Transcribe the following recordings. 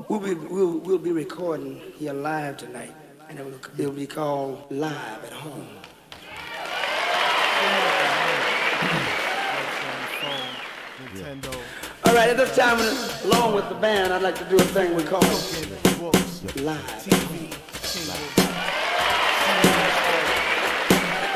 We'll be recording here live tonight, and it'll be called Live at Home. All right, at this time, along with the band, I'd like to do a thing we call Live at Home.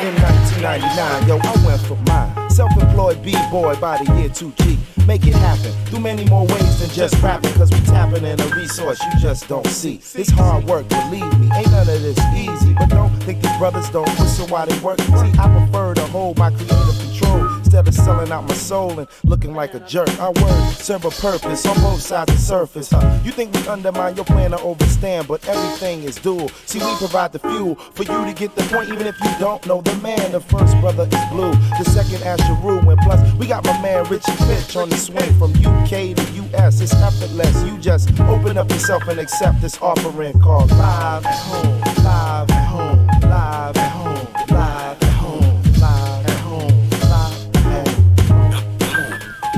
In 1999, yo, I went for mine. Self-employed B-boy by the year 2G. Make it happen through many more ways than just rapping, cause we tapping in a resource you just don't see. It's hard work, believe me, ain't none of this easy. But don't think these brothers don't whistle while they work. See, I prefer to hold my creative control instead of selling out my soul and looking like a jerk. Our words serve a purpose on both sides of the surface, huh? You think we undermine your plan to overstand, but everything is dual. See, we provide the fuel for you to get the point, even if you don't know the man. The first brother is Blue, the second Asheru, and plus we got my man Richie Pitch on the swing from UK to US. It's effortless. You just open up yourself and accept this offering called Live at Home, Live at Home, Live at Home, Live at Home, Live at Home,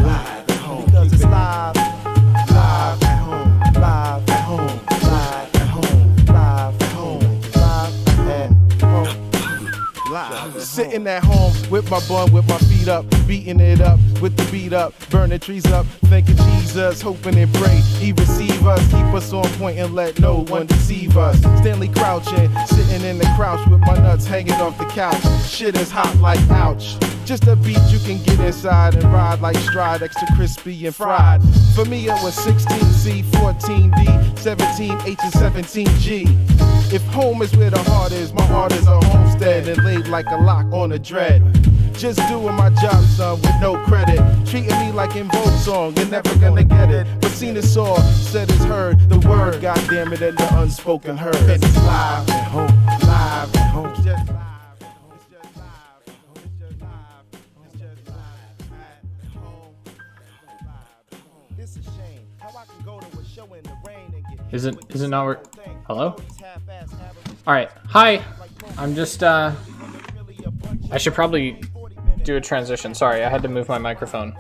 Live at Home, because it's live, live at home, live at home, live at home, live at home, live at home. Live. Sitting at home with my bun, with my feet up, beating it up with the beat up, burning trees up, thanking Jesus, hoping and pray he receive us, keep us on point and let no one deceive us. Stanley crouching, sitting in the crouch with my nuts hanging off the couch. Shit is hot like ouch. Just a beat you can get inside and ride like Stride, extra crispy and fried. For me it was 16C, 14D, 17H and 17G. If home is where the heart is, my heart is a homestead and laid like a lock on a dread. Just doing my job, son, with no credit. Treating me like in Vogue song, you're never gonna get it. But seen it saw, said it's heard. The word, goddamn it, and the unspoken heard. It's live at home, live at home. It's just live. It's just live. It's just live. It's just live at home. It's a shame how I can go to a show in the rain and get. Is it not work? Hello? Alright, hi. I'm just I should probably do a transition. Sorry, I had to move my microphone.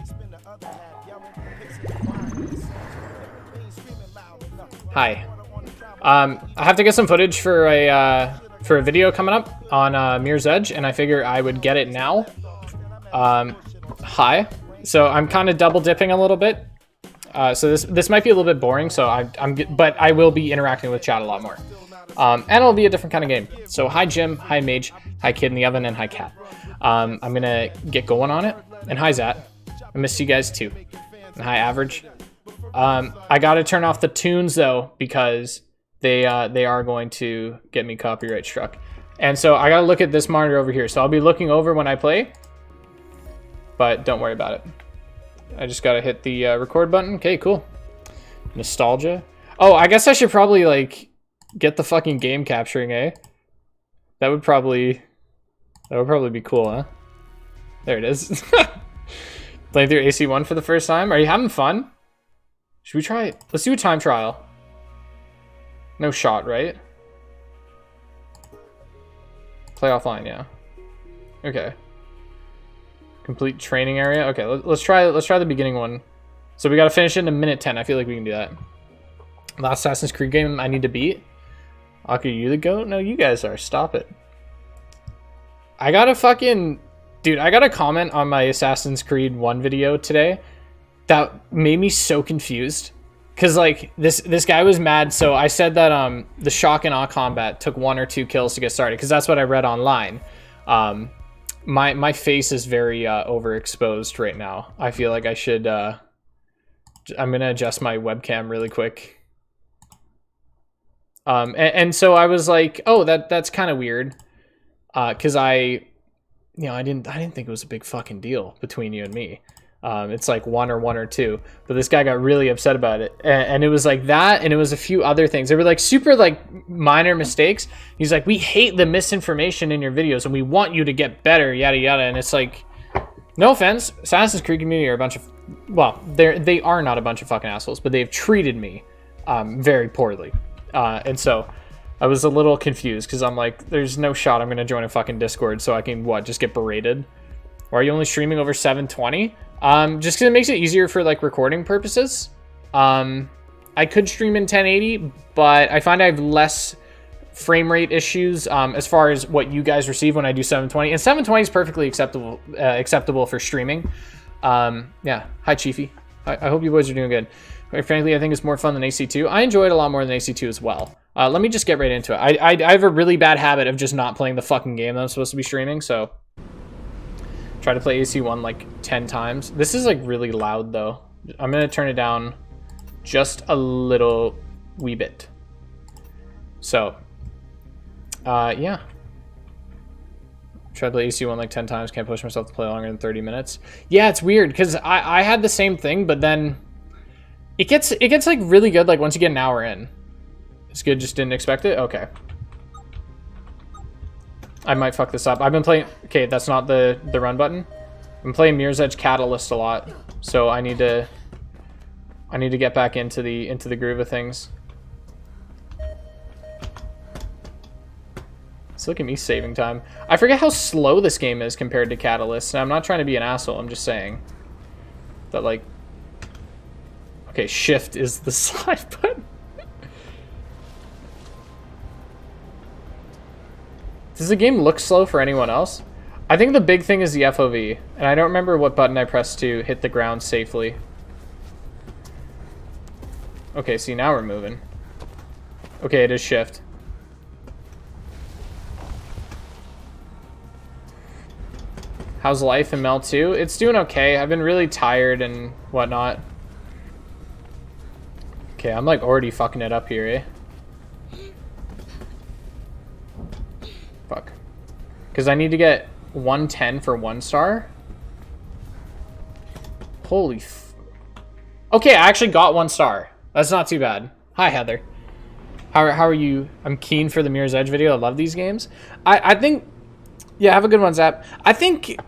Hi. I have to get some footage for a video coming up on Mirror's Edge, and I figure I would get it now. Hi. So I'm kind of double dipping a little bit. So this might be a little bit boring. So but I will be interacting with chat a lot more. And it'll be a different kind of game. So hi Jim, hi Mage, hi Kid in the Oven, and hi Cat. I'm gonna get going on it. And hi Zat. I missed you guys too. And hi Average. I gotta turn off the tunes though, because they are going to get me copyright struck. And so I gotta look at this monitor over here. So I'll be looking over when I play, but don't worry about it. I just gotta hit the record button. Okay, cool. Nostalgia. Oh, I guess I should probably like get the fucking game capturing, eh? That would probably be cool, huh? There it is. Playing through AC1 for the first time. Are you having fun? Should we try it? Let's do a time trial. No shot, right? Play offline, yeah. Okay. Complete training area. Okay, let's try the beginning one. So we gotta finish it in a minute 10. I feel like we can do that. Last Assassin's Creed game I need to beat. Aki, you the goat? No, you guys are. Stop it. I got a fucking... Dude, I got a comment on my Assassin's Creed 1 video today that made me so confused. Because, like, this guy was mad. So I said that the shock and awe combat took 1 or 2 kills to get started. Because that's what I read online. My face is very overexposed right now. I feel like I should... I'm going to adjust my webcam really quick. And so I was like, oh, that's kind of weird. Cause I didn't think it was a big fucking deal between you and me. It's like 1 or 2, but this guy got really upset about it. And it was like that. And it was a few other things. They were like super like minor mistakes. He's like, we hate the misinformation in your videos and we want you to get better, yada, yada. And it's like, no offense. Assassin's Creed community are a bunch of, well, they are not a bunch of fucking assholes, but they've treated me, very poorly. And so I was a little confused because I'm like, there's no shot I'm going to join a fucking Discord so I can, just get berated? Or are you only streaming over 720? Just because it makes it easier for, like, recording purposes. I could stream in 1080, but I find I have less frame rate issues as far as what you guys receive when I do 720. And 720 is perfectly acceptable for streaming. Yeah. Hi, Chiefy. I hope you boys are doing good. Quite frankly, I think it's more fun than AC2. I enjoy it a lot more than AC2 as well. Let me just get right into it. I have a really bad habit of just not playing the fucking game that I'm supposed to be streaming, so try to play AC1 like 10 times. This is like really loud though. I'm gonna turn it down just a little wee bit. So, yeah. Try to play AC1 like 10 times. Can't push myself to play longer than 30 minutes. Yeah, it's weird because I had the same thing, but then it gets like really good like once you get an hour in. It's good, just didn't expect it? Okay. I might fuck this up. I've been playing... Okay, that's not the run button. I'm playing Mirror's Edge Catalyst a lot, so I need to get back into the groove of things. So look at me saving time. I forget how slow this game is compared to Catalyst. And I'm not trying to be an asshole. I'm just saying that, like... Okay, shift is the slide button. Does the game look slow for anyone else? I think the big thing is the FOV. And I don't remember what button I pressed to hit the ground safely. Okay, see, now we're moving. Okay, it is shift. How's life in Mel 2? It's doing okay. I've been really tired and whatnot. Okay, I'm like already fucking it up here, eh? Fuck. Because I need to get 110 for 1 star. Holy okay, I actually got 1 star. That's not too bad. Hi, Heather. How are you? I'm keen for the Mirror's Edge video. I love these games. I think... Yeah, have a good one, Zap. I think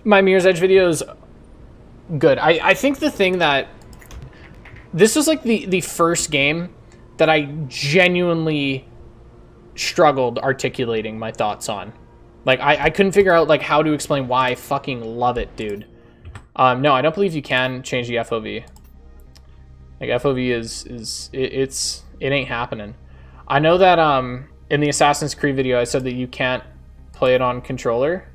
my Mirror's Edge video is good. I think the thing that... This was like the first game that I genuinely struggled articulating my thoughts on. Like, I couldn't figure out like how to explain why I fucking love it, dude. No, I don't believe you can change the FOV. Like, FOV it ain't happening. I know that in the Assassin's Creed video I said that you can't play it on controller.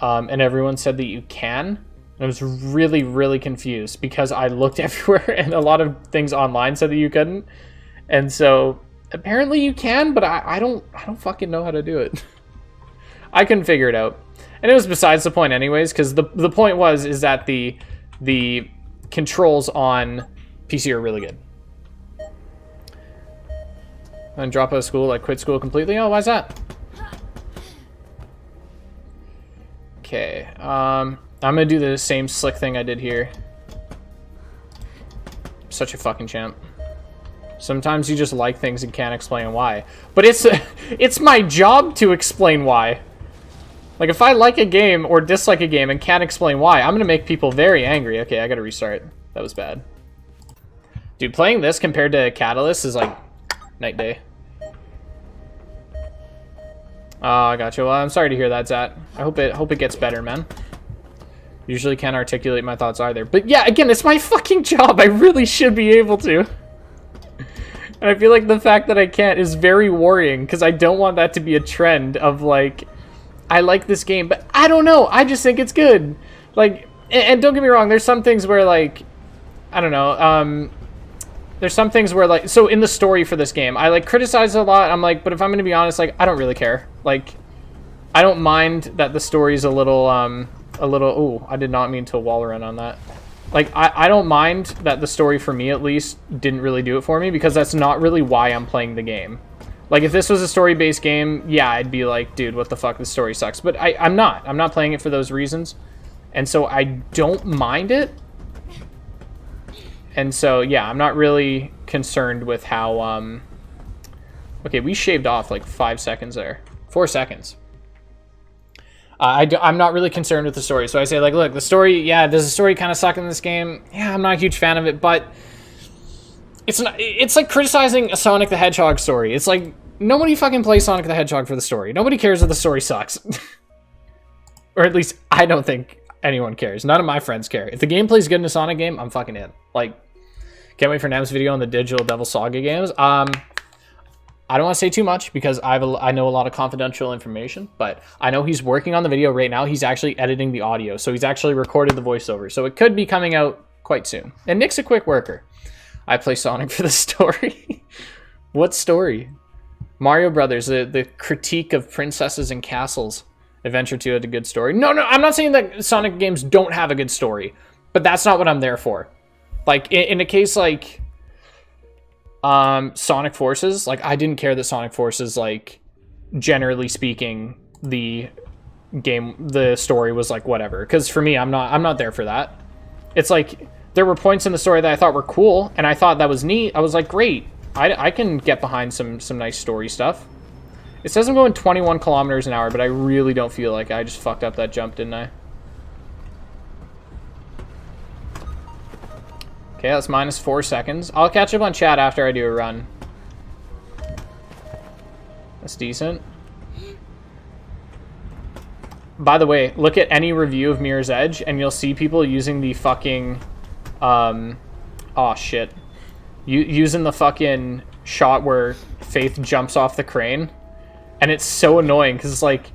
And everyone said that you can. And I was really, really confused because I looked everywhere and a lot of things online said that you couldn't. And so apparently you can, but I don't fucking know how to do it. I couldn't figure it out. And it was besides the point anyways, because the point is that the controls on PC are really good. And drop out of school, like quit school completely? Oh, why's that? Okay, I'm gonna do the same slick thing I did here. Such a fucking champ. Sometimes you just like things and can't explain why. But it's my job to explain why. Like, if I like a game or dislike a game and can't explain why, I'm gonna make people very angry. Okay, I gotta restart. That was bad. Dude, playing this compared to Catalyst is like night day. Oh, I got you. Well, I'm sorry to hear that, Zat. I hope it gets better, man. Usually can't articulate my thoughts either. But yeah, again, it's my fucking job. I really should be able to. And I feel like the fact that I can't is very worrying because I don't want that to be a trend of like, I like this game, but I don't know. I just think it's good. Like, and don't get me wrong. There's some things where like, I don't know. There's some things where like, so in the story for this game, I like criticize it a lot. I'm like, but if I'm going to be honest, like, I don't really care. Like, I don't mind that the story's a little, oh, I did not mean to wall run on that. Like, I don't mind that the story for me at least didn't really do it for me because that's not really why I'm playing the game. Like, if this was a story-based game, yeah, I'd be like, dude, what the fuck, this story sucks. But I'm not. I'm not playing it for those reasons. And so I don't mind it. And so, yeah, I'm not really concerned with how, okay, we shaved off like 5 seconds there. 4 seconds. I'm not really concerned with the story. So I say, like, look, the story, yeah, does the story kind of suck in this game? Yeah, I'm not a huge fan of it, but it's like criticizing a Sonic the Hedgehog story. It's like, nobody fucking plays Sonic the Hedgehog for the story. Nobody cares if the story sucks. Or at least, I don't think anyone cares. None of my friends care. If the gameplay's good in a Sonic game, I'm fucking in. Like, Can't wait for Nam's video on the Digital Devil Saga games. I don't want to say too much because I know a lot of confidential information, but I know he's working on the video right now. He's actually editing the audio, so he's actually recorded the voiceover. So it could be coming out quite soon. And Nick's a quick worker. I play Sonic for the story. What story? Mario Brothers, the critique of princesses and castles. Adventure 2 had a good story. No, I'm not saying that Sonic games don't have a good story, but that's not what I'm there for. Like, in a case like Sonic Forces, like, I didn't care that Sonic Forces, like, generally speaking, the story was like whatever, because for me, I'm not there for that. It's like there were points in the story that I thought were cool and I thought that was neat. I was like, great, I can get behind some nice story stuff. It says I'm going 21 kilometers an hour, but I really don't feel like I just fucked up that jump, didn't I? Okay, that's minus 4 seconds. I'll catch up on chat after I do a run. That's decent. By the way, look at any review of Mirror's Edge, and you'll see people using the fucking... oh, shit. Using the fucking shot where Faith jumps off the crane. And it's so annoying, because it's like...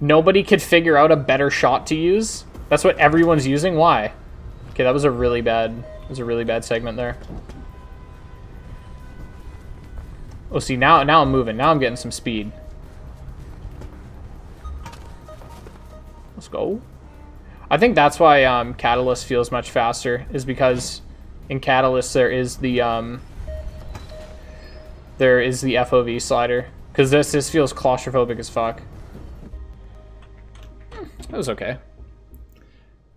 Nobody could figure out a better shot to use. That's what everyone's using. Why? Okay, that was a really bad... It was a really bad segment there. Oh, see, now I'm moving. Now I'm getting some speed. Let's go. I think that's why Catalyst feels much faster, is because in Catalyst there is the FOV slider. Because this feels claustrophobic as fuck. It was okay.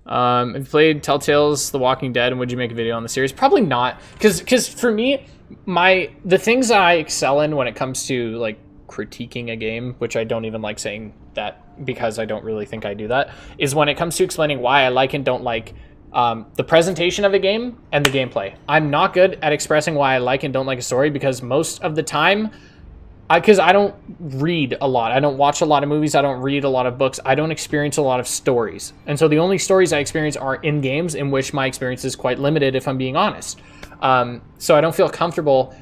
Have you played Telltale's The Walking Dead, and would you make a video on the series? Probably not, because for me, the things I excel in when it comes to like critiquing a game, which I don't even like saying that because I don't really think I do that, is when it comes to explaining why I like and don't like the presentation of a game and the gameplay. I'm not good at expressing why I like and don't like a story, because most of the time, because I don't read a lot. I don't watch a lot of movies. I don't read a lot of books. I don't experience a lot of stories. And so the only stories I experience are in games, in which my experience is quite limited, if I'm being honest. So I don't feel comfortable,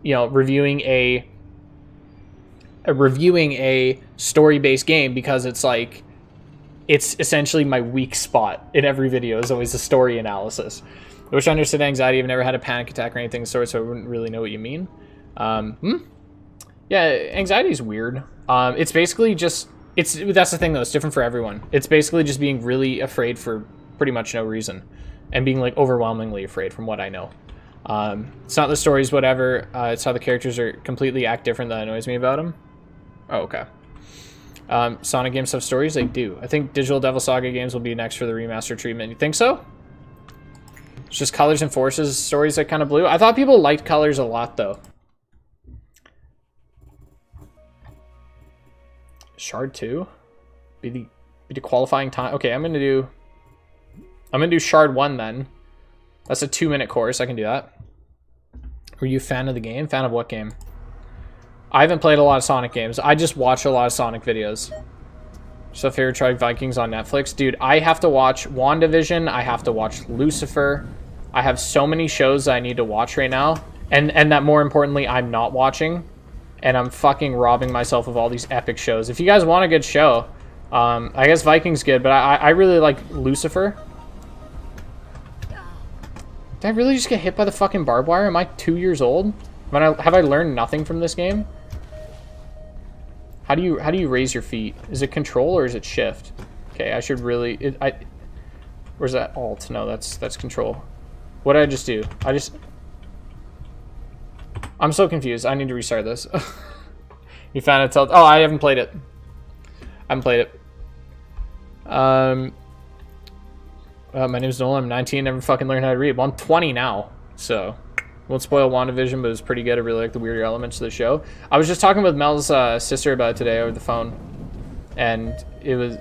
reviewing a story-based game, because it's like, it's essentially my weak spot in every video is always the story analysis. I wish I understood anxiety. I've never had a panic attack or anything of the sort, so I wouldn't really know what you mean. Yeah, anxiety is weird. It's basically just, that's the thing though, it's different for everyone. It's basically just being really afraid for pretty much no reason, and being like overwhelmingly afraid, from what I know. It's not the stories, whatever. It's how the characters are completely act different that annoys me about them. Oh, okay. Sonic games have stories? They do. I think Digital Devil Saga games will be next for the remaster treatment. You think so? It's just Colors and Forces stories that kind of blew. I thought people liked Colors a lot though. Shard 2? Be the qualifying time. Okay, I'm gonna do Shard 1 then. That's a 2-minute course. I can do that. Were you a fan of the game? Fan of what game? I haven't played a lot of Sonic games. I just watch a lot of Sonic videos. So favorite Tribe Vikings on Netflix. Dude, I have to watch WandaVision. I have to watch Lucifer. I have so many shows that I need to watch right now. And that, more importantly, I'm not watching. And I'm fucking robbing myself of all these epic shows. If you guys want a good show, I guess Viking's good, but I really like Lucifer. Did I really just get hit by the fucking barbed wire? Am I 2 years old? Have I learned nothing from this game? How do you raise your feet? Is it control or is it shift? Okay, I should really... Where's that? Alt. No, that's control. What did I just do? I'm so confused. I need to restart this. You found it? Oh, I haven't played it. My name's Nolan. I'm 19. Never fucking learned how to read. Well, I'm 20 now, so won't spoil WandaVision, but it was pretty good. I really like the weirder elements of the show. I was just talking with Mel's sister about it today over the phone, and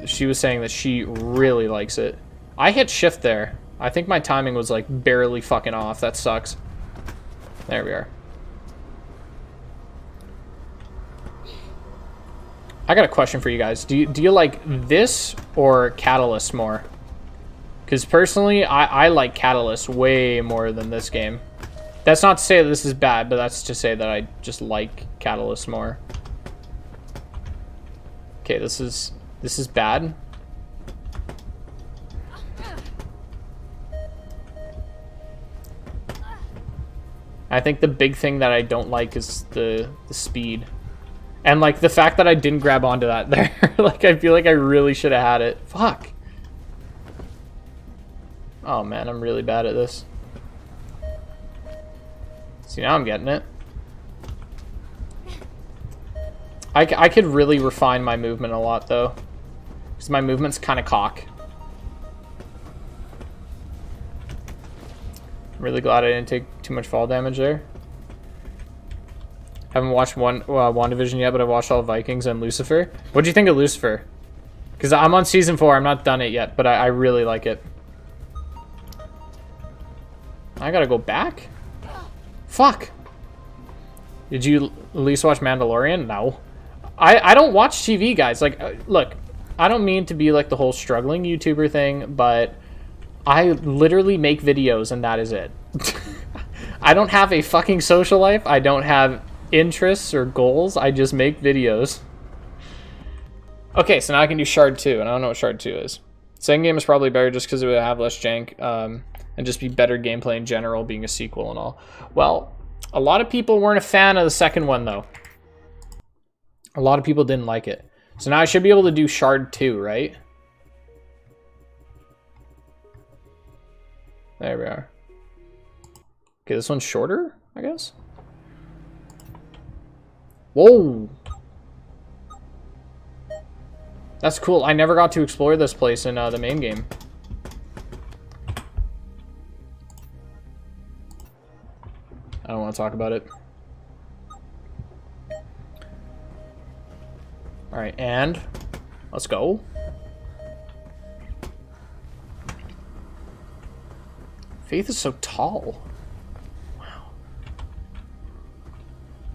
she was saying that she really likes it. I hit shift there. I think my timing was like barely fucking off. That sucks. There we are. I got a question for you guys. Do you like this or Catalyst more? Because personally, I like Catalyst way more than this game. That's not to say that this is bad, but that's to say that I just like Catalyst more. Okay, this is bad. I think the big thing that I don't like is the speed. And like the fact that I didn't grab onto that there. Like I feel like I really should have had it. Fuck. Oh man, I'm really bad at this. See, now I'm getting it. I could really refine my movement a lot though. Because my movement's kind of cock. I'm really glad I didn't take too much fall damage there. Haven't watched WandaVision yet, but I've watched all of Vikings and Lucifer. What do you think of Lucifer? Because I'm on season 4. I'm not done it yet, but I really like it. I gotta go back? Fuck. Did you at least watch Mandalorian? No. I don't watch TV, guys. Like, look, I don't mean to be like the whole struggling YouTuber thing, but I literally make videos and that is it. I don't have a fucking social life. I don't have interests or goals. I just make videos. Okay, so now I can do Shard 2, and I don't know what Shard 2 is. Second game is probably better just because it would have less jank, and just be better gameplay in general, being a sequel and all. Well, a lot of people weren't a fan of the second one, though. A lot of people didn't like it. So now I should be able to do Shard 2, right? There we are. Okay, this one's shorter, I guess. Whoa! That's cool. I never got to explore this place in the main game. I don't want to talk about it. Alright, and let's go. Faith is so tall. Wow.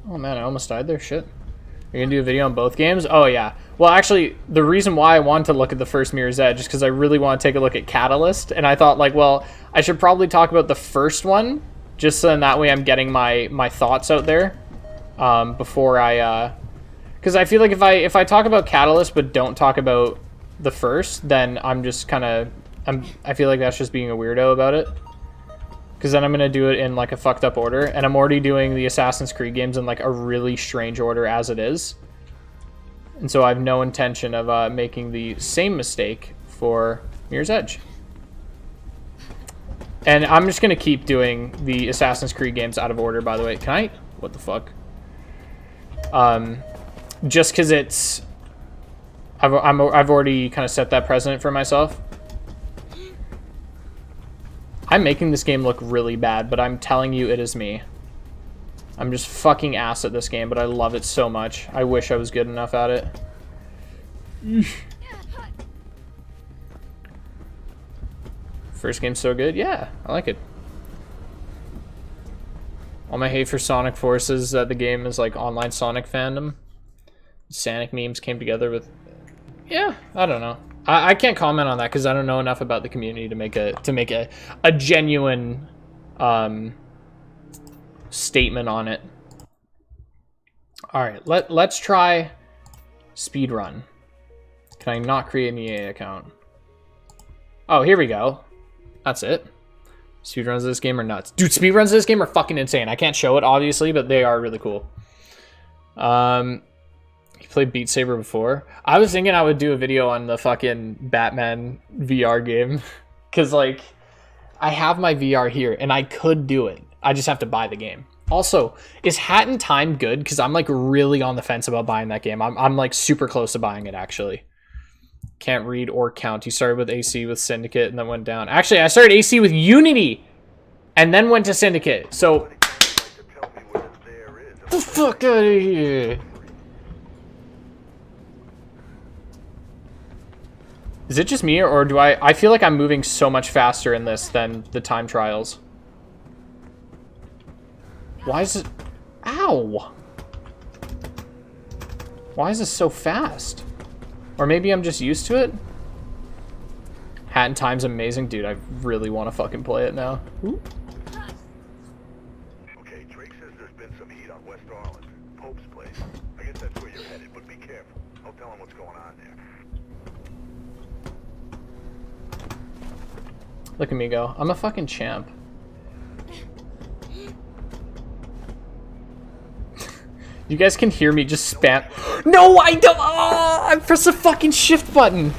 Oh man, I almost died there. Shit. You're gonna do a video on both games? Oh yeah. Well, actually, the reason why I wanted to look at the first Mirror's Edge is because I really want to take a look at Catalyst, and I thought, like, well, I should probably talk about the first one, just so in that way I'm getting my thoughts out there before I... Because I feel like if I talk about Catalyst but don't talk about the first, then I'm just kind of... I feel like that's just being a weirdo about it. Because then I'm going to do it in like a fucked up order, and I'm already doing the Assassin's Creed games in like a really strange order as it is. And so I have no intention of making the same mistake for Mirror's Edge. And I'm just going to keep doing the Assassin's Creed games out of order, by the way. Can I? What the fuck? Just because it's... I've already kind of set that precedent for myself. I'm making this game look really bad, but I'm telling you it is me. I'm just fucking ass at this game, but I love it so much. I wish I was good enough at it. First game's so good? Yeah, I like it. All my hate for Sonic Forces that the game is like online Sonic fandom. Sonic memes came together with... Yeah, I don't know. I can't comment on that because I don't know enough about the community to make a genuine statement on it. All right, let's try speedrun. Can I not create an EA account? Oh, here we go. That's it. Speedruns of this game are nuts. Dude, speedruns of this game are fucking insane. I can't show it, obviously, but they are really cool. You played Beat Saber before? I was thinking I would do a video on the fucking Batman VR game. Because, like, I have my VR here, and I could do it. I just have to buy the game. Also, is Hat in Time good? Because I'm, like, really on the fence about buying that game. I'm, like, super close to buying it, actually. Can't read or count. You started with AC with Syndicate and then went down. Actually, I started AC with Unity and then went to Syndicate. So, get the fuck out of here. Is it just me, or do I feel like I'm moving so much faster in this than the time trials? Why is it... Ow! Why is this so fast? Or maybe I'm just used to it? Hat in Time's amazing. Dude, I really want to fucking play it now. Ooh. tell him what's going on there. Look at me go. I'm a fucking champ. You guys can hear me just spam. No, I don't. Oh, I pressed the fucking shift button.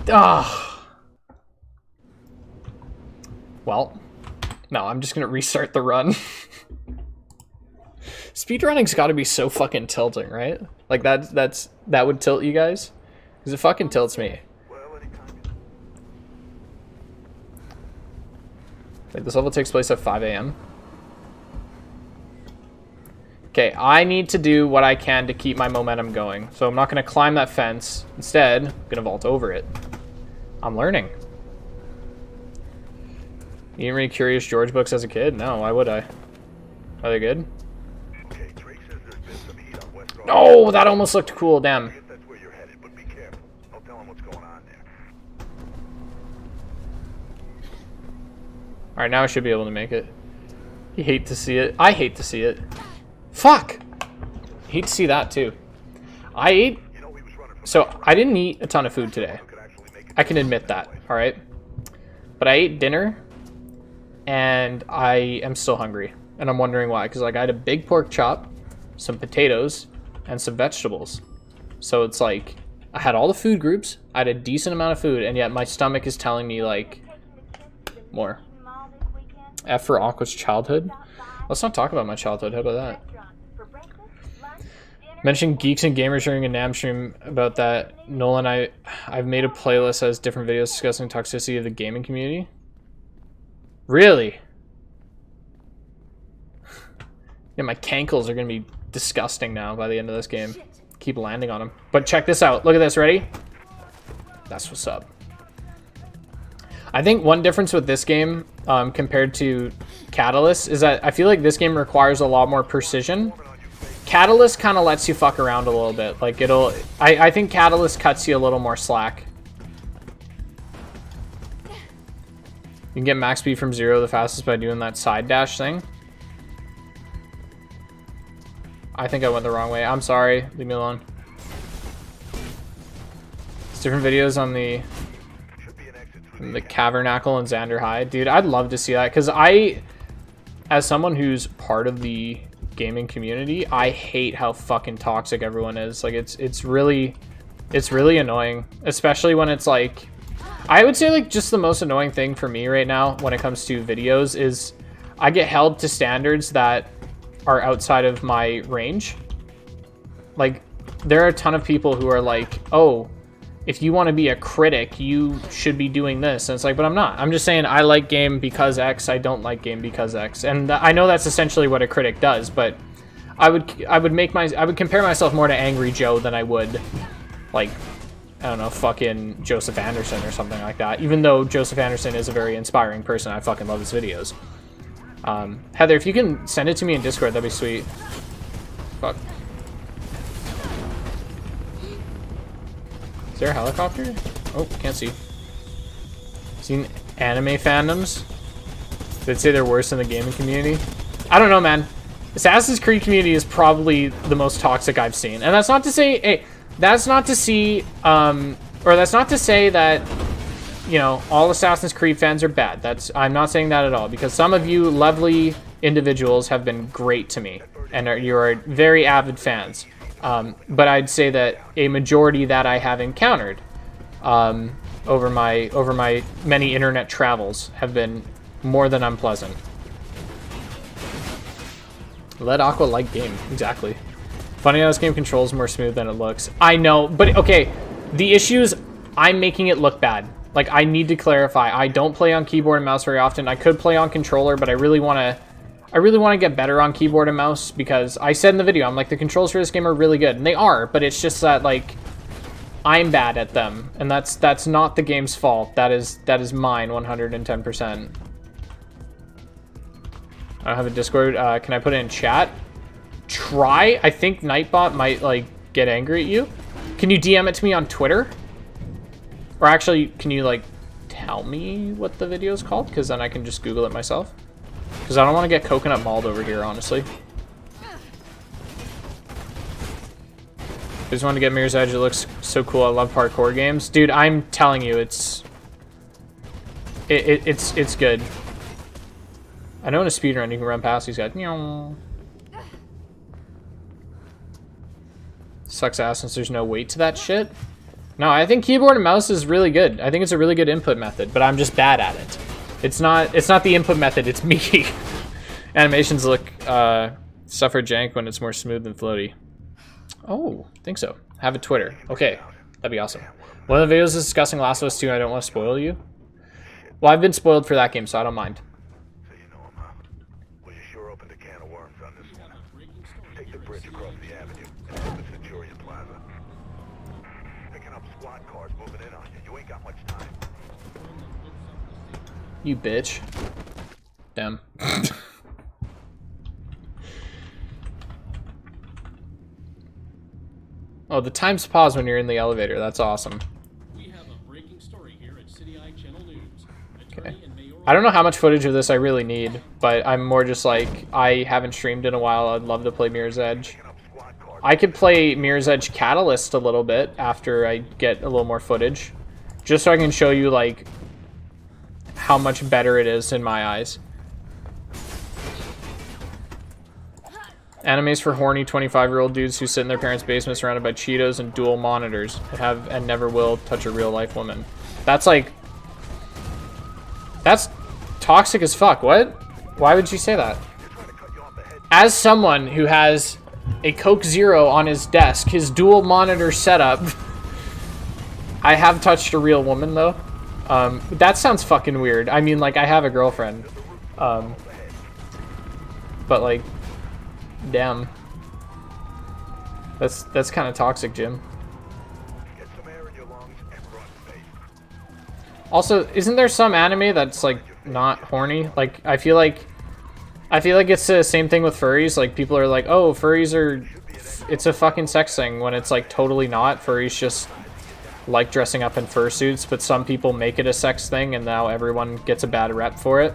Ah. Well, no, I'm just gonna restart the run. Speedrunning's got to be so fucking tilting, right? Like that would tilt you guys, because it fucking tilts me. Wait, this level takes place at 5 a.m. Okay, I need to do what I can to keep my momentum going. So I'm not going to climb that fence. Instead, I'm going to vault over it. I'm learning. You didn't read Curious George books as a kid? No, why would I? Are they good? No, that almost looked cool, damn. Alright, now I should be able to make it. You hate to see it. I hate to see it. Fuck! Hate to see that too. I ate... So, I didn't eat a ton of food today. I can admit that, alright? But I ate dinner, and I am still hungry. And I'm wondering why. Because like, I had a big pork chop, some potatoes, and some vegetables. So it's like, I had all the food groups, I had a decent amount of food, and yet my stomach is telling me, like, more. F for Aqua's childhood? Let's not talk about my childhood. How about that? Mentioning geeks and gamers during a NAM stream about that. Nolan, I've made a playlist that has different videos discussing toxicity of the gaming community. Really? Yeah, my cankles are going to be disgusting now by the end of this game. Keep landing on them. But check this out. Look at this. Ready? That's what's up. I think one difference with this game compared to Catalyst is that I feel like this game requires a lot more precision. Catalyst kind of lets you fuck around a little bit. Like I think Catalyst cuts you a little more slack. You can get max speed from 0 the fastest by doing that side dash thing. I think I went the wrong way. I'm sorry. Leave me alone. It's different videos on the Cavernacle and Xander High. Dude, I'd love to see that, because as someone who's part of the gaming community, I hate how fucking toxic everyone is. Like, it's really annoying, especially when it's like, I would say like just the most annoying thing for me right now when it comes to videos is I get held to standards that are outside of my range. Like, there are a ton of people who are like, oh, if you want to be a critic, you should be doing this. And it's like, but I'm not. I'm just saying I like game because X, I don't like game because X. And I know that's essentially what a critic does, but I would compare myself more to Angry Joe than I would, like, I don't know, fucking Joseph Anderson or something like that. Even though Joseph Anderson is a very inspiring person, I fucking love his videos. Heather, if you can send it to me in Discord, that'd be sweet. Fuck. Is there a helicopter? Oh, can't see. Seen anime fandoms? They'd say they're worse than the gaming community. I don't know, man. Assassin's Creed community is probably the most toxic I've seen. And that's not to say, hey, that's not to see, or that's not to say that, you know, all Assassin's Creed fans are bad. I'm not saying that at all, because some of you lovely individuals have been great to me, and you are very avid fans. But I'd say that a majority that I have encountered over my many internet travels have been more than unpleasant. Let Aqua like game, exactly. Funny how this game controls more smooth than it looks. I know, but okay, the issue is I'm making it look bad. Like, I need to clarify, I don't play on keyboard and mouse very often. I could play on controller, but I really want to get better on keyboard and mouse, because I said in the video, I'm like, the controls for this game are really good, and they are, but it's just that, like, I'm bad at them, and that's not the game's fault. That is mine 110%. I don't have a Discord. Can I put it in chat? Try. I think Nightbot might, like, get angry at you. Can you DM it to me on Twitter? Or actually, can you, like, tell me what the video is called? Because then I can just Google it myself. Because I don't want to get coconut mauled over here, honestly. just want to get Mirror's Edge. It looks so cool. I love parkour games. Dude, I'm telling you, it's good. I know in a speedrun you can run past these guys. Sucks ass since there's no weight to that shit. No, I think keyboard and mouse is really good. I think it's a really good input method, but I'm just bad at it. It's not the input method, it's me. Animations look suffer jank when it's more smooth and floaty. Oh, think so. Have a Twitter. Okay, that'd be awesome. One of the videos is discussing Last of Us 2 and I don't want to spoil you. Well, I've been spoiled for that game, so I don't mind. So you know him, huh? Well, you sure opened a can of worms on this one. Take the bridge across the avenue and head to Centurion Plaza. Picking up squad cars moving in on you. You ain't got much time. You bitch. Damn. Oh, the time's pause when you're in the elevator. That's awesome. We have a breaking story here at City Eye Channel News. Okay. I don't know how much footage of this I really need, but I'm more just like, I haven't streamed in a while. I'd love to play Mirror's Edge. I could play Mirror's Edge Catalyst a little bit after I get a little more footage, just so I can show you like how much better it is in my eyes. Animes for horny 25-year-old dudes who sit in their parents' basement surrounded by Cheetos and dual monitors and have and never will touch a real-life woman. That's like... That's toxic as fuck. What? Why would you say that? As someone who has a Coke Zero on his desk, his dual monitor setup, I have touched a real woman, though. That sounds fucking weird. I mean, like, I have a girlfriend. But, like... Damn. That's kind of toxic, Jim. Also, isn't there some anime that's like not horny? Like I feel like it's the same thing with furries. Like people are like, "Oh, furries are it's a fucking sex thing," when it's like totally not. Furries just like dressing up in fursuits, but some people make it a sex thing and now everyone gets a bad rep for it.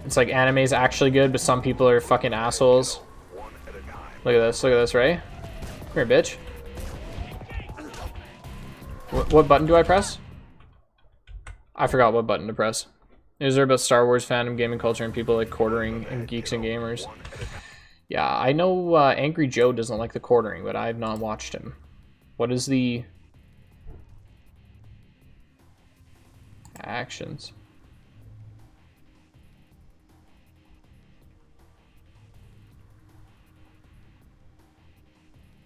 It's like anime's actually good, but some people are fucking assholes. Look at this, right? Come here, bitch. What button do I press? I forgot what button to press. Is there about Star Wars fandom, gaming culture, and people like quartering and geeks and gamers? Yeah, I know Angry Joe doesn't like the quartering, but I have not watched him. What is the... actions?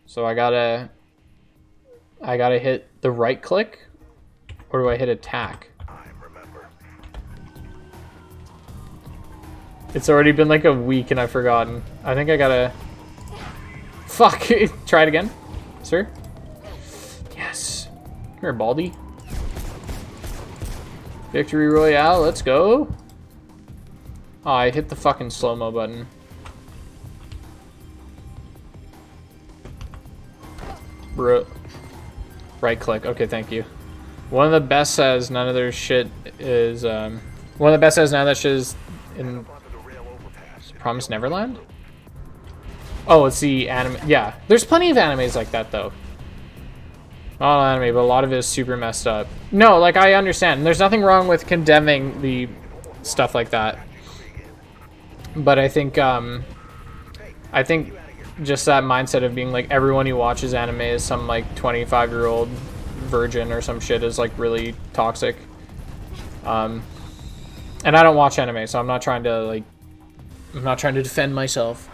So I gotta hit the right click, or do I hit attack? It's already been like a week and I've forgotten. I think I gotta... Fuck! Try it again, sir. Yes. Come here, Baldy. Victory Royale, let's go. Oh, I hit the fucking slow-mo button. Bro. Right click. Okay, thank you. One of the best says none of their shit is one of the best says none of that shit is in Promised Neverland? Oh, it's the anime. Yeah, there's plenty of animes like that though. Not all anime, but a lot of it is super messed up. No, like I understand. There's nothing wrong with condemning the stuff like that. But I think just that mindset of being like everyone who watches anime is some like 25-year-old virgin or some shit is like really toxic. And I don't watch anime, so I'm not trying to defend myself.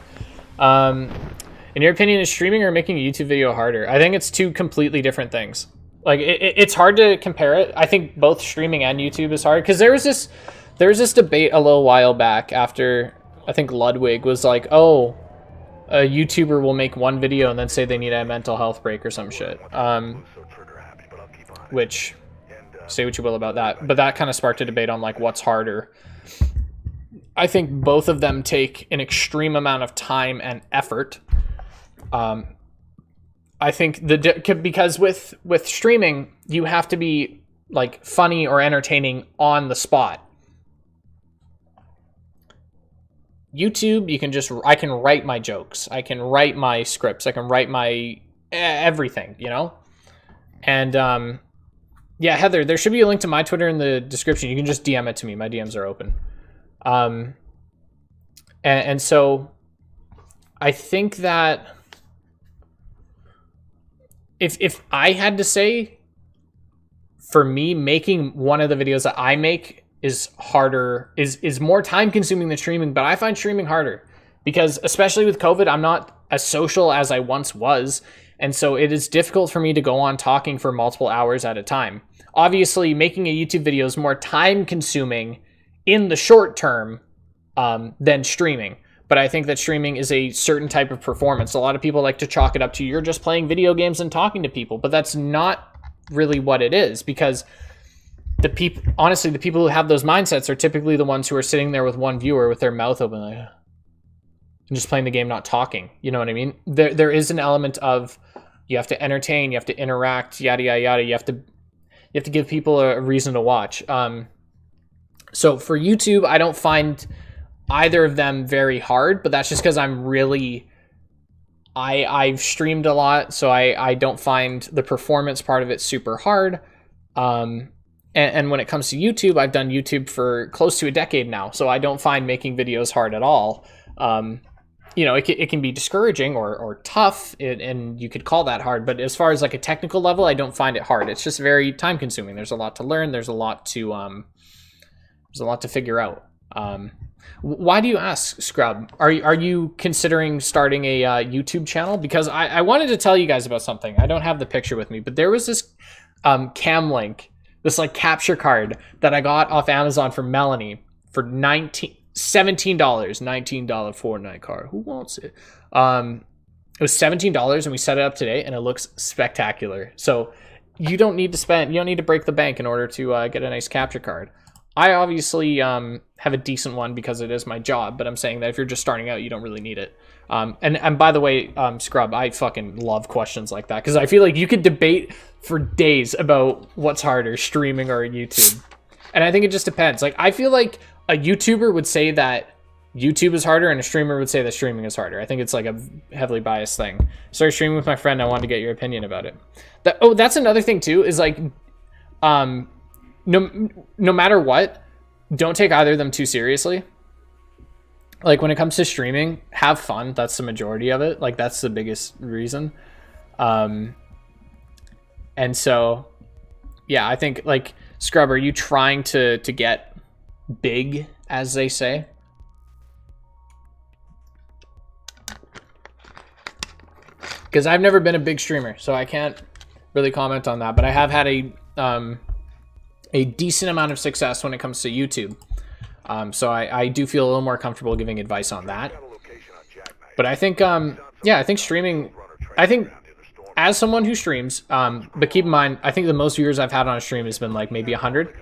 In your opinion, is streaming or making a YouTube video harder? I think it's two completely different things. Like it's hard to compare it. I think both streaming and YouTube is hard because there was this debate a little while back after I think Ludwig was like, oh, a YouTuber will make one video and then say they need a mental health break or some shit. Which, say what you will about that, but that kind of sparked a debate on like what's harder. I think both of them take an extreme amount of time and effort. I think because with streaming, you have to be like funny or entertaining on the spot. YouTube, I can write my jokes. I can write my scripts. I can write my everything, you know? And, yeah, Heather, there should be a link to my Twitter in the description. You can just DM it to me. My DMs are open. And so I think that if I had to say, for me, making one of the videos that I make is harder, is more time consuming than streaming, but I find streaming harder because, especially with COVID, I'm not as social as I once was. And so it is difficult for me to go on talking for multiple hours at a time. Obviously, making a YouTube video is more time consuming in the short term than streaming. But I think that streaming is a certain type of performance. A lot of people like to chalk it up to you're just playing video games and talking to people, but that's not really what it is, because honestly, the people who have those mindsets are typically the ones who are sitting there with one viewer with their mouth open, like, and just playing the game, not talking. You know what I mean? There is an element of you have to entertain, you have to interact, yada yada yada. You have to give people a reason to watch. So for YouTube, I don't find either of them very hard, but that's just because I've streamed a lot, so I don't find the performance part of it super hard. And when it comes to YouTube, I've done YouTube for close to a decade now, so I don't find making videos hard at all. You know, it can be discouraging or tough, and you could call that hard, but as far as like a technical level, I don't find it hard. It's just very time consuming. There's a lot to learn. There's a lot to figure out. Why do you ask, Scrub? Are you considering starting a YouTube channel? Because I wanted to tell you guys about something. I don't have the picture with me, but there was this cam link, this like capture card that I got off Amazon from Melanie for $17, $19 Fortnite card. Who wants it? It was $17, and we set it up today, and it looks spectacular. So you don't need to break the bank in order to get a nice capture card. I obviously have a decent one because it is my job, but I'm saying that if you're just starting out, you don't really need it. And by the way, Scrub, I fucking love questions like that because I feel like you could debate for days about what's harder, streaming or YouTube. And I think it just depends. Like, I feel like a YouTuber would say that YouTube is harder and a streamer would say that streaming is harder. I think it's like a heavily biased thing. Started streaming with my friend. I wanted to get your opinion about it. That's another thing too, is like, no matter what, don't take either of them too seriously. Like, when it comes to streaming, have fun. That's the majority of it. Like, that's the biggest reason. And so, yeah, I think, like, Scrub, are you trying to get big, as they say? Because I've never been a big streamer, so I can't really comment on that. But I have had a decent amount of success when it comes to YouTube. So I do feel a little more comfortable giving advice on that. But I think, yeah, I think streaming, I think as someone who streams, but keep in mind, I think the most viewers I've had on a stream has been like maybe 100.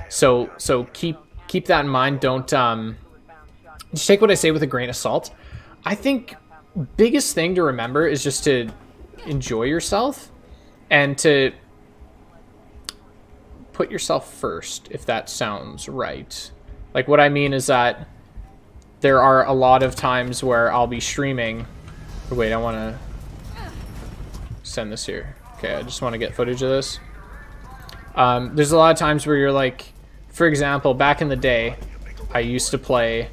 So keep that in mind. Don't, just take what I say with a grain of salt. I think biggest thing to remember is just to enjoy yourself and to put yourself first, if that sounds right. Like, what I mean is that there are a lot of times where I'll be streaming. Oh, wait, I want to send this here. Okay, I just want to get footage of this. There's a lot of times where you're like, for example, back in the day, I used to play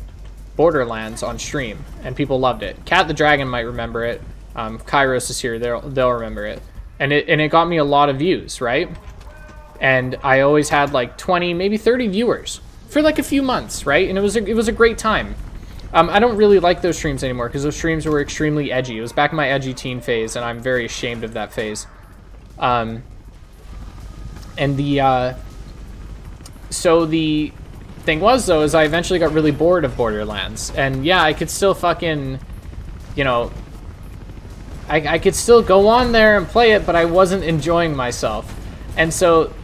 Borderlands on stream, and people loved it. Cat the Dragon might remember it. Kairos is here; they'll remember it. And it got me a lot of views, right? And I always had like 20, maybe 30 viewers for like a few months, right? And it was a great time. I don't really like those streams anymore because those streams were extremely edgy. It was back in my edgy teen phase, and I'm very ashamed of that phase. And so the thing was, though, is I eventually got really bored of Borderlands. And yeah, I could still fucking, you know, I could still go on there and play it, but I wasn't enjoying myself. And so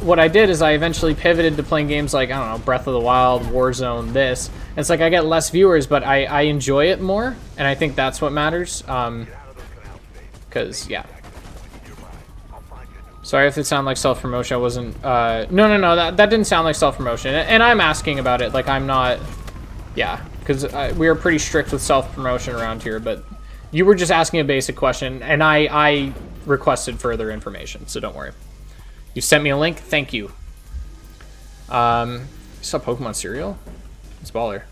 what I did is I eventually pivoted to playing games like, I don't know, Breath of the Wild, Warzone, this. And it's like I get less viewers, but I enjoy it more, and I think that's what matters. Because, yeah. Sorry if it sounded like self-promotion. I wasn't... No, that didn't sound like self-promotion. And I'm asking about it. Like, I'm not... Yeah, because we are pretty strict with self-promotion around here, but you were just asking a basic question, and I requested further information, so don't worry. You sent me a link, thank you. You saw Pokemon cereal? It's baller.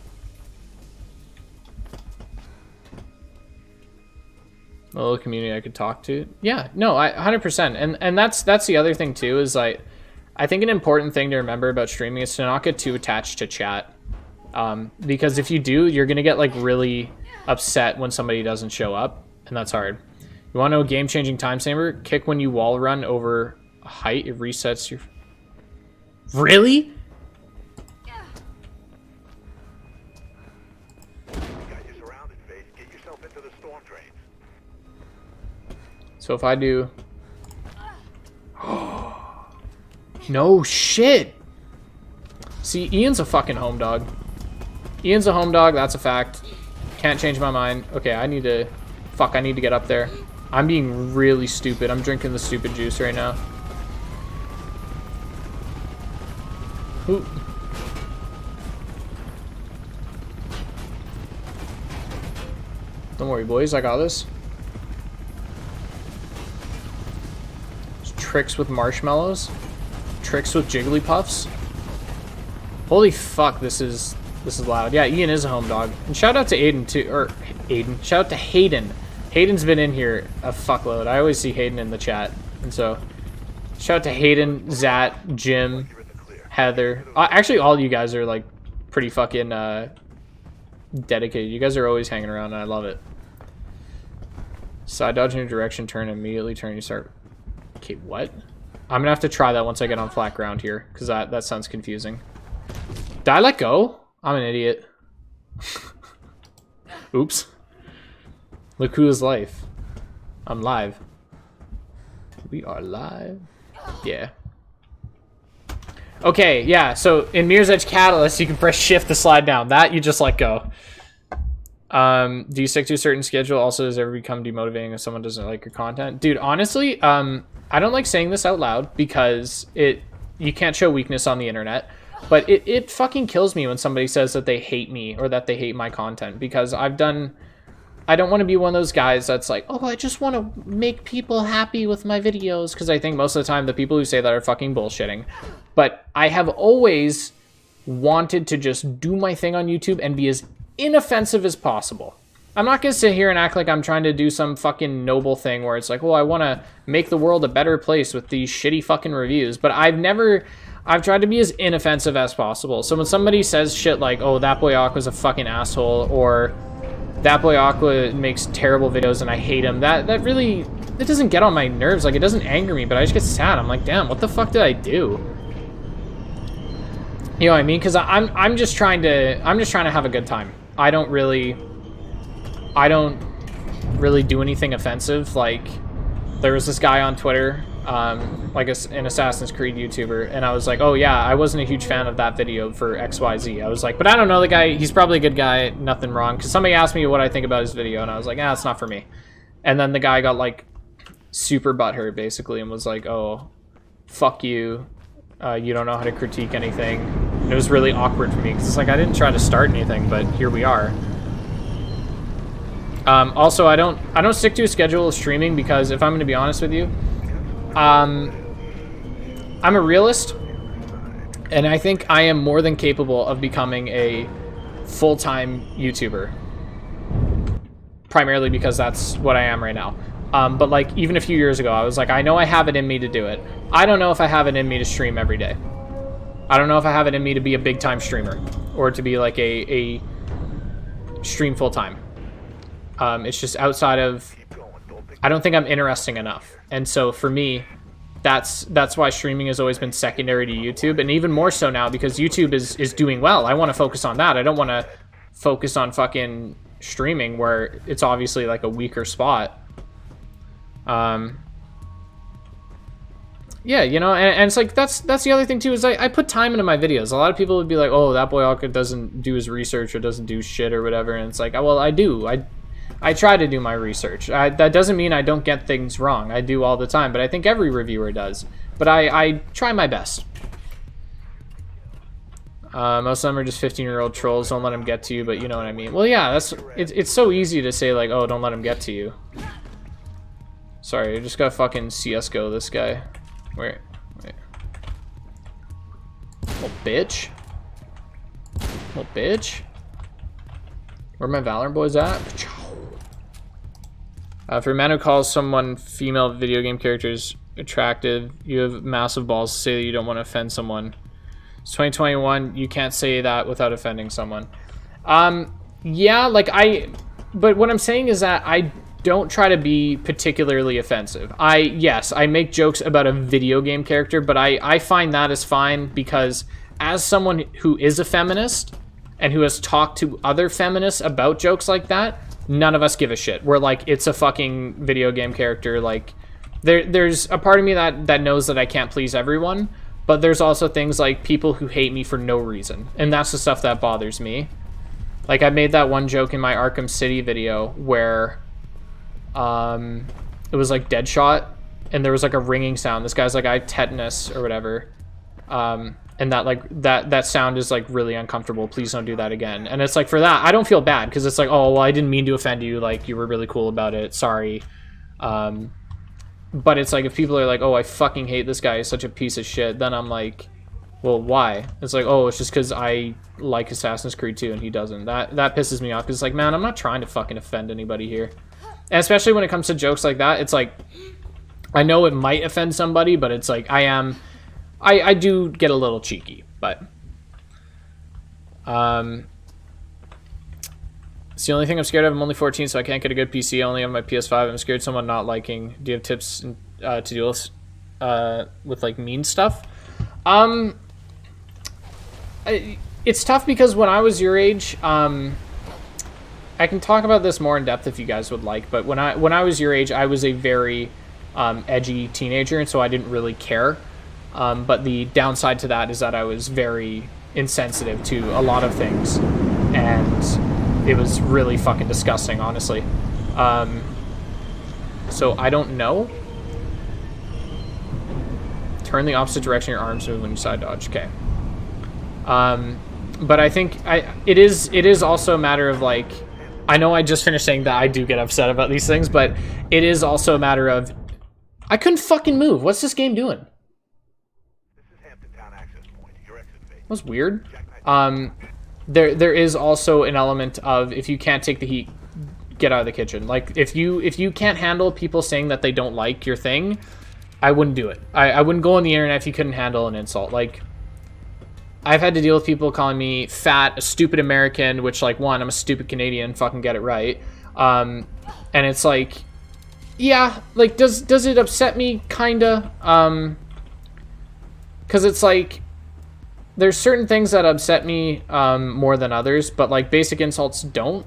A little community I could talk to. Yeah, no, 100%. And that's the other thing too, is like, I think an important thing to remember about streaming is to not get too attached to chat. Because if you do, you're gonna get like really upset when somebody doesn't show up, and that's hard. You want to know a game-changing time saver? Kick when you wall run over a height, it resets your... Really? So if I do... No shit! See, Ian's a fucking home dog. Ian's a home dog, that's a fact. Can't change my mind. Okay, I need to... Fuck, I need to get up there. I'm being really stupid. I'm drinking the stupid juice right now. Ooh. Don't worry, boys. I got this. Tricks with marshmallows. Tricks with Jigglypuffs. Holy fuck, this is loud. Yeah, Ian is a home dog. And shout out to Aiden too, or Aiden. Shout out to Hayden. Hayden's been in here a fuckload. I always see Hayden in the chat. And so, shout out to Hayden, Zat, Jim, Heather. Actually, all you guys are like pretty fucking dedicated. You guys are always hanging around, and I love it. Side dodge in a direction, turn, immediately turn, you start. Okay, what? I'm gonna have to try that once I get on flat ground here, because that sounds confusing. Did I let go? I'm an idiot. Oops. Look who is life. I'm live. We are live. Yeah. Okay, yeah, so in Mirror's Edge Catalyst, you can press shift to slide down. That, you just let go. Do you stick to a certain schedule? Also, does it ever become demotivating if someone doesn't like your content? Dude, honestly, I don't like saying this out loud because you can't show weakness on the internet. But it fucking kills me when somebody says that they hate me or that they hate my content, because I don't want to be one of those guys that's like, oh, I just want to make people happy with my videos, because I think most of the time the people who say that are fucking bullshitting. But I have always wanted to just do my thing on YouTube and be as inoffensive as possible. I'm not going to sit here and act like I'm trying to do some fucking noble thing where it's like, well, I want to make the world a better place with these shitty fucking reviews. But I've tried to be as inoffensive as possible. So when somebody says shit like, oh, that boy Aqua's a fucking asshole, or that boy Aqua makes terrible videos and I hate him, that doesn't get on my nerves. Like, it doesn't anger me, but I just get sad. I'm like, damn, what the fuck did I do? You know what I mean? Because I'm just trying to have a good time. I don't really do anything offensive. Like, there was this guy on Twitter, like an Assassin's Creed YouTuber, and I was like, oh yeah, I wasn't a huge fan of that video for XYZ. I was like, but I don't know the guy, he's probably a good guy, nothing wrong. Because somebody asked me what I think about his video, and I was like, ah, it's not for me. And then the guy got like super butthurt basically and was like, oh, fuck you, you don't know how to critique anything. And it was really awkward for me because it's like, I didn't try to start anything, but here we are. Also, I don't stick to a schedule of streaming because, if I'm going to be honest with you, I'm a realist, and I think I am more than capable of becoming a full-time YouTuber, primarily because that's what I am right now. But like, even a few years ago, I was like, I know I have it in me to do it. I don't know if I have it in me to stream every day. I don't know if I have it in me to be a big-time streamer, or to be like a stream full-time. It's just outside of, I don't think I'm interesting enough. And so for me, that's why streaming has always been secondary to YouTube, and even more so now because YouTube is doing well. I want to focus on that. I don't want to focus on fucking streaming where it's obviously like a weaker spot. Yeah, you know, and it's like, that's the other thing too, is I put time into my videos. A lot of people would be like, oh, that boy Alka doesn't do his research or doesn't do shit or whatever, and it's like, well, I do. I try to do my research. That doesn't mean I don't get things wrong. I do all the time, but I think every reviewer does. But I try my best. Most of them are just 15-year-old trolls. Don't let them get to you, but you know what I mean. Well, yeah, it's so easy to say, like, oh, don't let them get to you. Sorry, I just got fucking CSGO this guy. Wait. Oh, bitch. Oh, bitch. Where my Valorant boys at? For a man who calls someone female video game characters attractive, you have massive balls to say that you don't want to offend someone. It's 2021, you can't say that without offending someone. Yeah, like but what I'm saying is that I don't try to be particularly offensive. Yes, I make jokes about a video game character, but I find that is fine because as someone who is a feminist and who has talked to other feminists about jokes like that, none of us give a shit. We're like, it's a fucking video game character. Like, there's a part of me that knows that I can't please everyone, but there's also things like people who hate me for no reason, and that's the stuff that bothers me. Like, I made that one joke in my Arkham City video where it was like Deadshot, and there was like a ringing sound. This guy's like, I have tetanus or whatever, and that like that sound is like really uncomfortable. Please don't do that again. And it's like, for that, I don't feel bad because it's like, oh well, I didn't mean to offend you. Like, you were really cool about it. Sorry. But it's like, if people are like, oh, I fucking hate this guy, he's such a piece of shit, then I'm like, well, why? It's like, oh, it's just because I like Assassin's Creed 2 and he doesn't. That pisses me off because it's like, man, I'm not trying to fucking offend anybody here. And especially when it comes to jokes like that, it's like, I know it might offend somebody, but it's like, I do get a little cheeky, but it's the only thing I'm scared of. I'm only 14, so I can't get a good PC. I only have my PS5. I'm scared of someone not liking. Do you have tips to deal with like mean stuff? It's tough because when I was your age, I can talk about this more in depth if you guys would like, but when I was your age, I was a very edgy teenager, and so I didn't really care. But the downside to that is that I was very insensitive to a lot of things, and it was really fucking disgusting, honestly. So I don't know. Turn the opposite direction your arms move when you side dodge. Okay. But I think it is also a matter of like, I know I just finished saying that I do get upset about these things, but it is also a matter of, I couldn't fucking move. What's this game doing? That was weird. There is also an element of, if you can't take the heat, get out of the kitchen. Like, if you can't handle people saying that they don't like your thing, I wouldn't do it. I wouldn't go on the internet if you couldn't handle an insult. Like, I've had to deal with people calling me fat, a stupid American, which, like, one, I'm a stupid Canadian, fucking get it right. And it's like, yeah, like, does it upset me? Kinda. Because it's like, there's certain things that upset me more than others, but like basic insults don't.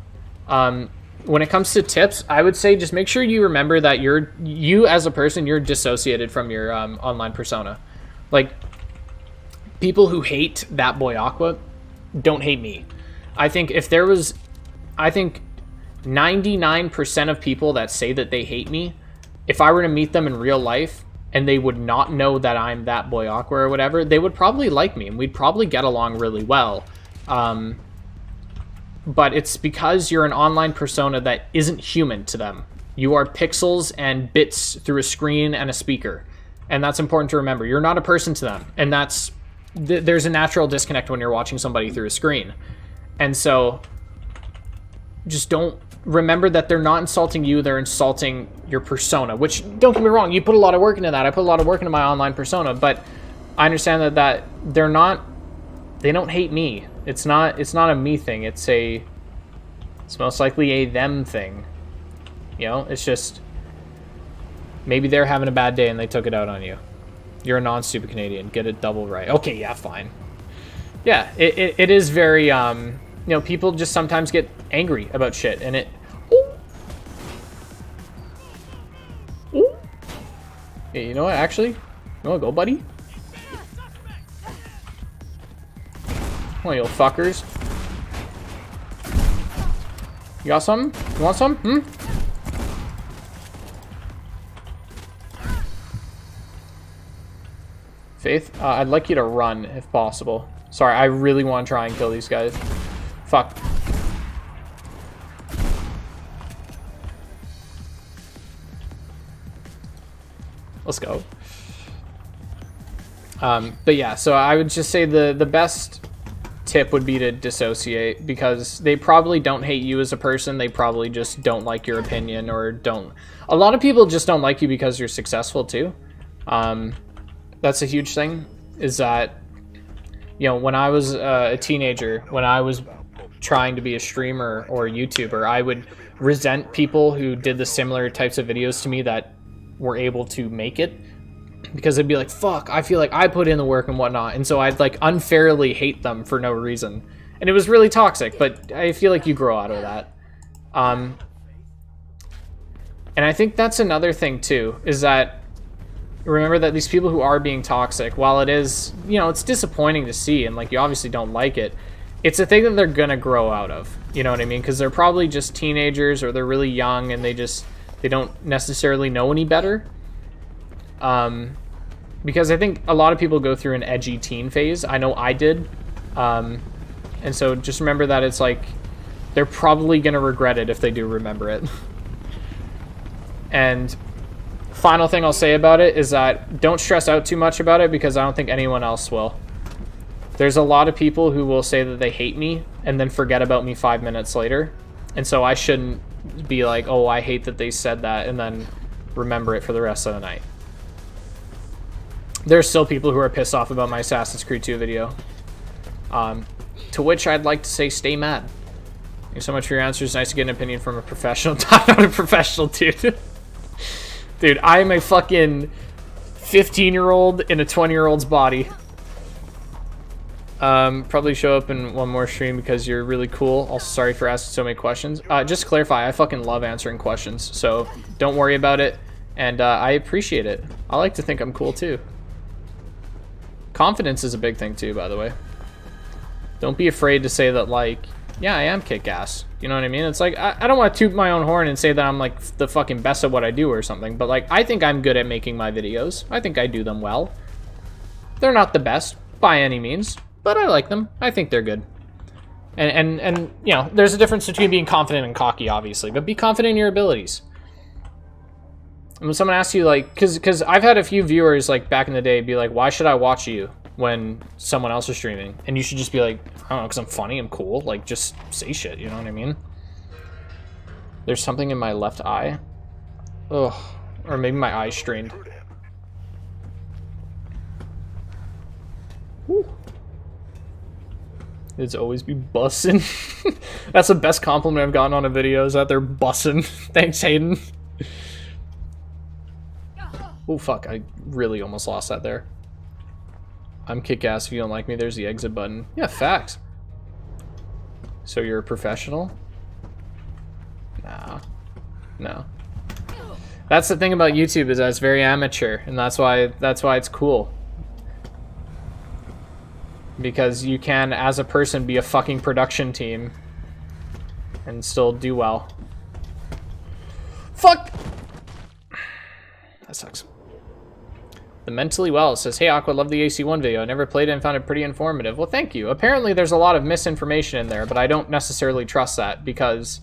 When it comes to tips, I would say just make sure you remember that you as a person, you're dissociated from your online persona. Like, people who hate that boy Aqua don't hate me. I think 99% of people that say that they hate me, if I were to meet them in real life and they would not know that I'm that boy Aqua or whatever, they would probably like me and we'd probably get along really well. But it's because you're an online persona that isn't human to them. You are pixels and bits through a screen and a speaker. And that's important to remember. You're not a person to them. And there's a natural disconnect when you're watching somebody through a screen. And so just don't remember that they're not insulting you, they're insulting your persona, which, don't get me wrong, you put a lot of work into that. I put a lot of work into my online persona, but I understand that they don't hate me. It's not a me thing. It's most likely a them thing. You know, it's just, maybe they're having a bad day and they took it out on you. You're a non-stupid Canadian. Get it double right. Okay, yeah, fine. Yeah, it is very, people just sometimes get angry about shit, and it... Ooh. Hey, you know what, actually? You wanna go, buddy? Come on, you little fuckers. You got something? You want some? Faith, I'd like you to run, if possible. Sorry, I really want to try and kill these guys. Fuck. Let's go. But yeah, so I would just say the best tip would be to dissociate, because they probably don't hate you as a person. They probably just don't like your opinion, or don't. A lot of people just don't like you because you're successful too. That's a huge thing, is that, you know, when I was a teenager, when I was trying to be a streamer or a YouTuber, I would resent people who did the similar types of videos to me that were able to make it, because they'd be like, fuck, I feel like I put in the work and whatnot, and so I'd like unfairly hate them for no reason, and it was really toxic. But I feel like you grow out of that. And I think that's another thing too, is that remember that these people who are being toxic, while it is, you know, it's disappointing to see, and like you obviously don't like it, it's a thing that they're gonna grow out of, you know what I mean? Because they're probably just teenagers, or they're really young, and they don't necessarily know any better. Because I think a lot of people go through an edgy teen phase. I know I did. And so just remember that it's like, they're probably going to regret it if they do remember it. And final thing I'll say about it is that don't stress out too much about it, because I don't think anyone else will. There's a lot of people who will say that they hate me and then forget about me 5 minutes later. And so I shouldn't be like, oh, I hate that they said that, and then remember it for the rest of the night. There's still people who are pissed off about my Assassin's Creed 2 video. To which I'd like to say, stay mad. Thank you so much for your answers. Nice to get an opinion from a professional. I'm not a professional, dude. Dude, I'm a fucking 15-year-old in a 20-year-old's body. Probably show up in one more stream because you're really cool. Also, sorry for asking so many questions. Just to clarify, I fucking love answering questions, so don't worry about it. And I appreciate it. I like to think I'm cool too. Confidence is a big thing too, by the way. Don't be afraid to say that, like, yeah, I am kick-ass. You know what I mean? It's like, I don't want to toot my own horn and say that I'm like the fucking best at what I do or something, but like, I think I'm good at making my videos. I think I do them well. They're not the best by any means, but I like them. I think they're good. And you know, there's a difference between being confident and cocky, obviously, but be confident in your abilities. And when someone asks you, like, because I've had a few viewers, like, back in the day be like, why should I watch you when someone else is streaming? And you should just be like, I don't know, because I'm funny, I'm cool. Like, just say shit, you know what I mean? There's something in my left eye. Ugh. Or maybe my eye's strained. Whew. It's always be bussin'. That's the best compliment I've gotten on a video, is that they're bussin'. Thanks, Hayden. Oh, fuck. I really almost lost that there. I'm kick-ass. If you don't like me, there's the exit button. Yeah, facts. So you're a professional? Nah. No. That's the thing about YouTube, is that it's very amateur, and that's why it's cool. Because you can, as a person, be a fucking production team and still do well. Fuck! That sucks. The Mentally Well says, hey Aqua, love the AC1 video. I never played it and found it pretty informative. Well, thank you. Apparently there's a lot of misinformation in there, but I don't necessarily trust that because,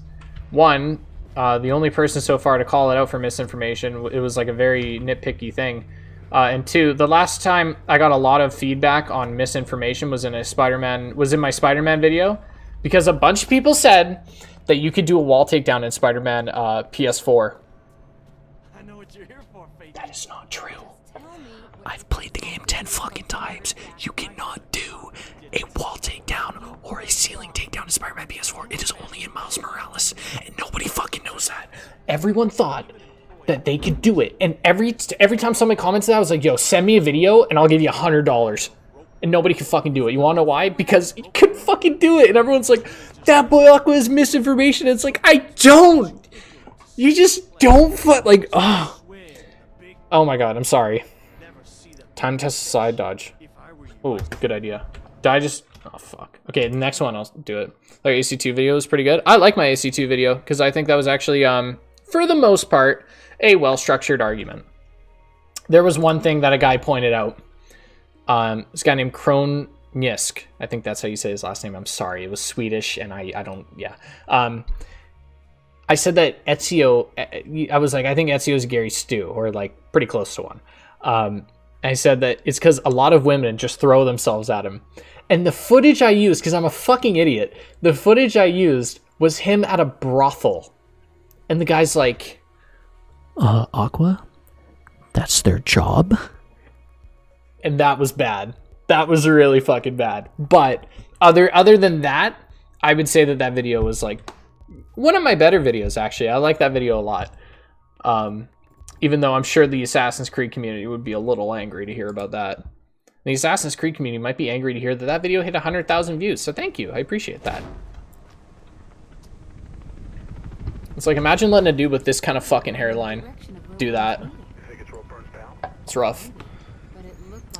one, the only person so far to call it out for misinformation, it was like a very nitpicky thing. And two, the last time I got a lot of feedback on misinformation was in my Spider-Man video, because a bunch of people said that you could do a wall takedown in Spider-Man PS4. I know what you're here for, Faith. That is not true. I've played the game 10 fucking times. You cannot do a wall takedown or a ceiling takedown in Spider-Man PS4. It is only in Miles Morales, and nobody fucking knows that. Everyone thought that they could do it, and every time somebody comments that, I was like, yo, send me a video and I'll give you $100. And nobody could fucking do it. You wanna know why? Because you couldn't fucking do it, and everyone's like, that boy Aqua is misinformation. It's like, I don't. You just don't like, oh my god, I'm sorry. Time to test a side dodge. Oh, good idea. Did I just... Oh, fuck. Okay, the next one, I'll do it. Like, AC2 video is pretty good. I like my AC2 video, because I think that was actually, for the most part, a well-structured argument. There was one thing that a guy pointed out. This guy named Nisk. I think that's how you say his last name. I'm sorry. It was Swedish, and I don't... Yeah. I said that Ezio... I was like, I think Ezio's Gary Stu, or like pretty close to one. I said that it's because a lot of women just throw themselves at him. And the footage I used, because I'm a fucking idiot, the footage I used was him at a brothel. And the guy's like... Aqua? That's their job? And that was bad. That was really fucking bad. But other than that, I would say that that video was like one of my better videos, actually. I like that video a lot. Even though I'm sure the Assassin's Creed community would be a little angry to hear about that. The Assassin's Creed community might be angry to hear that that video hit 100,000 views. So thank you. I appreciate that. It's like, imagine letting a dude with this kind of fucking hairline do that. It's rough.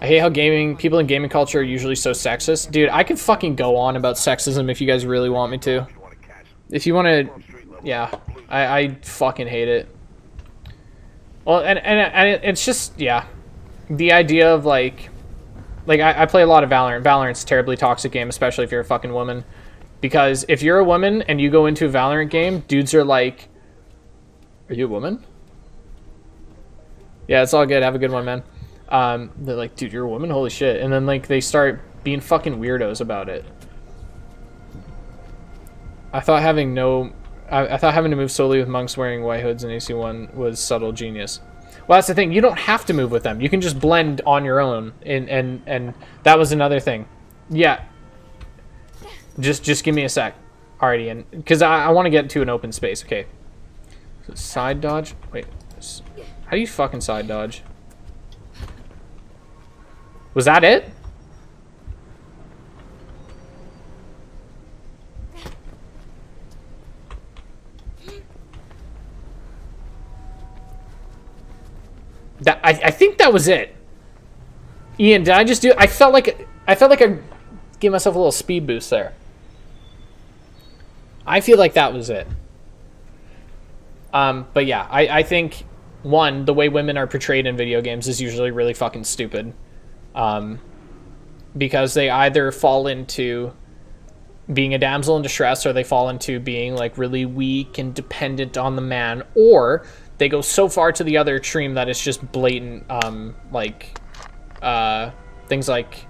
I hate how people in gaming culture are usually so sexist. Dude, I could fucking go on about sexism if you guys really want me to. If you want to... Yeah. I fucking hate it. Well, and it's just... Yeah. The idea of, like... Like, I play a lot of Valorant. Valorant's a terribly toxic game, especially if you're a fucking woman. Because if you're a woman and you go into a Valorant game, dudes are like... Are you a woman? Yeah, it's all good. Have a good one, man. They're like, dude, you're a woman? Holy shit. And then, like, they start being fucking weirdos about it. I thought having to move solely with monks wearing white hoods in AC1 was subtle genius. Well, that's the thing. You don't have to move with them. You can just blend on your own. And that was another thing. Yeah. Just give me a sec. Alrighty, and because I want to get to an open space. Okay. So side dodge. Wait. How do you fucking side dodge? Was that it? I think that was it. Ian, did I just do? I felt like I gave myself a little speed boost there. I feel like that was it. But yeah, I think one, the way women are portrayed in video games is usually really fucking stupid. Because they either fall into being a damsel in distress, or they fall into being like really weak and dependent on the man, or they go so far to the other extreme that it's just blatant, things like,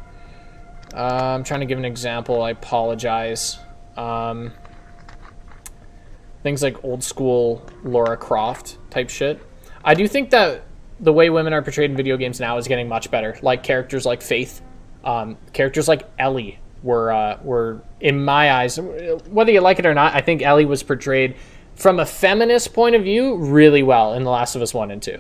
I'm trying to give an example, I apologize. Things like old school Lara Croft type shit. I do think that the way women are portrayed in video games now is getting much better. Like characters like Faith, characters like Ellie were in my eyes, whether you like it or not, I think Ellie was portrayed from a feminist point of view really well in The Last of Us 1 and 2.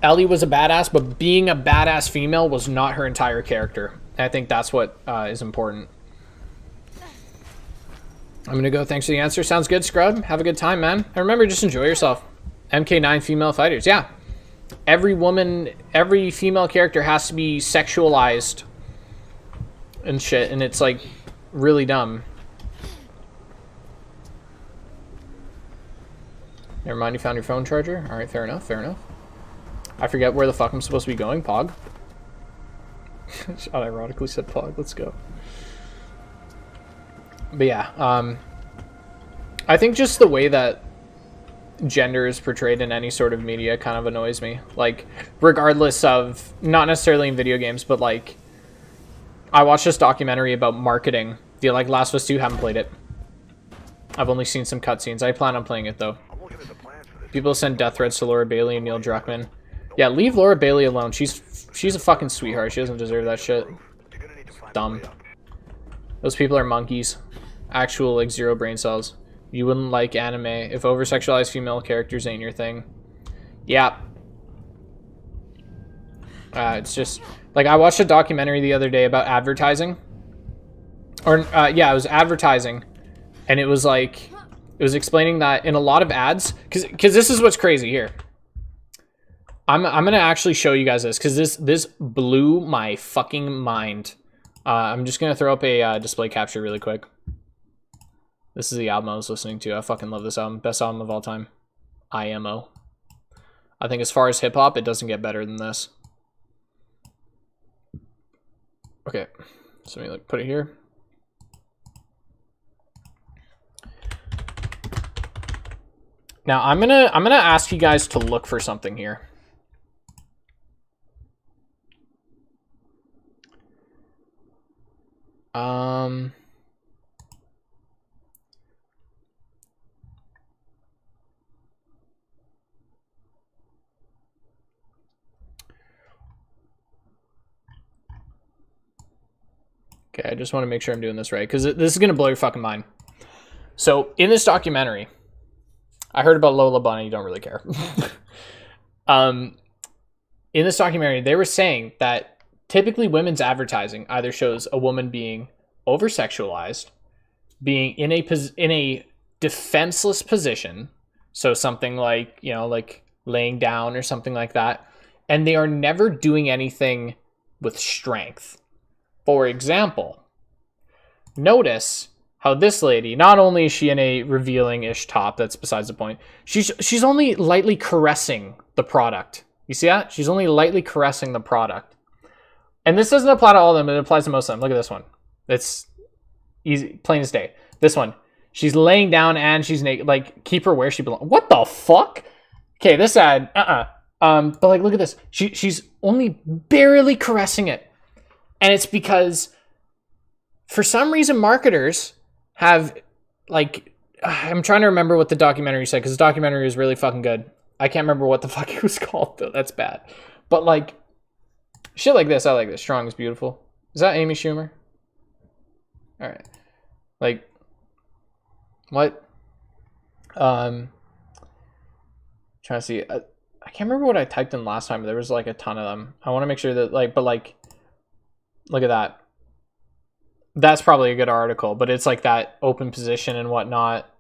Ellie was a badass, but being a badass female was not her entire character. I think that's what is important. I'm gonna go. Thanks for the answer. Sounds good, Scrub. Have a good time, man. And remember, just enjoy yourself. MK9 female fighters. Yeah. Every female character has to be sexualized and shit, and it's like really dumb. Never mind, you found your phone charger? Alright, fair enough, fair enough. I forget where the fuck I'm supposed to be going, Pog. I ironically said Pog, let's go. But yeah, I think just the way that gender is portrayed in any sort of media kind of annoys me. Like, regardless of, not necessarily in video games, but like, I watched this documentary about marketing. Do you like Last of Us 2? Haven't played it. I've only seen some cutscenes. I plan on playing it though. People send death threats to Laura Bailey and Neil Druckmann. Yeah, leave Laura Bailey alone. She's a fucking sweetheart. She doesn't deserve that shit. Dumb. Those people are monkeys. Actual, like, zero brain cells. You wouldn't like anime if over-sexualized female characters ain't your thing. Yeah. It's just... Like, I watched a documentary the other day about advertising. Or, yeah, it was advertising. And it was like... It was explaining that in a lot of ads... Because this is what's crazy here. I'm going to actually show you guys this. Because this blew my fucking mind. I'm just going to throw up a display capture really quick. This is the album I was listening to. I fucking love this album. Best album of all time. IMO. I think as far as hip-hop, it doesn't get better than this. Okay, so let me put it here. Now I'm gonna ask you guys to look for something here. Okay, I just want to make sure I'm doing this right, because this is going to blow your fucking mind. So, in this documentary, I heard about Lola Bunny, you don't really care. In this documentary, they were saying that typically women's advertising either shows a woman being over-sexualized, being in a defenseless position, so something like, you know, like laying down or something like that, and they are never doing anything with strength. For example, notice how this lady, not only is she in a revealing-ish top, that's besides the point, she's only lightly caressing the product. You see that? She's only lightly caressing the product. And this doesn't apply to all of them, it applies to most of them. Look at this one. It's easy, plain as day. This one, she's laying down and she's naked. Like, keep her where she belongs. What the fuck? Okay, this ad, but like, look at this. She's only barely caressing it. And it's because, for some reason, marketers have, like, I'm trying to remember what the documentary said, because the documentary was really fucking good. I can't remember what the fuck it was called, though. That's bad. But, like, shit like this, I like this. Strong is beautiful. Is that Amy Schumer? All right. Like, what? Trying to see. I can't remember what I typed in last time, but there was, like, a ton of them. I want to make sure that, like, but, like, look at that. That's probably a good article, but it's like that open position and whatnot.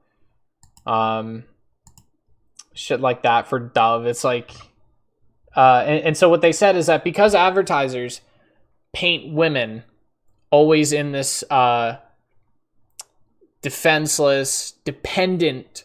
Shit like that for Dove. It's like, and so what they said is that because advertisers paint women always in this defenseless, dependent,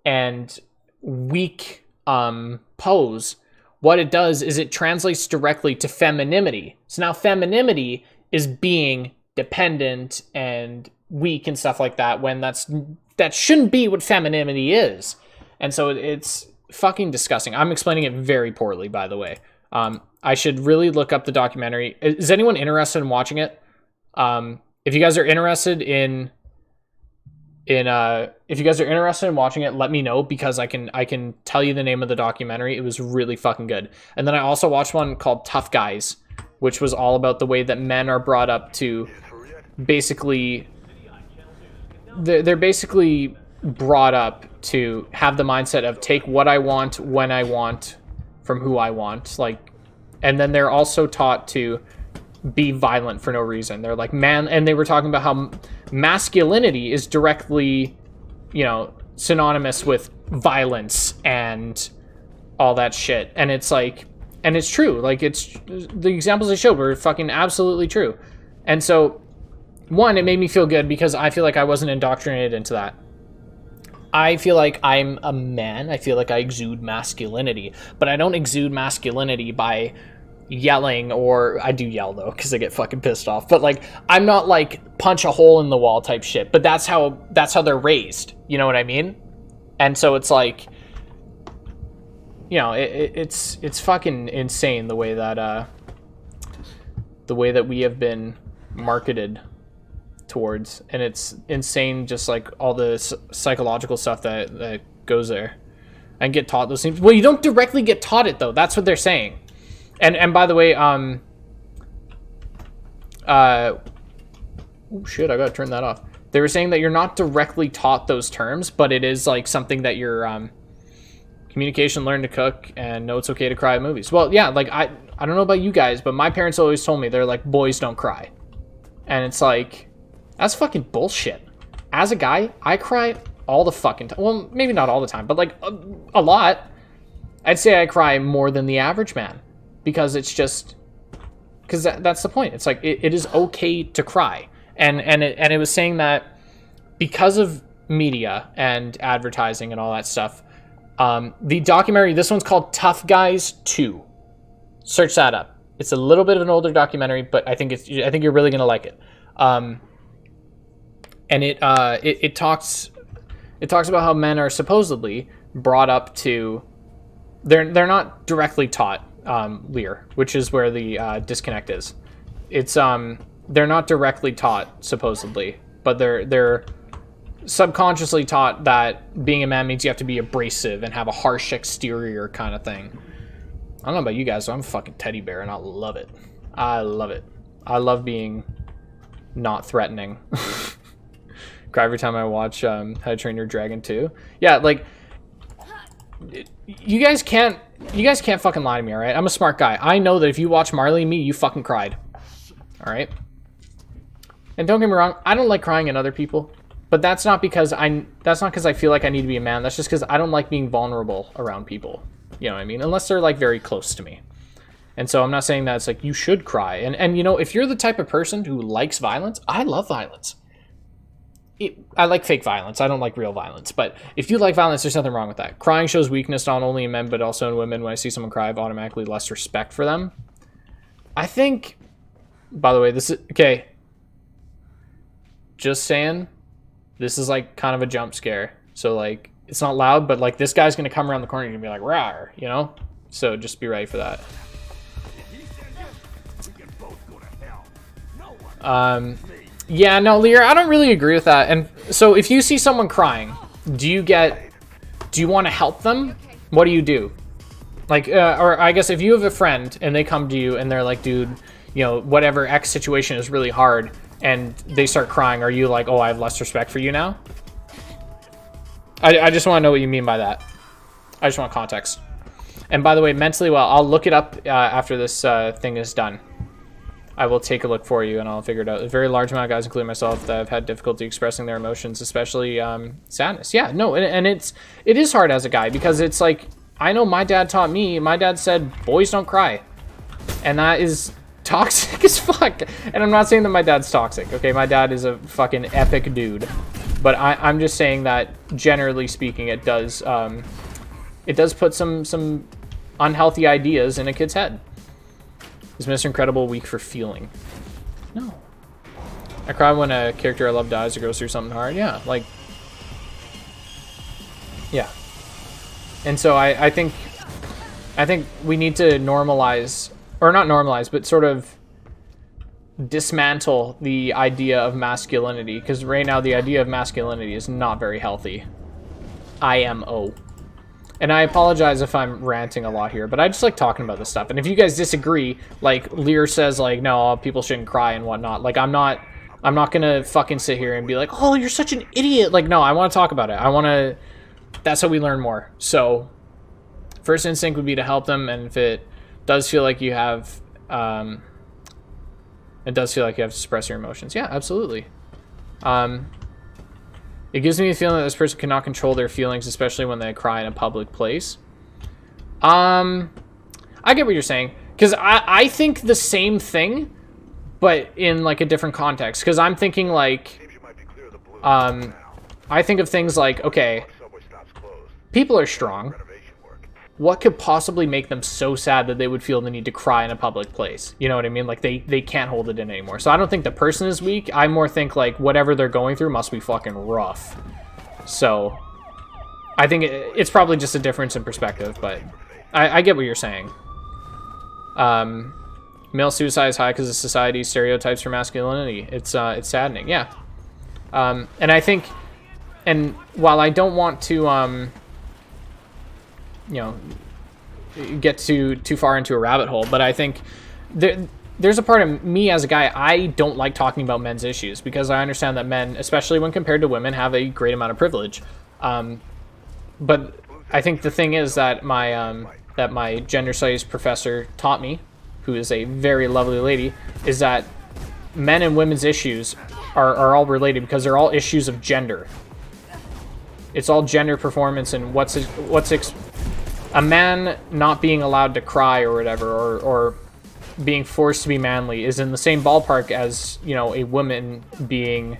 and weak pose, what it does is it translates directly to femininity. So now femininity is being dependent and weak and stuff like that, when that shouldn't be what femininity is. And so it's fucking disgusting. I'm explaining it very poorly, by the way. I should really look up the documentary. Is anyone interested in watching it? If you guys are interested in watching it, let me know, because I can tell you the name of the documentary. It was really fucking good. And then I also watched one called Tough Guys, which was all about the way that men are brought up to basically, they're basically brought up to have the mindset of take what I want when I want from who I want, like, and then they're also taught to be violent for no reason. They're like, man, and they were talking about how masculinity is directly, you know, synonymous with violence and all that shit. And it's like, and it's true. Like, it's, the examples I showed were fucking absolutely true. And so, one, it made me feel good because I feel like I wasn't indoctrinated into that. I feel like I'm a man. I feel like I exude masculinity, but I don't exude masculinity by yelling, or I do yell though, because I get fucking pissed off. But like, I'm not like punch a hole in the wall type shit, but that's how they're raised. You know what I mean? And so it's like, you know, it's fucking insane the way that we have been marketed towards, and it's insane just like all the psychological stuff that goes there and get taught those things. Well, you don't directly get taught it though. That's what they're saying. And by the way, oh shit, I gotta turn that off. They were saying that you're not directly taught those terms, but it is like something that you're communication, learn to cook, and know it's okay to cry at movies. Well, yeah, like I don't know about you guys, but my parents always told me, they're like, boys don't cry. And it's like, that's fucking bullshit. As a guy, I cry all the fucking time. Well, maybe not all the time, but like a lot. I'd say I cry more than the average man, because it's just, because that's the point. It's like, it is okay to cry. And it was saying that because of media and advertising and all that stuff, The documentary, this one's called Tough Guys 2. Search that up. It's a little bit of an older documentary, but I think you're really gonna like it. And it talks about how men are supposedly brought up to, they're not directly taught Lear, which is where the disconnect is. It's they're not directly taught supposedly, but they're subconsciously taught that being a man means you have to be abrasive and have a harsh exterior kind of thing. I don't know about you guys, but I'm a fucking teddy bear and I love it. I love it. I love being not threatening. Cry every time I watch How to Train Your Dragon 2. Yeah, like, you guys can't fucking lie to me, alright? I'm a smart guy. I know that if you watch Marley and Me, you fucking cried. Alright? And don't get me wrong, I don't like crying in other people. But that's not because I feel like I need to be a man. That's just because I don't like being vulnerable around people. You know what I mean? Unless they're like very close to me. And so I'm not saying that it's like you should cry. And you know, if you're the type of person who likes violence, I love violence. I like fake violence. I don't like real violence. But if you like violence, there's nothing wrong with that. Crying shows weakness not only in men, but also in women. When I see someone cry, I have automatically less respect for them. I think, by the way, this is, okay. Just saying, this is like kind of a jump scare. So like, it's not loud, but like this guy's going to come around the corner and be like, rawr, you know? So just be ready for that. Yeah, no, Lear, I don't really agree with that. And so if you see someone crying, do you want to help them? What do you do? Like, or I guess if you have a friend and they come to you and they're like, dude, you know, whatever X situation is really hard, and they start crying, are you like, oh, I have less respect for you now? I just want to know what you mean by that. I just want context. And by the way, mentally well, I'll look it up after this thing is done. I will take a look for you and I'll figure it out. A very large amount of guys, including myself, that have had difficulty expressing their emotions, especially sadness. Yeah, no, and it is hard as a guy because it's like, I know my dad taught me, my dad said, boys don't cry. And that is toxic as fuck. And I'm not saying that my dad's toxic, okay? My dad is a fucking epic dude. But I'm just saying that, generally speaking, it does put some unhealthy ideas in a kid's head. Is Mr. Incredible weak for feeling? No. I cry when a character I love dies or goes through something hard. Yeah, like... Yeah. And so I think we need to normalize, or not normalize, but sort of dismantle the idea of masculinity, because right now the idea of masculinity is not very healthy. IMO. And I apologize if I'm ranting a lot here, but I just like talking about this stuff. And if you guys disagree, like Lear says, like, no, people shouldn't cry and whatnot, like I'm not gonna fucking sit here and be like, oh, you're such an idiot. Like, no, I want to talk about it. That's how we learn more. So first instinct would be to help them, and if it does feel like you have to suppress your emotions. Yeah, absolutely. It gives me the feeling that this person cannot control their feelings, especially when they cry in a public place. I get what you're saying, because I think the same thing, but in like a different context. Because I'm thinking like, I think of things like, okay, people are strong. What could possibly make them so sad that they would feel the need to cry in a public place? You know what I mean? Like, they can't hold it in anymore. So I don't think the person is weak. I more think, like, whatever they're going through must be fucking rough. So I think it's probably just a difference in perspective, but I get what you're saying. Male suicide is high because of society's stereotypes for masculinity. It's saddening, yeah. And I think, and while I don't want to... you know, get too far into a rabbit hole, but I think there's a part of me as a guy, I don't like talking about men's issues, because I understand that men, especially when compared to women, have a great amount of privilege. But I think the thing is that my gender studies professor taught me, who is a very lovely lady, is that men and women's issues are all related, because they're all issues of gender. It's all gender performance and a man not being allowed to cry or whatever, or being forced to be manly, is in the same ballpark as, you know, a woman being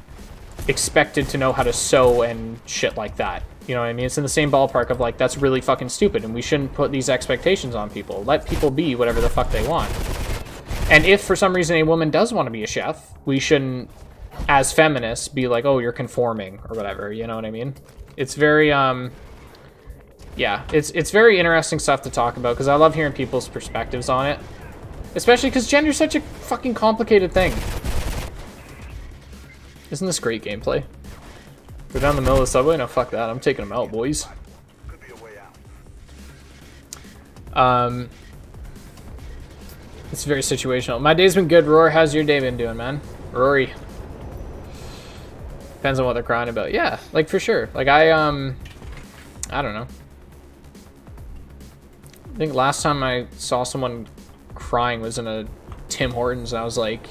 expected to know how to sew and shit like that. You know what I mean? It's in the same ballpark of like, that's really fucking stupid, and we shouldn't put these expectations on people. Let people be whatever the fuck they want. And if for some reason a woman does want to be a chef, we shouldn't, as feminists, be like, oh, you're conforming or whatever. You know what I mean? It's very, yeah, it's very interesting stuff to talk about because I love hearing people's perspectives on it. Especially because gender's such a fucking complicated thing. Isn't this great gameplay? Go down the middle of the subway? No, fuck that. I'm taking them out, boys. Could be a way out. It's very situational. My day's been good. Roar, how's your day been doing, man? Rory. Depends on what they're crying about. Yeah, like for sure. Like I don't know. I think last time I saw someone crying was in a Tim Hortons, and I was like,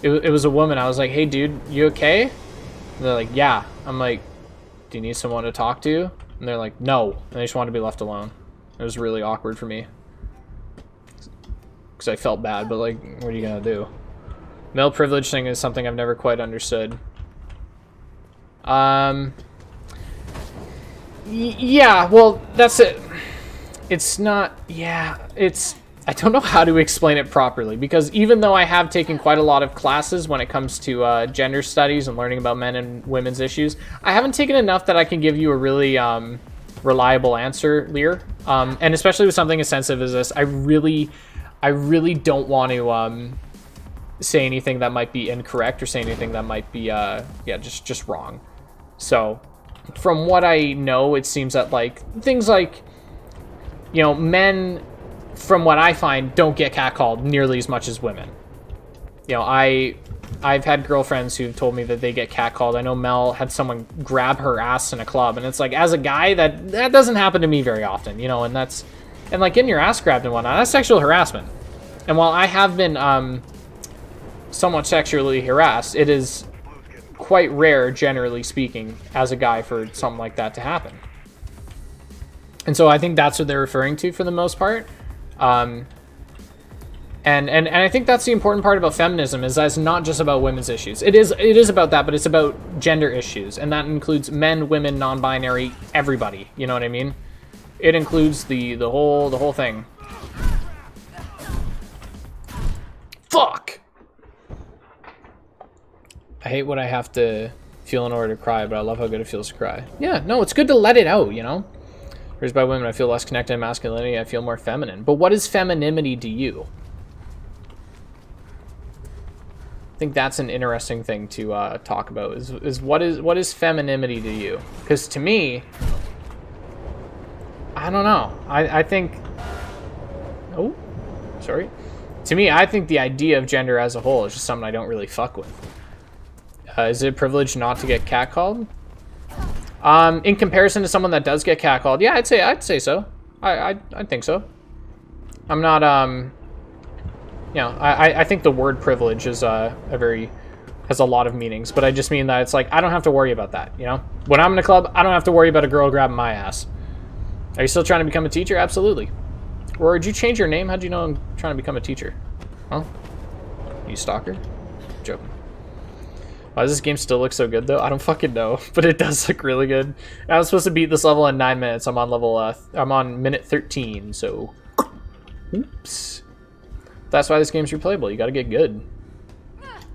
it was a woman. I was like, hey, dude, you okay? And they're like, yeah. I'm like, do you need someone to talk to? And they're like, no. And they just want to be left alone. It was really awkward for me. Because I felt bad, but like, what are you going to do? Male privilege thing is something I've never quite understood. Yeah, well, that's it. It's not, yeah, it's, I don't know how to explain it properly, because even though I have taken quite a lot of classes when it comes to gender studies and learning about men and women's issues, I haven't taken enough that I can give you a really reliable answer, Lear. And especially with something as sensitive as this, I really don't want to say anything that might be incorrect or say anything that might be, yeah, just wrong. So, from what I know, it seems that, like, things like, you know, men, from what I find, don't get catcalled nearly as much as women. You know, I've had girlfriends who've told me that they get catcalled. I know Mel had someone grab her ass in a club, and it's like, as a guy, that doesn't happen to me very often, you know, and like getting your ass grabbed and whatnot, that's sexual harassment. And while I have been somewhat sexually harassed, it is quite rare, generally speaking, as a guy, for something like that to happen. And so I think that's what they're referring to for the most part. And I think that's the important part about feminism, is that it's not just about women's issues. It is about that, but it's about gender issues, and that includes men, women, non-binary, everybody. You know what I mean? It includes the whole thing. Fuck! I hate what I have to feel in order to cry, but I love how good it feels to cry. Yeah, no, it's good to let it out, you know? Raised by women, I feel less connected to masculinity, I feel more feminine. But what is femininity to you? I think that's an interesting thing to talk about, is what is femininity to you? Because to me, I don't know. I think... Oh, sorry. To me, I think the idea of gender as a whole is just something I don't really fuck with. Is it a privilege not to get catcalled? In comparison to someone that does get catcalled, yeah, I'd say so. I think so. I'm not, you know, I think the word privilege is has a lot of meanings, but I just mean that it's like, I don't have to worry about that, you know? When I'm in a club, I don't have to worry about a girl grabbing my ass. Are you still trying to become a teacher? Absolutely. Or did you change your name? How'd you know I'm trying to become a teacher? Huh? You stalker? Joking. Why does this game still look so good, though? I don't fucking know, but it does look really good. I was supposed to beat this level in 9 minutes. I'm on level, I'm on minute 13, so... Oops. That's why this game's replayable. You gotta get good.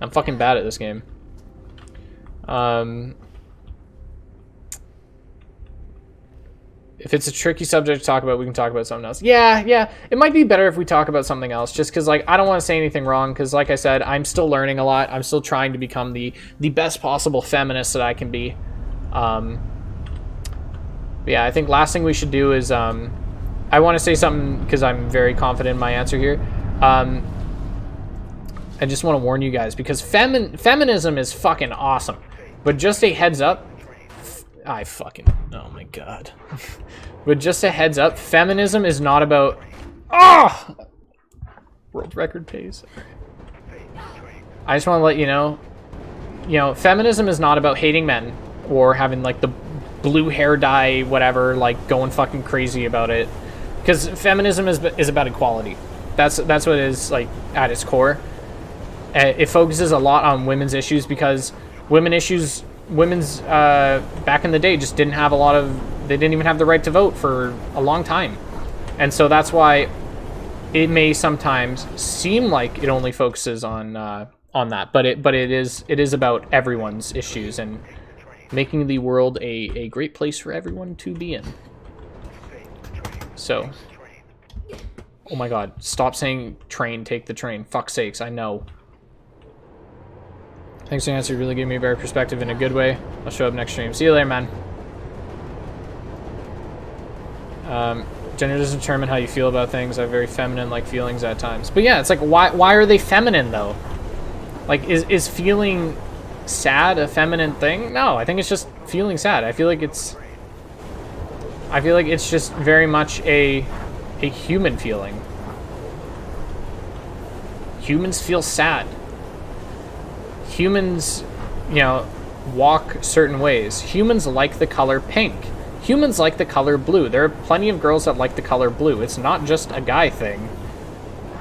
I'm fucking bad at this game. If it's a tricky subject to talk about, we can talk about something else. Yeah. It might be better if we talk about something else, just because, like, I don't want to say anything wrong, because, like I said, I'm still learning a lot. I'm still trying to become the best possible feminist that I can be. Yeah, I think last thing we should do is, I want to say something, because I'm very confident in my answer here. I just want to warn you guys, because feminism is fucking awesome. But just a heads up, oh my god. But just a heads up, feminism is not about... Oh! World record pace. I just want to let you know, feminism is not about hating men or having, like, the blue hair dye, whatever, like, going fucking crazy about it. Because feminism is about equality. That's what it is, like, at its core. It focuses a lot on women's issues, because women's issues women's back in the day just didn't have a lot of, they didn't even have the right to vote for a long time. And so that's why it may sometimes seem like it only focuses on that, but it is about everyone's issues and making the world a great place for everyone to be in. So, oh my god, stop saying train, take the train. Fuck's sakes, I know. Thanks for the answer, you really gave me a better perspective in a good way. I'll show up next stream. See you later, man. Gender doesn't determine how you feel about things. I have very feminine-like feelings at times. But yeah, it's like, why are they feminine, though? Like, is feeling sad a feminine thing? No, I think it's just feeling sad. I feel like it's just very much a human feeling. Humans feel sad. Humans, you know, walk certain ways. Humans like the color pink. Humans like the color blue. There are plenty of girls that like the color blue. It's not just a guy thing.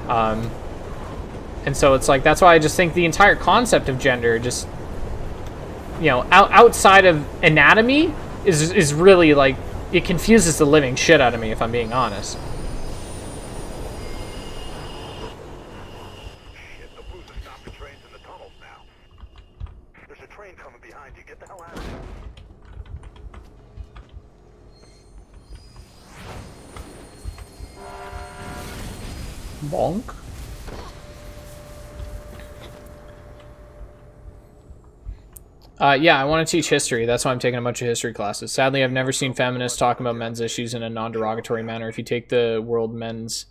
And so it's like, that's why I just think the entire concept of gender just, you know, outside of anatomy is really like, it confuses the living shit out of me, if I'm being honest. Shit, the booze has stopped the trains in the tunnels now. There's a train coming behind you. Get the hell out of here. Bonk. Yeah, I want to teach history. That's why I'm taking a bunch of history classes. Sadly, I've never seen feminists talking about men's issues in a non-derogatory manner. If you take the World Men's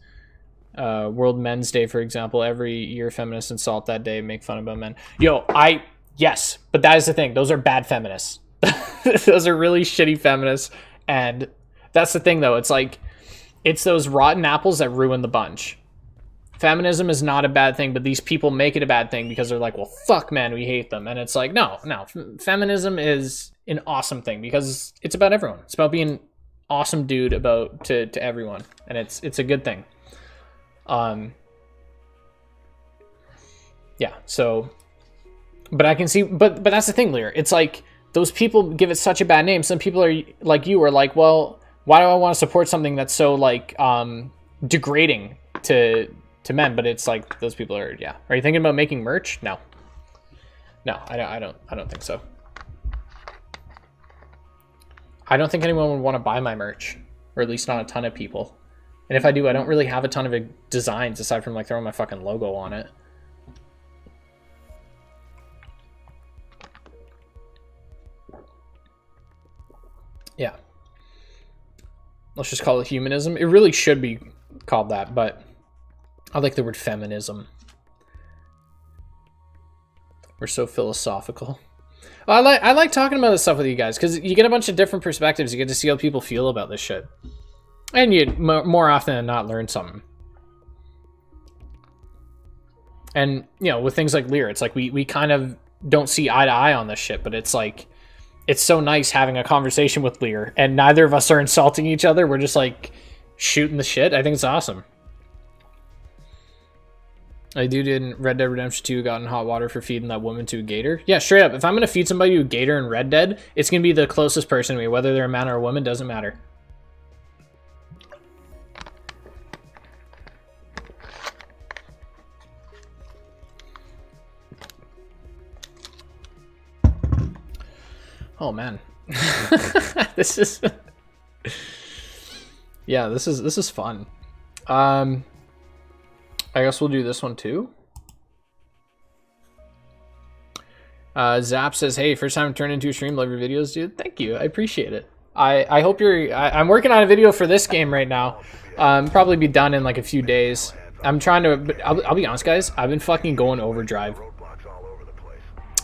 Day, for example, every year feminists insult that day and make fun about men. Yes, but that is the thing. Those are bad feminists. Those are really shitty feminists. And that's the thing, though. It's like, it's those rotten apples that ruin the bunch. Feminism is not a bad thing, but these people make it a bad thing because they're like, well, fuck, man, we hate them. And it's like, no. Feminism is an awesome thing because it's about everyone. It's about being an awesome dude to everyone. And it's a good thing. Yeah, so, but I can see, but that's the thing, Lear. It's like, those people give it such a bad name. Some people are like, you are like, well, why do I want to support something that's so like, degrading to men? But it's like, those people are, yeah. Are you thinking about making merch? No, I don't think so. I don't think anyone would want to buy my merch, or at least not a ton of people. And if I do, I don't really have a ton of designs aside from like throwing my fucking logo on it. Yeah. Let's just call it humanism. It really should be called that, but I like the word feminism. We're so philosophical. Well, I like talking about this stuff with you guys because you get a bunch of different perspectives. You get to see how people feel about this shit. And you more often than not learn something. And, you know, with things like Lear, it's like we kind of don't see eye to eye on this shit, but it's like, it's so nice having a conversation with Lear, and neither of us are insulting each other. We're just like shooting the shit. I think it's awesome. I dude in Red Dead Redemption 2 got in hot water for feeding that woman to a gator. Yeah, straight up. If I'm going to feed somebody to a gator in Red Dead, it's going to be the closest person to me. Whether they're a man or a woman, doesn't matter. Oh man. This is yeah, this is fun. I guess we'll do this one too. Zap says, hey, first time turning into a stream, love your videos, dude. Thank you, I appreciate it. I hope I'm working on a video for this game right now. Probably be done in like a few days. I'm trying to, I'll be honest, guys, I've been fucking going overdrive.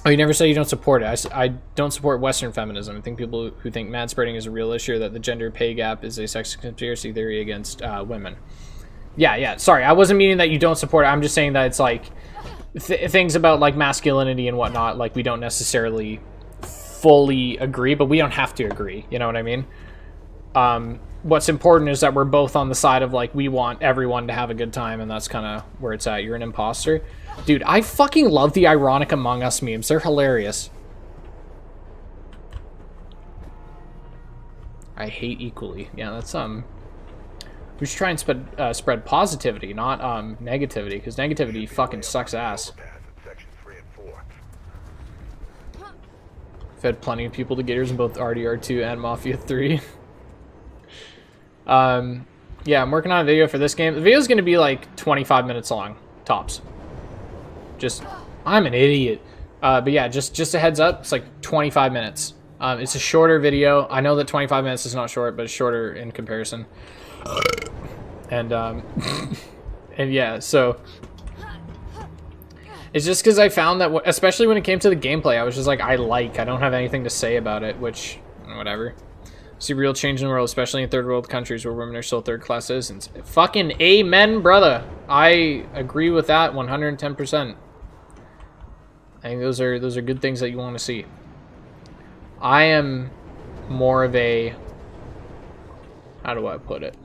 Oh, you never say you don't support it. I don't support Western feminism. I think people who think mad spreading is a real issue, that the gender pay gap is a sex conspiracy theory against women. Yeah. Sorry, I wasn't meaning that you don't support it. I'm just saying that it's like things about like masculinity and whatnot, like we don't necessarily fully agree, but we don't have to agree. You know what I mean? What's important is that we're both on the side of like, we want everyone to have a good time, and that's kind of where it's at. You're an imposter. Dude, I fucking love the Ironic Among Us memes. They're hilarious. I hate equally. Yeah, that's we should try and spread positivity, not negativity, because negativity fucking sucks ass. I've had plenty of people to gators in both RDR2 and Mafia 3. Yeah, I'm working on a video for this game. The video is going to be like 25 minutes long, tops. I'm an idiot. But yeah, just a heads up, it's like 25 minutes. It's a shorter video. I know that 25 minutes is not short, but it's shorter in comparison. And and yeah, so it's just because I found that, especially when it came to the gameplay, I was just like, I don't have anything to say about it, which, whatever. See real change in the world, especially in third world countries where women are still third-class citizens. Fucking amen, brother. I agree with that 110%. I think those are good things that you want to see. I am more of a, how do I put it?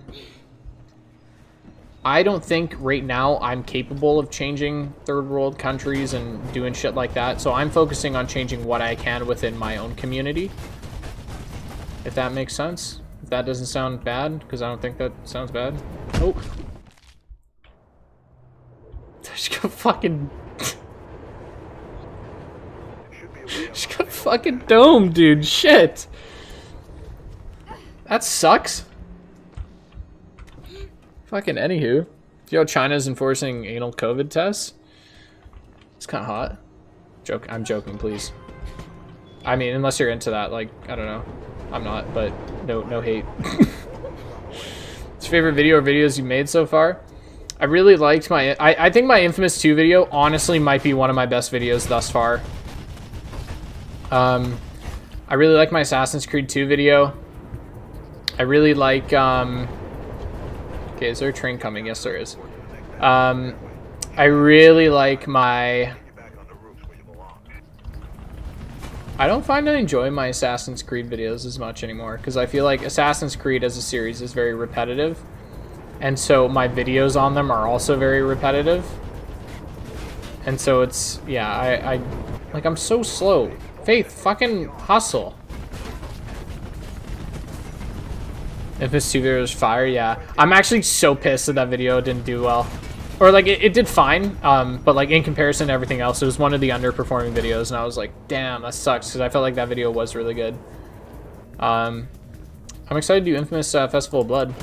I don't think right now I'm capable of changing third world countries and doing shit like that. So I'm focusing on changing what I can within my own community. If that makes sense. If that doesn't sound bad, because I don't think that sounds bad. Oh. Just got fucking... Just got fucking domed, dude. Shit. That sucks. Fucking anywho. Yo, China's enforcing anal COVID tests. It's kind of hot. I'm joking, please. I mean, unless you're into that, like, I don't know. I'm not, but no hate. What's your favorite video or videos you made so far? I really liked my... I think my Infamous 2 video, honestly, might be one of my best videos thus far. I really like my Assassin's Creed 2 video. I really like... Okay, is there a train coming? Yes, there is. I really like my... I don't find I enjoy my Assassin's Creed videos as much anymore, because I feel like Assassin's Creed as a series is very repetitive. And so my videos on them are also very repetitive. And so it's... Yeah, like, I'm so slow. Faith, fucking hustle. If this 2 video was fire, yeah. I'm actually so pissed that that video didn't do well. Or, like, it did fine, but, like, in comparison to everything else, it was one of the underperforming videos, and I was like, damn, that sucks, because I felt like that video was really good. I'm excited to do Infamous Festival of Blood.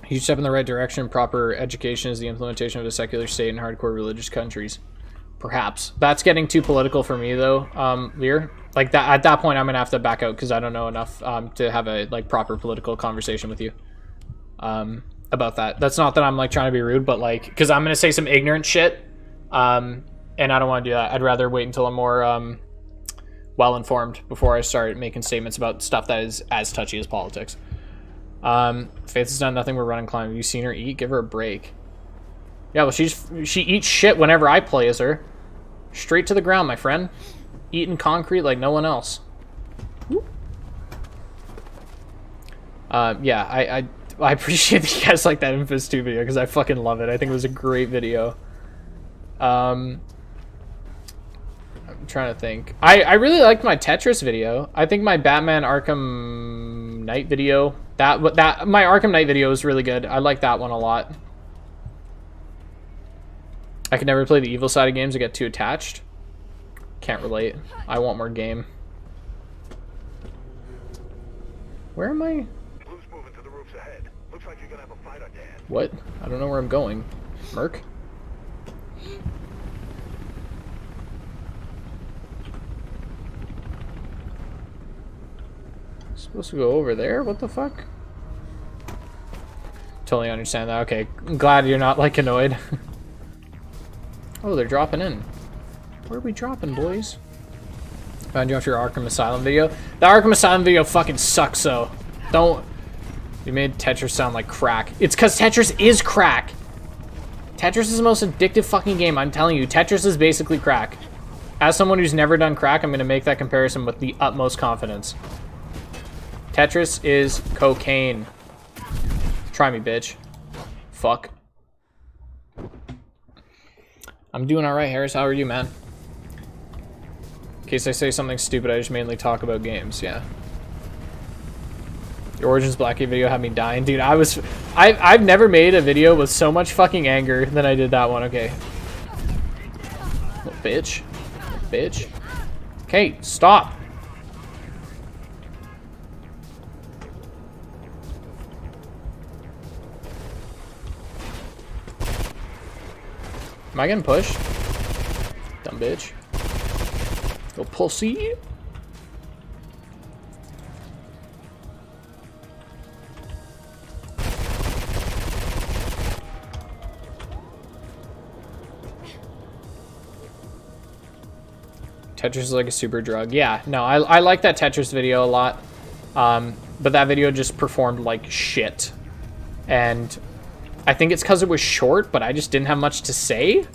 Huge step in the right direction. Proper education is the implementation of a secular state in hardcore religious countries. Perhaps. That's getting too political for me, though, Lear. Like, that, at that point, I'm gonna have to back out, because I don't know enough to have a, like, proper political conversation with you. About that. That's not that I'm like trying to be rude, but like, because I'm gonna say some ignorant shit, and I don't want to do that. I'd rather wait until I'm more well informed before I start making statements about stuff that is as touchy as politics. Faith has done nothing but run and climb. Have you seen her eat? Give her a break. Yeah, well, she eats shit whenever I play as her. Straight to the ground, my friend. Eating concrete like no one else. Yeah, I appreciate that you guys like that Infamous 2 video, because I fucking love it. I think it was a great video. I'm trying to think. I really liked my Tetris video. I think my Batman Arkham Knight video, my Arkham Knight video was really good. I like that one a lot. I could never play the evil side of games. I get too attached. Can't relate. I want more game. Where am I? What? I don't know where I'm going. Merc? Supposed to go over there? What the fuck? Totally understand that. Okay, I'm glad you're not, like, annoyed. Oh, they're dropping in. Where are we dropping, boys? Found you off your Arkham Asylum video. The Arkham Asylum video fucking sucks, though. Don't... You made Tetris sound like crack. It's because Tetris is crack. Tetris is the most addictive fucking game. I'm telling you, Tetris is basically crack. As someone who's never done crack, I'm going to make that comparison with the utmost confidence. Tetris is cocaine. Try me, bitch. Fuck. I'm doing alright, Harris. How are you, man? In case I say something stupid, I just mainly talk about games, yeah. The Origins Blackie video had me dying. Dude, I've never made a video with so much fucking anger than I did that one, okay. Little bitch. Bitch. Okay, stop. Am I getting pushed? Dumb bitch. Go pussy. Tetris is like a super drug. Yeah, no, I like that Tetris video a lot. But that video just performed like shit. And I think it's because it was short, but I just didn't have much to say.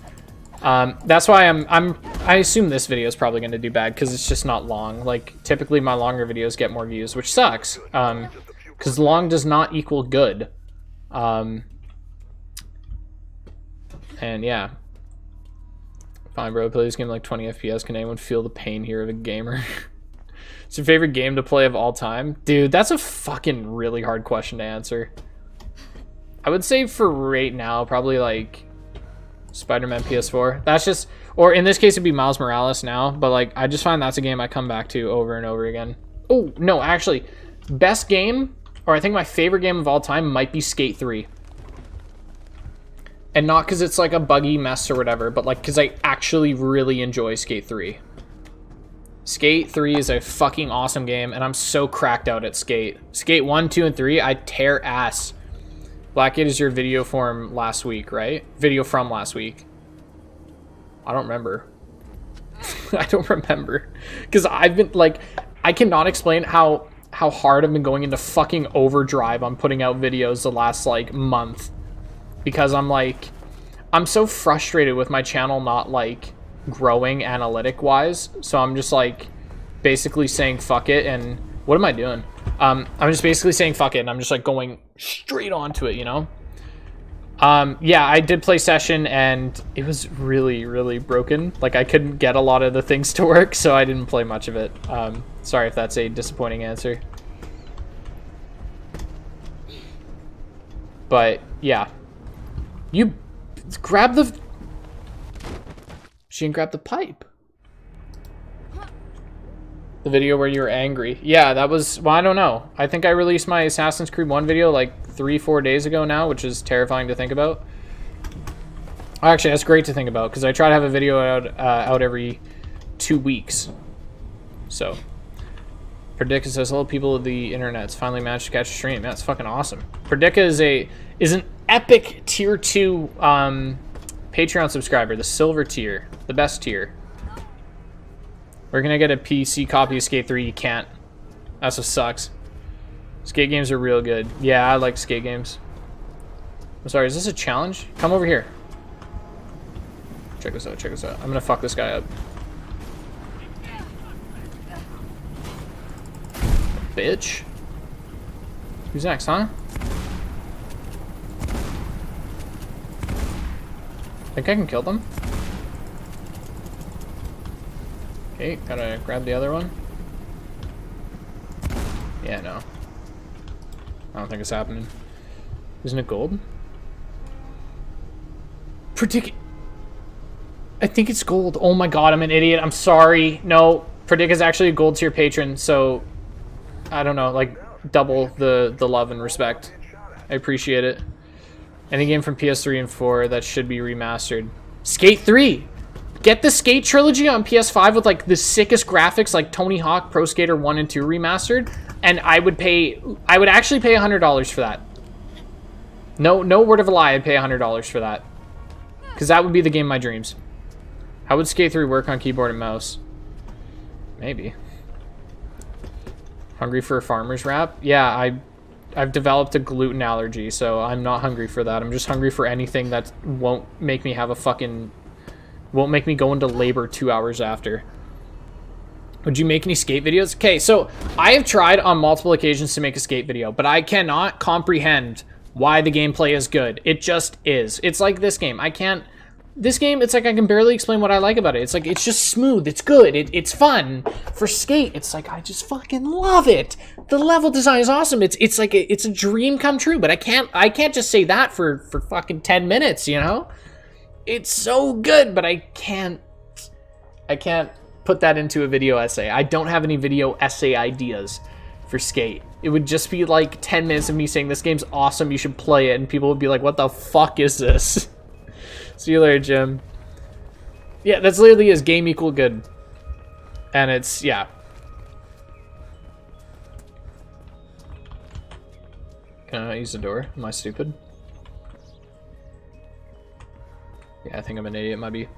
That's why I assume this video is probably going to do bad because it's just not long. Like, typically my longer videos get more views, which sucks. Because long does not equal good. And yeah. Fine, bro. Play this game like 20 FPS. Can anyone feel the pain here of a gamer? What's your favorite game to play of all time? Dude, that's a fucking really hard question to answer. I would say for right now, probably like Spider-Man PS4. That's just, or in this case, it'd be Miles Morales now. But like, I just find that's a game I come back to over and over again. Oh, no, actually, best game, or I think my favorite game of all time might be Skate 3. And not because it's like a buggy mess or whatever, but like because I actually really enjoy Skate 3. Skate 3 is a fucking awesome game, and I'm so cracked out at Skate. Skate 1, 2, and 3, I tear ass. Blackgate is your video from last week, right? Video from last week. I don't remember. I don't remember. Because I've been, like, I cannot explain how hard I've been going into fucking overdrive on putting out videos the last, like, month. Because I'm, like, I'm so frustrated with my channel not, like, growing analytic-wise. So I'm just, like, basically saying fuck it, and what am I doing? I'm just basically saying fuck it, and I'm just, like, going straight onto it, you know? Yeah, I did play Session, and it was really, really broken. Like, I couldn't get a lot of the things to work, so I didn't play much of it. Sorry if that's a disappointing answer. But, yeah. You grab the... She didn't grab the pipe. The video where you were angry. Yeah, that was... Well, I don't know. I think I released my Assassin's Creed 1 video like 3-4 days ago now, which is terrifying to think about. Actually, that's great to think about, because I try to have a video out every 2 weeks. So... Predica says, hello people of the internet's finally managed to catch a stream. That's fucking awesome. Predica is an epic tier 2 Patreon subscriber, the silver tier, the best tier. We're gonna get a PC copy of Skate 3. You can't. That's what sucks. Skate games are real good. Yeah, I like skate games. I'm sorry, is this a challenge? Come over here. Check this out, check this out. I'm gonna fuck this guy up. Bitch. Who's next, huh? Think I can kill them? Okay, gotta grab the other one. Yeah, no. I don't think it's happening. Isn't it gold? Predict. I think it's gold. Oh my god, I'm an idiot. I'm sorry. No, Predict is actually a gold tier patron, so I don't know, like double the love and respect. I appreciate it. Any game from PS3 and 4 that should be remastered. Skate 3! Get the Skate trilogy on PS5 with like the sickest graphics, like Tony Hawk Pro Skater 1 and 2 remastered, and I would actually pay $100 for that. No word of a lie, I'd pay $100 for that. Because that would be the game of my dreams. How would Skate 3 work on keyboard and mouse? Maybe. Hungry for a farmer's wrap? Yeah, I've developed a gluten allergy, so I'm not hungry for that. I'm just hungry for anything that won't make me have a fucking... won't make me go into labor 2 hours after. Would you make any skate videos? Okay, so I have tried on multiple occasions to make a skate video, but I cannot comprehend why the gameplay is good. It just is. It's like this game. I can't This game, it's like I can barely explain what I like about it. It's like, it's just smooth, it's good, it's fun. For Skate, it's like, I just fucking love it. The level design is awesome. It's like, it's a dream come true, but I can't just say that for fucking 10 minutes, you know? It's so good, but I can't put that into a video essay. I don't have any video essay ideas for Skate. It would just be like 10 minutes of me saying, this game's awesome, you should play it, and people would be like, what the fuck is this? See you later, Jim. Yeah, that's literally his game equal good. And it's, yeah. Can I not use the door? Am I stupid? Yeah, I think I'm an idiot, might be.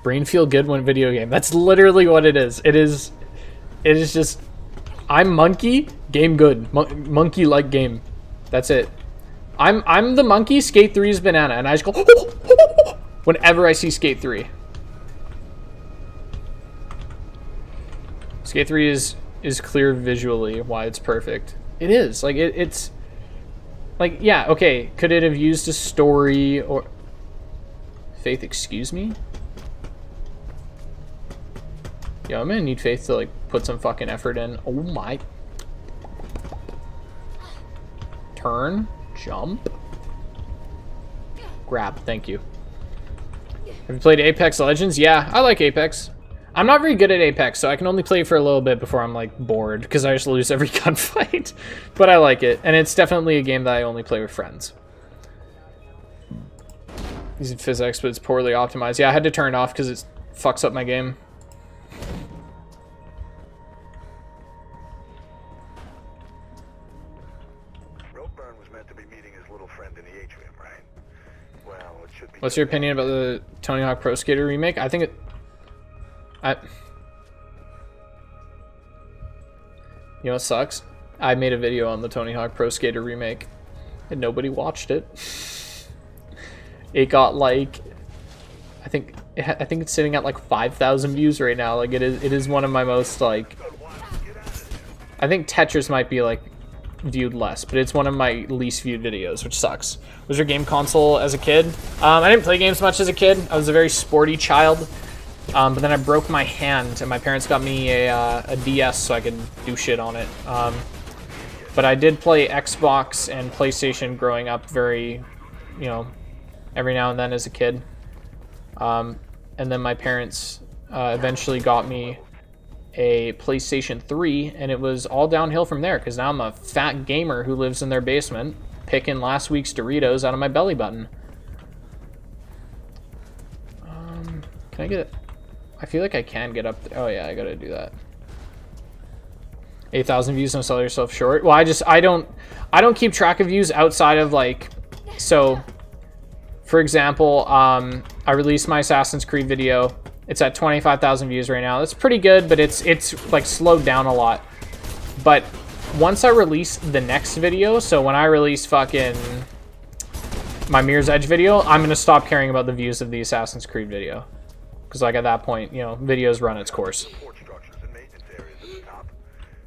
Brain feel good when video game. That's literally what it is. It is just, I'm monkey, game good. Monkey like game. That's it. I'm the monkey, Skate 3 is banana, and I just go whenever I see Skate 3. Skate 3 is clear visually why it's perfect. It is. Like it's like, yeah, okay, could it have used a story or Faith, excuse me? Yeah, I'm gonna need Faith to like put some fucking effort in. Oh my. Turn. Jump. Grab. Thank you. Have you played Apex Legends? Yeah, I like Apex. I'm not very good at Apex, so I can only play for a little bit before I'm like bored, because I just lose every gunfight. But I like it, and it's definitely a game that I only play with friends. Using physics, but it's poorly optimized. Yeah, I had to turn it off because it fucks up my game. What's your opinion about the Tony Hawk Pro Skater remake? I think it... You know what sucks? I made a video on the Tony Hawk Pro Skater remake, and nobody watched it. It got like... I think it's sitting at like 5,000 views right now. Like it is one of my most like... I think Tetris might be like viewed less, but it's one of my least viewed videos, which sucks. Was your game console as a kid? I didn't play games much as a kid. I was a very sporty child, but then I broke my hand, and my parents got me a DS so I could do shit on it. But I did play Xbox and PlayStation growing up very, you know, every now and then as a kid. And then my parents eventually got me a PlayStation 3, and it was all downhill from there, because now I'm a fat gamer who lives in their basement picking last week's Doritos out of my belly button. Can I get it? I feel like I can get up. Oh yeah, I gotta do that. 8,000 views, don't sell yourself short. Well, I don't keep track of views outside of like, so for example, I released my Assassin's Creed video. It's at 25,000 views right now. That's pretty good, but it's like slowed down a lot. But once I release the next video, so when I release fucking my Mirror's Edge video, I'm gonna stop caring about the views of the Assassin's Creed video, because like at that point, you know, videos run its course.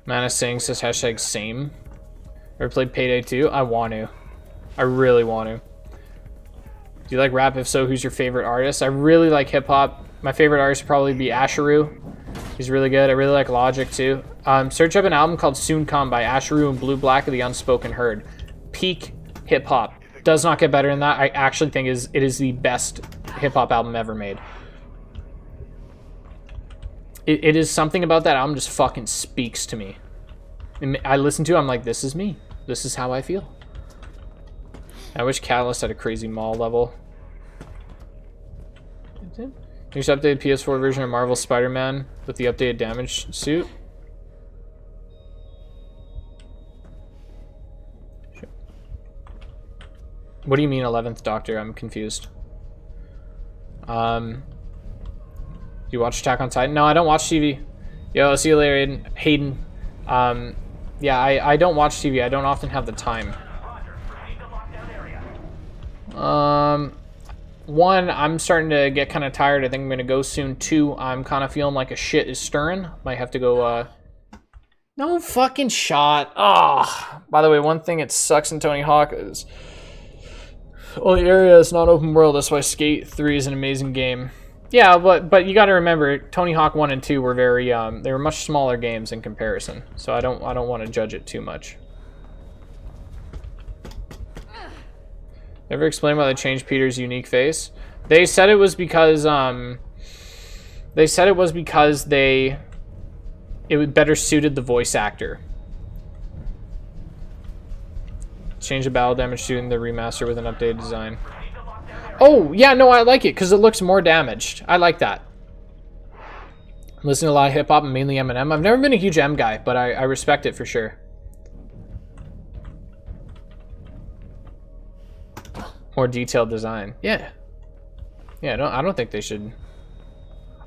Mana Singh says hashtag same. Ever played Payday 2? I want to. I really want to. Do you like rap? If so, who's your favorite artist? I really like hip hop. My favorite artist would probably be Asheru. He's really good. I really like Logic too. Search up an album called Soon Come by Asheru and Blue Black of the Unspoken Herd. Peak hip hop. Does not get better than that. I actually think it is the best hip hop album ever made. It is something about that album just fucking speaks to me. I listen to it, I'm like, this is me. This is how I feel. I wish Catalyst had a crazy mall level. New updated PS4 version of Marvel Spider-Man with the updated damage suit. Sure. What do you mean 11th Doctor? I'm confused. Do you watch Attack on Titan? No, I don't watch TV. Yo, see you later, Hayden. Yeah, I don't watch TV. I don't often have the time. One, I'm starting to get kind of tired. I think I'm going to go soon. Two, I'm kind of feeling like a shit is stirring. Might have to go, No fucking shot. Oh, by the way, one thing that sucks in Tony Hawk is Only area is not open world. That's why Skate 3 is an amazing game. Yeah, but you got to remember, Tony Hawk 1 and 2 were very they were much smaller games in comparison. So I don't want to judge it too much. Ever explain why they changed Peter's unique face? They said it was because it would better suited the voice actor. Change the battle damage to the remaster with an updated design. Oh, yeah, no, I like it because it looks more damaged. I like that. Listen to a lot of hip-hop and mainly Eminem. I've never been a huge M guy, but I respect it for sure. More detailed design. Yeah. Yeah, I don't think they should...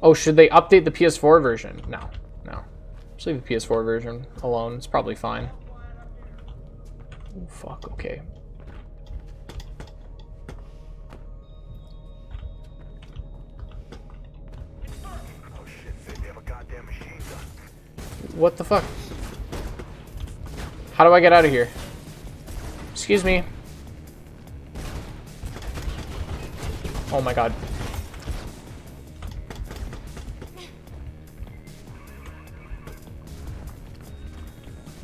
Oh, should they update the PS4 version? No. Just leave the PS4 version alone. It's probably fine. Oh, fuck, okay. What the fuck? How do I get out of here? Excuse me. Oh my god.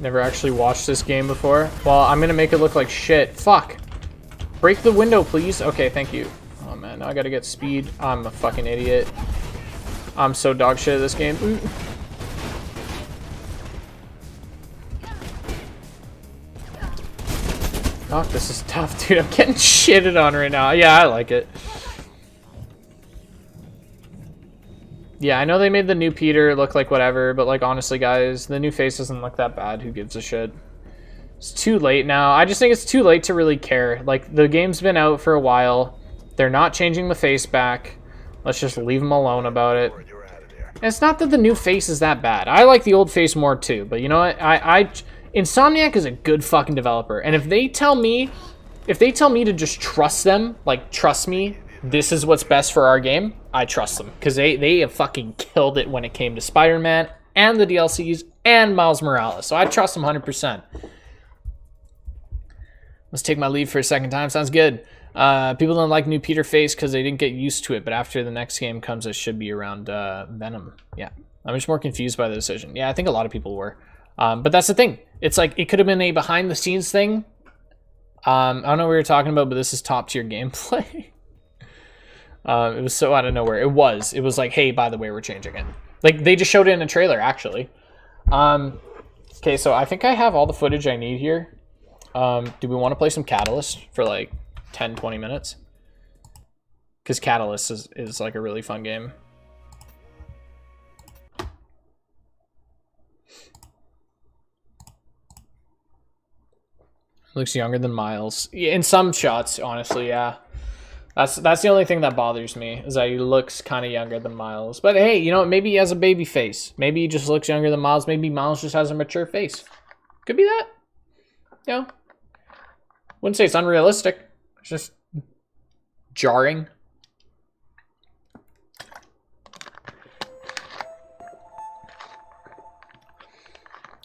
Never actually watched this game before. Well, I'm gonna make it look like shit. Fuck. Break the window, please. Okay, thank you. Oh man, now I gotta get speed. I'm a fucking idiot. I'm so dog shit at this game. Oh, this is tough, dude. I'm getting shitted on right now. Yeah, I like it. Yeah, I know they made the new Peter look like whatever, but like honestly, guys, the new face doesn't look that bad. Who gives a shit? It's too late now. I just think it's too late to really care. Like, the game's been out for a while. They're not changing the face back. Let's just leave them alone about it. And it's not that the new face is that bad. I like the old face more too, but you know what? Insomniac is a good fucking developer, and if they tell me to just trust them, like, trust me, this is what's best for our game, I trust them, because they have fucking killed it when it came to Spider-Man and the DLCs and Miles Morales, so I trust them 100%. Let's take my leave for a second time. Sounds good. People don't like new Peter face because they didn't get used to it, but after the next game comes, it should be around Venom. Yeah, I'm just more confused by the decision. Yeah, I think a lot of people were. But that's the thing. It's like, it could have been a behind-the-scenes thing. I don't know what we were talking about, but this is top-tier gameplay. It was so out of nowhere. It was like, hey, by the way, we're changing it. Like, they just showed it in a trailer, actually. Okay, so I think I have all the footage I need here. Do we want to play some Catalyst for like 10-20 minutes? Because Catalyst is like a really fun game. Looks younger than Miles. In some shots, honestly, yeah. That's the only thing that bothers me, is that he looks kind of younger than Miles. But hey, you know, maybe he has a baby face. Maybe he just looks younger than Miles. Maybe Miles just has a mature face. Could be that. You know, wouldn't say it's unrealistic. It's just jarring.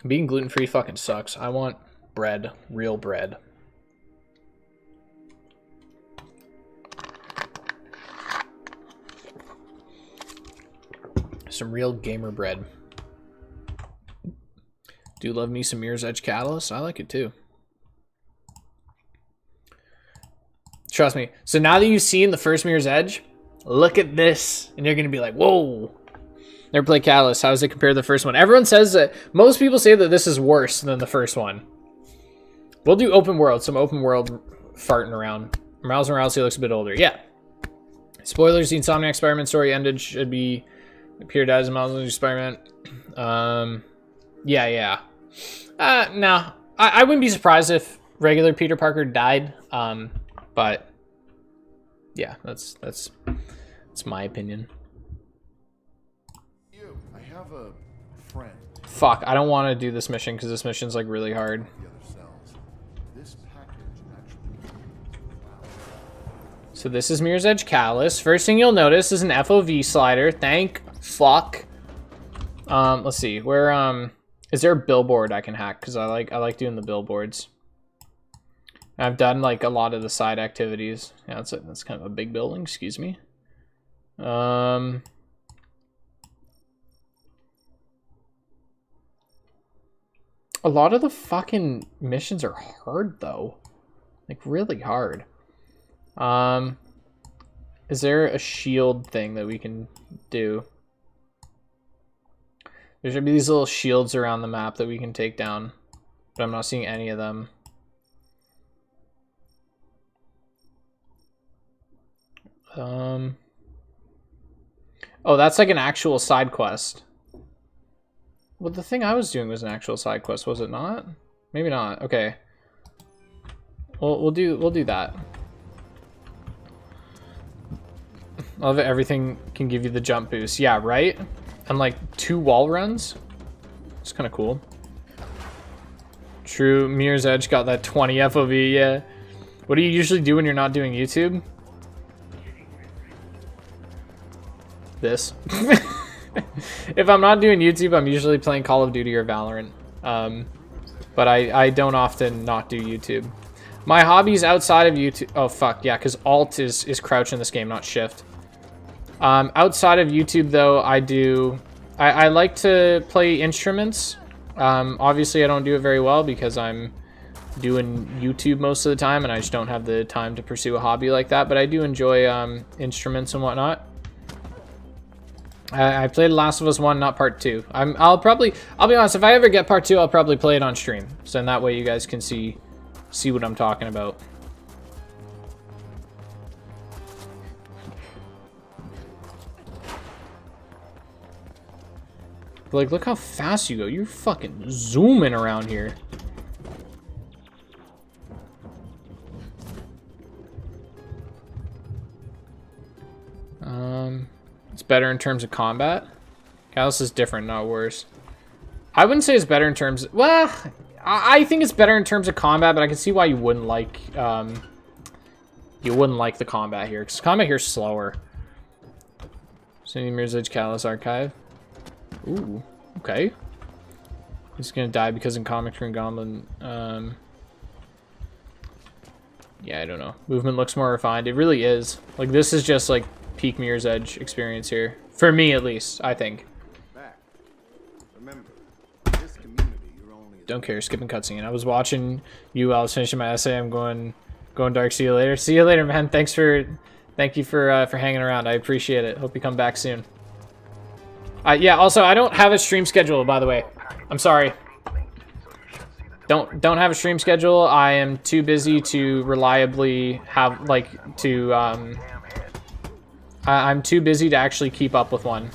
Being gluten-free fucking sucks. I want bread, real bread. Some real gamer bread. Do love me some Mirror's Edge Catalyst. I like it too. Trust me. So now that you've seen the first Mirror's Edge, look at this, and you're gonna be like, whoa. Never played Catalyst. How does it compare to the first one? Everyone says that. Most people say that this is worse than the first one. We'll do open world. Some open world farting around. Miles Morales, he looks a bit older. Yeah. Spoilers, the Insomniac Spider-Man story ended. Should be Peter dies in Miles Spider-Man. Yeah. No. I wouldn't be surprised if regular Peter Parker died. But yeah, that's my opinion. I have a friend. Fuck, I don't want to do this mission because this mission's like really hard. So this is Mirror's Edge Catalyst. First thing you'll notice is an FOV slider. Thank fuck. Let's see. Where is there a billboard I can hack? Because I like doing the billboards. I've done like a lot of the side activities. Yeah, that's kind of a big building. Excuse me. A lot of the fucking missions are hard though, like really hard. Is there a shield thing that we can do? There should be these little shields around the map that we can take down, but I'm not seeing any of them. Oh, that's like an actual side quest. Well, the thing I was doing was an actual side quest, was it not? Maybe not. Okay. Well, we'll do that. I love it. Everything can give you the jump boost. Yeah, right? And like 2 wall runs. It's kind of cool. True. Mirror's Edge got that 20 FOV. Yeah. What do you usually do when you're not doing YouTube? This. If I'm not doing YouTube, I'm usually playing Call of Duty or Valorant. But I don't often not do YouTube. My hobbies outside of YouTube... Oh, fuck. Yeah, because Alt is crouch in this game, not Shift. Outside of YouTube, though, I like to play instruments. Obviously, I don't do it very well because I'm doing YouTube most of the time, and I just don't have the time to pursue a hobby like that. But I do enjoy instruments and whatnot. I played Last of Us 1, not Part 2. I'll be honest, if I ever get Part 2, I'll probably play it on stream. So in that way, you guys can see what I'm talking about. Like, look how fast you go. You're fucking zooming around here. It's better in terms of combat. Callus is different, not worse. I wouldn't say it's better in terms... Well, I think it's better in terms of combat, but I can see why you wouldn't like... you wouldn't like the combat here, because combat here is slower. Cindy Mirror's Edge Callus Archive. Ooh, okay. He's gonna die because in Comic Green Goblin, yeah, I don't know. Movement looks more refined. It really is. Like, this is just like peak Mirror's Edge experience here. For me, at least, I think. Remember, this community, you're only Don't care, skipping cutscene. I was watching you while I was finishing my essay. I'm going dark. See you later. See you later, man. Thank you for hanging around. I appreciate it. Hope you come back soon. Yeah, also, I don't have a stream schedule, by the way. I'm sorry. Don't have a stream schedule. I am too busy to reliably have, like, to, I'm too busy to actually keep up with one.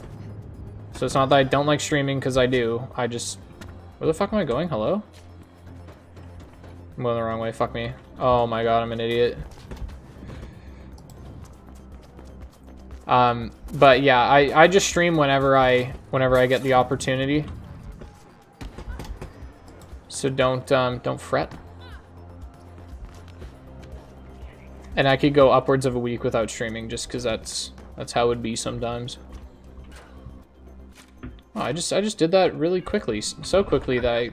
So it's not that I don't like streaming, because I do. I just... Where the fuck am I going? Hello? I'm going the wrong way. Fuck me. Oh my god, I'm an idiot. But yeah, I just stream whenever I get the opportunity. So don't fret. And I could go upwards of a week without streaming just because that's how it would be sometimes. Oh, I just did that really quickly, so quickly that I...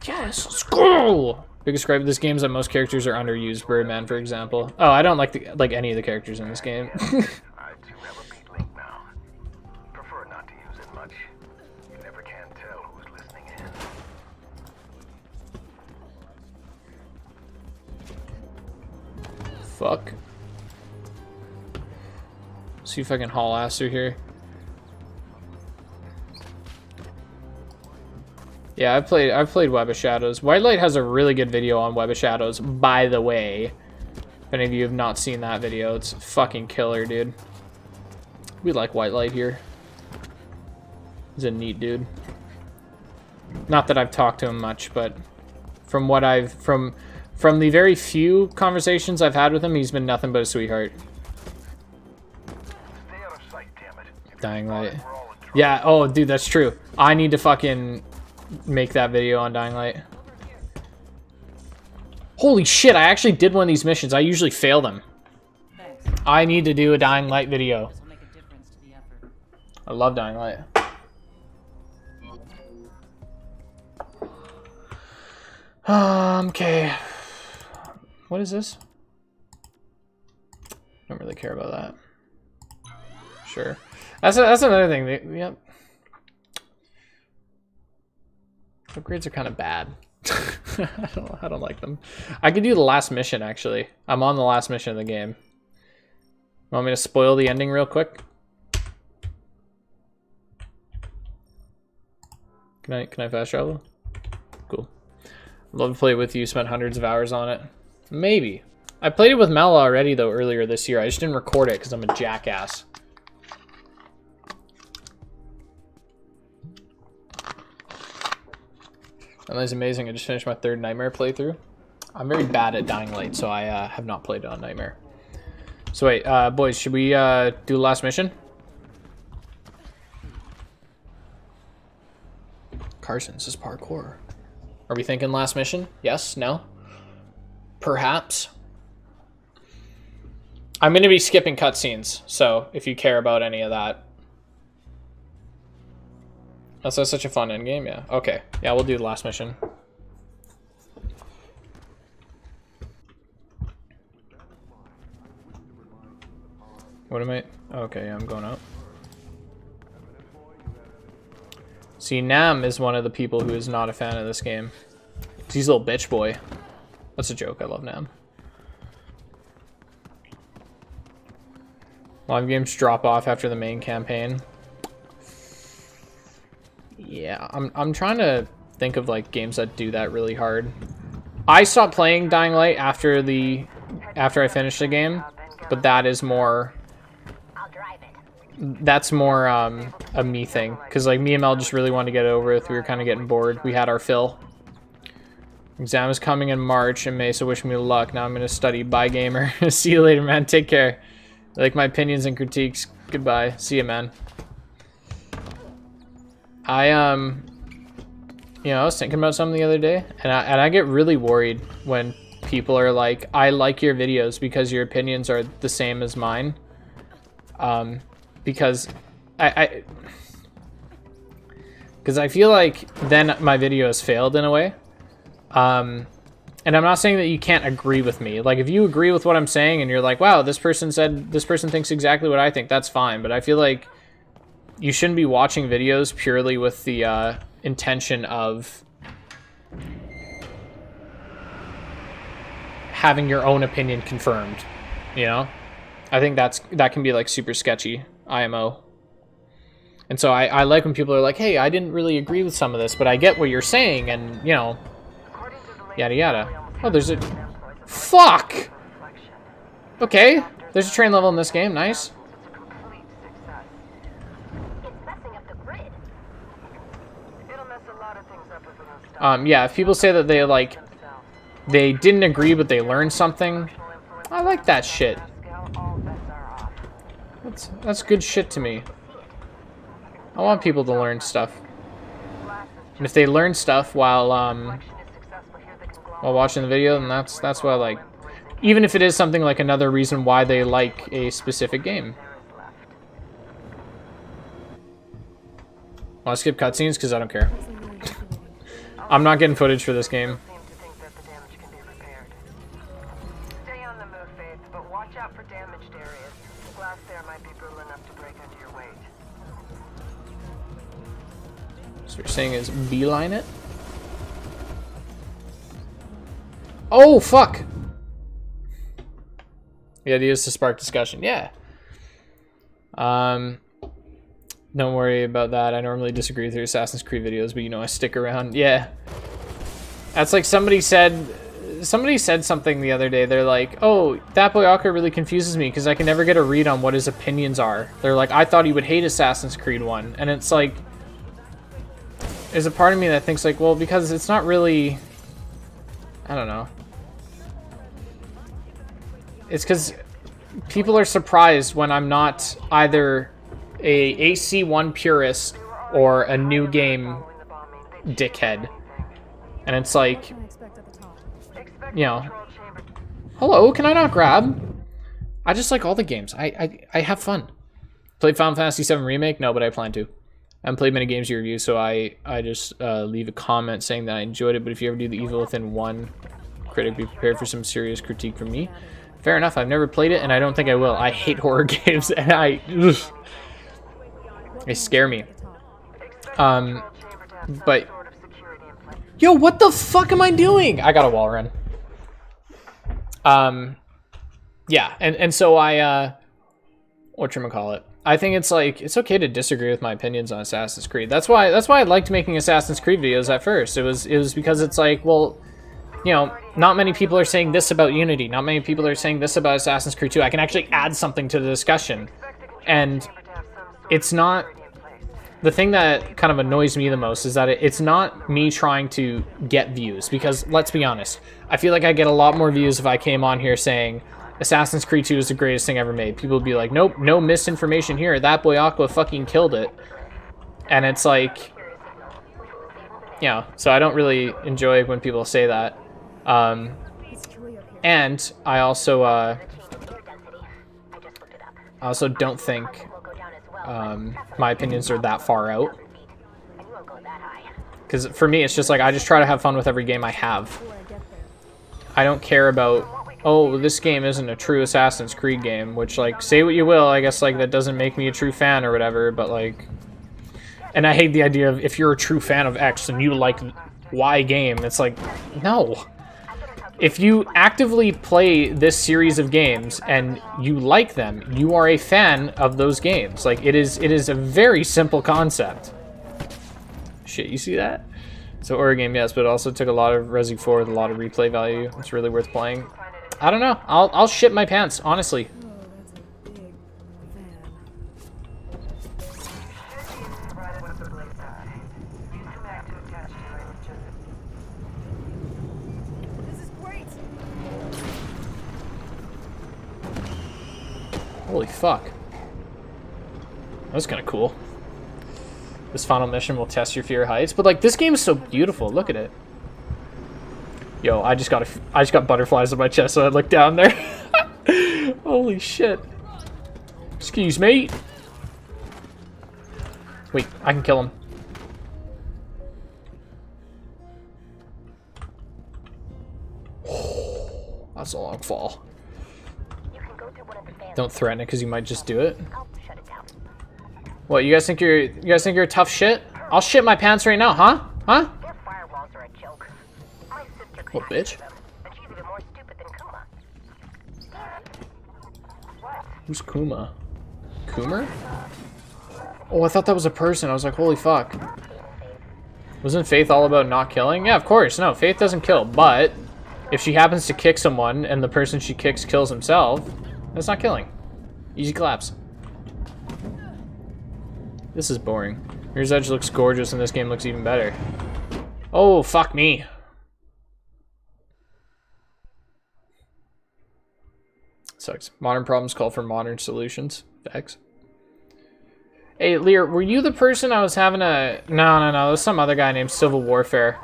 Yes, scroll! Biggest gripe of this game is that most characters are underused. Birdman, for example. Oh, I don't like any of the characters in this game. I too have a beat link now. Prefer not to use it much. You never can tell who's listening in. Fuck. See if I can haul ass through here. Yeah, I've played Web of Shadows. White Light has a really good video on Web of Shadows, by the way. If any of you have not seen that video, it's fucking killer, dude. We like White Light here. He's a neat dude. Not that I've talked to him much, but from what from the very few conversations I've had with him, he's been nothing but a sweetheart. Stay out of sight, damn it. Dying Light. Yeah, oh, dude, that's true. I need to fucking make that video on Dying Light. Holy shit, I actually did one of these missions. I usually fail them. I need to do a Dying Light video. I love Dying Light. Okay. What is this? Don't really care about that. Sure. That's another thing. Yep. Upgrades are kind of bad. I don't like them. I could do the last mission, actually. I'm on the last mission of the game. Want me to spoil the ending real quick? Can I fast travel? Cool. Love to play it with you. Spent hundreds of hours on it. Maybe. I played it with Mel already, though, earlier this year. I just didn't record it because I'm a jackass. And that's amazing. I just finished my 3rd Nightmare playthrough. I'm very bad at Dying Light, so I have not played it on Nightmare. So wait, boys, should we do the last mission? Carson, this is parkour. Are we thinking last mission? Yes? No? Perhaps? I'm going to be skipping cutscenes, so if you care about any of that. That's such a fun endgame, yeah. Okay, yeah, we'll do the last mission. What am I? Okay, yeah, I'm going out. See, Nam is one of the people who is not a fan of this game. He's a little bitch boy. That's a joke, I love Nam. Live games drop off after the main campaign. Yeah, I'm trying to think of like games that do that really hard. I stopped playing Dying Light after I finished the game, but that is more. That's more a me thing, because like me and Mel just really wanted to get it over with. We were kind of getting bored. We had our fill. Exam is coming in March and May, so wish me luck. Now I'm gonna study. Bye, gamer. See you later, man. Take care. I like my opinions and critiques. Goodbye. See you, man. I was thinking about something the other day, and I get really worried when people are like, I like your videos because your opinions are the same as mine. Because I feel like then my video has failed in a way. And I'm not saying that you can't agree with me. Like, if you agree with what I'm saying and you're like, wow, this person thinks exactly what I think, that's fine. But I feel like you shouldn't be watching videos purely with the intention of having your own opinion confirmed, you know? I think that can be like super sketchy, IMO. And so I like when people are like, hey, I didn't really agree with some of this, but I get what you're saying, and, you know, yada yada. Oh, there's a... Fuck! Okay, there's a train level in this game, nice. Yeah, if people say that they didn't agree but they learned something, I like that shit. That's good shit to me. I want people to learn stuff. And if they learn stuff while watching the video, then that's what I like. Even if it is something like another reason why they like a specific game. Want to skip cutscenes? Because I don't care. I'm not getting footage for this game. Stay on the move, Faith, but watch out for damaged areas. The glass there might be brittle enough to break under your weight. So what you're saying is beeline it? Oh, fuck! The idea is to spark discussion. Yeah. Don't worry about that. I normally disagree with your Assassin's Creed videos, but you know I stick around. Yeah. That's like somebody said something the other day. They're like, oh, that boy Ocker really confuses me because I can never get a read on what his opinions are. They're like, I thought he would hate Assassin's Creed 1. And it's like, there's a part of me that thinks like, well, because it's not really, I don't know. It's because people are surprised when I'm not either a AC1 purist or a new game dickhead. And it's like, you know, hello, can I not grab? I just like all the games. I have fun. Played Final Fantasy VII Remake? No, but I plan to. I haven't played many games you review, so I just leave a comment saying that I enjoyed it, but if you ever do the Evil Within 1 critic, be prepared for some serious critique from me. Fair enough, I've never played it, and I don't think I will. I hate horror games, and they scare me. But... Yo, what the fuck am I doing? I got a wall run. Yeah, and so I, whatchamacallit? I think it's like, it's okay to disagree with my opinions on Assassin's Creed. That's why I liked making Assassin's Creed videos at first. It was because it's like, well, you know, not many people are saying this about Unity. Not many people are saying this about Assassin's Creed 2. I can actually add something to the discussion. And it's not... The thing that kind of annoys me the most is that it's not me trying to get views. Because, let's be honest, I feel like I get a lot more views if I came on here saying Assassin's Creed 2 is the greatest thing ever made. People would be like, nope, no misinformation here. That boy Aqua fucking killed it. And it's like... You know, so I don't really enjoy when people say that. And I also don't think my opinions are that far out. Because for me, it's just like, I just try to have fun with every game I have. I don't care about, oh, this game isn't a true Assassin's Creed game, which, like, say what you will, I guess, like, that doesn't make me a true fan or whatever, but, like... And I hate the idea of, if you're a true fan of X and you like Y game, it's like, no. If you actively play this series of games and you like them, you are a fan of those games. Like, it is a very simple concept. Shit, you see that? So, horror game, yes, but it also took a lot of Resi 4 with a lot of replay value. It's really worth playing. I don't know. I'll shit my pants, honestly. Holy fuck. That was kind of cool. This final mission will test your fear heights, but like, this game is so beautiful. Look at it. Yo, I just got butterflies on my chest, so I looked down there. Holy shit. Excuse me. Wait, I can kill him. That's a long fall. Don't threaten it, because you might just do it. What, you guys think you're a tough shit? I'll shit my pants right now, huh? Huh? What, bitch? Who's Kuma? Coomer? Oh, I thought that was a person. I was like, holy fuck. Wasn't Faith all about not killing? Yeah, of course. No, Faith doesn't kill, but if she happens to kick someone and the person she kicks kills himself, that's not killing. Easy claps. This is boring. Mirror's Edge looks gorgeous and this game looks even better. Oh, fuck me. Sucks. Modern problems call for modern solutions. Facts. Hey, Lear, were you the person I was having a... No. There's some other guy named Civil Warfare.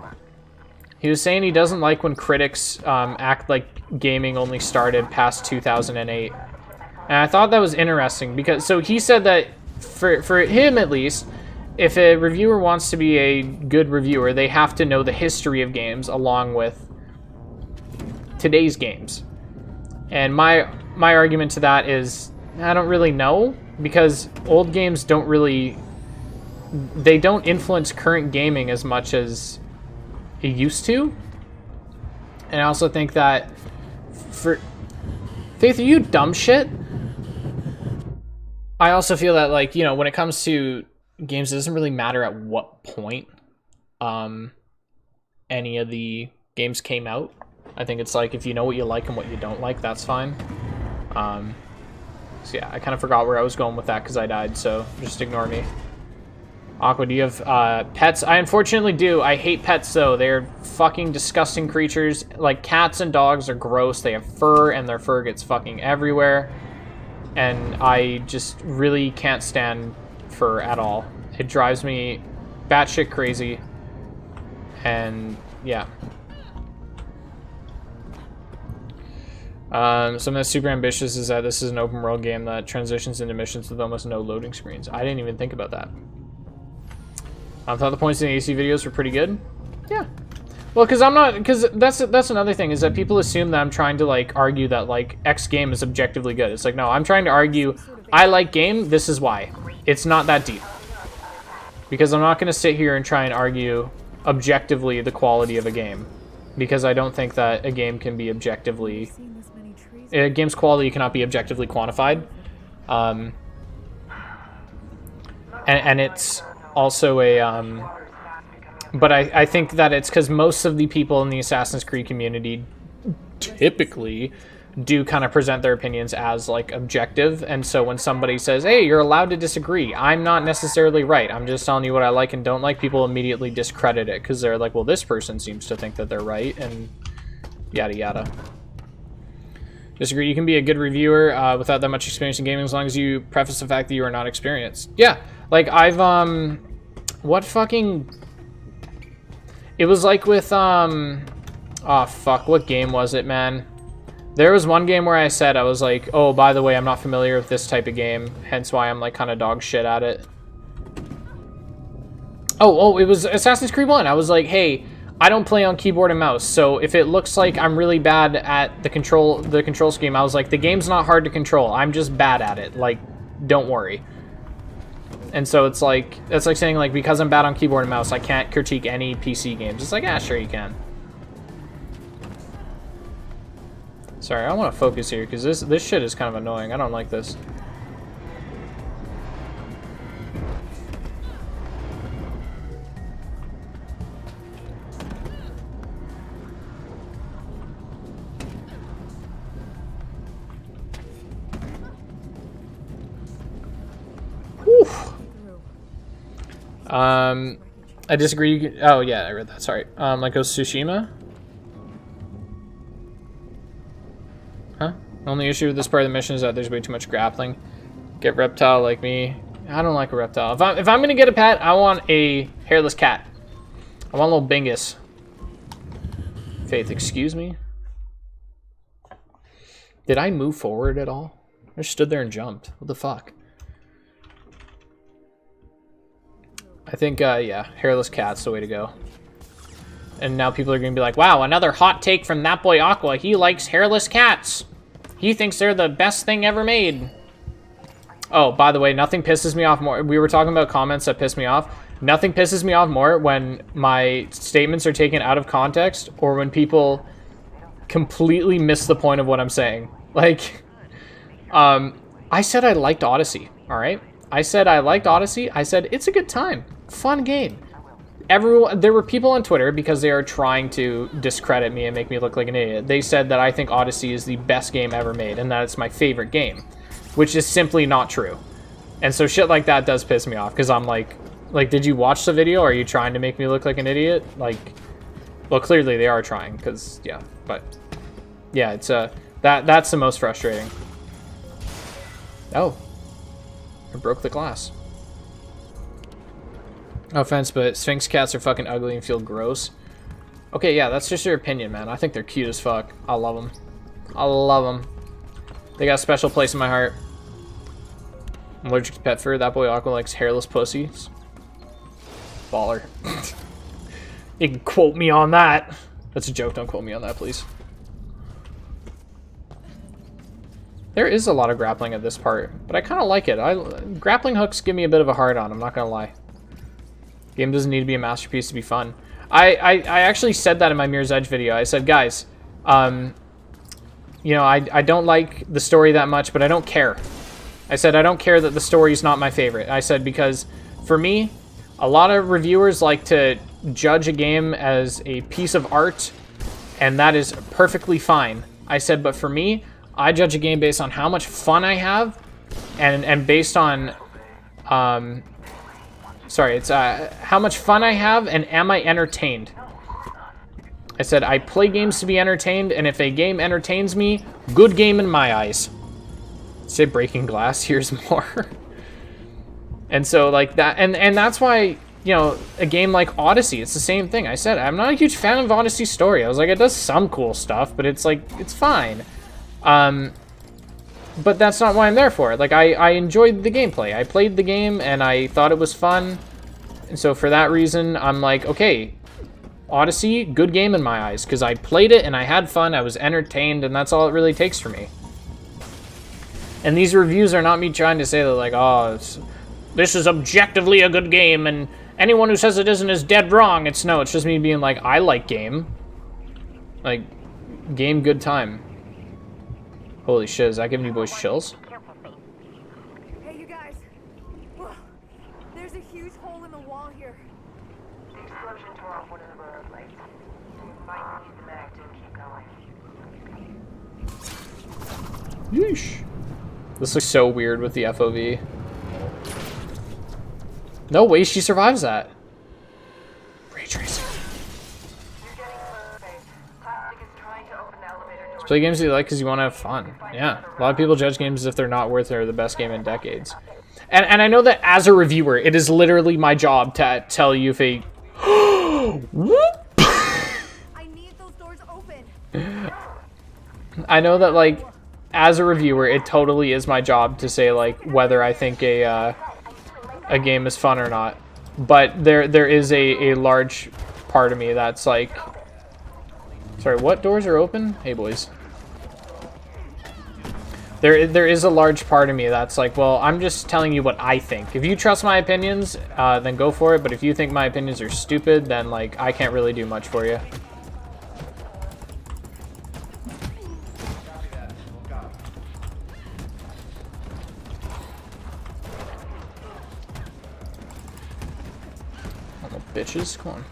He was saying he doesn't like when critics act like gaming only started past 2008. And I thought that was interesting because... So he said that, for him at least, if a reviewer wants to be a good reviewer, they have to know the history of games along with today's games. And my argument to that is, I don't really know, because old games don't really... They don't influence current gaming as much as it used to. And I also think that for... Faith, are you dumb shit? I also feel that, like, you know, when it comes to games, it doesn't really matter at what point any of the games came out. I think it's like, if you know what you like and what you don't like, that's fine. So yeah, I kind of forgot where I was going with that because I died, so just ignore me. Aqua, do you have pets? I unfortunately do. I hate pets, though. They're fucking disgusting creatures. Like, cats and dogs are gross. They have fur, and their fur gets fucking everywhere. And I just really can't stand fur at all. It drives me batshit crazy. And, yeah. Something that's super ambitious is that this is an open world game that transitions into missions with almost no loading screens. I didn't even think about that. I thought the points in the AC videos were pretty good. Yeah. Well, because that's another thing, is that people assume that I'm trying to like argue that like X game is objectively good. It's like, no, I'm trying to argue I like game, this is why. It's not that deep. Because I'm not going to sit here and try and argue objectively the quality of a game, because I don't think that a game can be objectively, a game's quality cannot be objectively quantified. And it's also a but I think that it's because most of the people in the Assassin's Creed community typically do kind of present their opinions as like objective, and so when somebody says, hey, you're allowed to disagree, I'm not necessarily right, I'm just telling you what I like and don't like, people immediately discredit it because they're like, well, this person seems to think that they're right, and yada yada. Disagree. You can be a good reviewer without that much experience in gaming, as long as you preface the fact that you are not experienced. Yeah, like I've what fucking, it was like with oh fuck, what game was it, man? There was one game where I said, I was like, oh, by the way, I'm not familiar with this type of game, hence why I'm like kind of dog shit at it. Oh, it was Assassin's Creed 1. I was like, hey, I don't play on keyboard and mouse, so if it looks like I'm really bad at the control scheme, I was like, the game's not hard to control, I'm just bad at it, like, don't worry. And so it's like saying, like, because I'm bad on keyboard and mouse, I can't critique any PC games. It's like, ah, sure you can. Sorry, I want to focus here, because this shit is kind of annoying. I don't like this. Whew. I disagree. Oh yeah, I read that. Sorry. Like Ghost of Tsushima. Huh? The only issue with this part of the mission is that there's way too much grappling. Get reptile like me. I don't like a reptile. If I'm gonna get a pet, I want a hairless cat. I want a little Bingus. Faith, excuse me. Did I move forward at all? I just stood there and jumped. What the fuck? I think, yeah, hairless cat's the way to go. And now people are going to be like, wow, another hot take from that boy Aqua. He likes hairless cats. He thinks they're the best thing ever made. Oh, by the way, nothing pisses me off more. We were talking about comments that piss me off. Nothing pisses me off more when my statements are taken out of context or when people completely miss the point of what I'm saying. Like, I said I liked Odyssey, all right? I said I liked Odyssey. I said it's a good time. Fun game. There were people on Twitter, because they are trying to discredit me and make me look like an idiot. They said that I think Odyssey is the best game ever made and that it's my favorite game, which is simply not true. And so shit like that does piss me off, because I'm like, did you watch the video? Are you trying to make me look like an idiot? Like, well, clearly they are trying, because, yeah, but, yeah, it's, that's the most frustrating. Oh, I broke the glass. No offense, but Sphinx cats are fucking ugly and feel gross. Okay, yeah, that's just your opinion, man. I think they're cute as fuck. I love them. I love them. They got a special place in my heart. I'm allergic to pet fur. That boy Aqua likes hairless pussies. Baller. You can quote me on that. That's a joke. Don't quote me on that, please. There is a lot of grappling at this part, but I kind of like it. Grappling hooks give me a bit of a hard on, I'm not gonna lie. Game doesn't need to be a masterpiece to be fun. I actually said that in my Mirror's Edge video. I said, guys, you know, I don't like the story that much, but I don't care. I said I don't care that the story's not my favorite. I said because, for me, a lot of reviewers like to judge a game as a piece of art, and that is perfectly fine. I said, but for me, I judge a game based on how much fun I have, and based on, sorry, it's how much fun I have, and am I entertained? I said I play games to be entertained, and if a game entertains me, good game in my eyes. Say breaking glass, here's more. And so like that, and that's why, you know, a game like Odyssey, it's the same thing. I said I'm not a huge fan of Odyssey's story. I was like, it does some cool stuff, but it's like, it's fine. But that's not what I'm there for. Like, I enjoyed the gameplay. I played the game, and I thought it was fun. And so for that reason, I'm like, okay, Odyssey, good game in my eyes, because I played it and I had fun, I was entertained, and that's all it really takes for me. And these reviews are not me trying to say that, like, oh, this is objectively a good game, and anyone who says it isn't is dead wrong. It's just me being like, I like game. Like, game, good time. Holy shit, is that giving you boys chills? Hey, you guys. Whoa. There's a huge hole in the wall here. The explosion tore off one of the rotor plates. You might need the mag to keep going. Yeesh. This looks so weird with the FOV. No way she survives that. Ray tracing. You're getting close, Faith. Plastic is trying to open the elevator door. Play games you like because you want to have fun. Yeah. A lot of people judge games as if they're not worth it or the best game in decades. And I know that as a reviewer, it is literally my job to tell you if a... Whoop! I need those doors open. I know that, like, as a reviewer, it totally is my job to say, like, whether I think a game is fun or not. But there is a large part of me that's like... Sorry, what doors are open? Hey, boys. There is a large part of me that's like, well, I'm just telling you what I think. If you trust my opinions, then go for it. But if you think my opinions are stupid, then, like, I can't really do much for you. Little bitches, come on.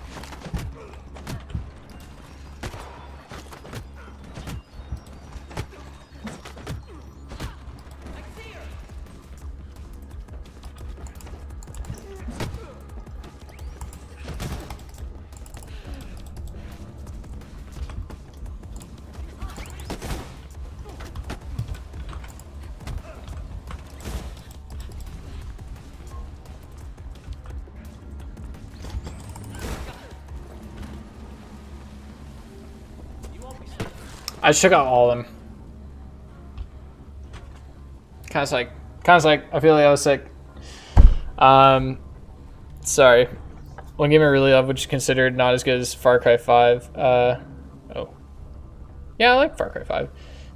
I just took out all of them. Kind of sick. I feel like I was sick. Sorry. One game I really love, which is considered not as good as Far Cry 5. Oh. Yeah, I like Far Cry 5.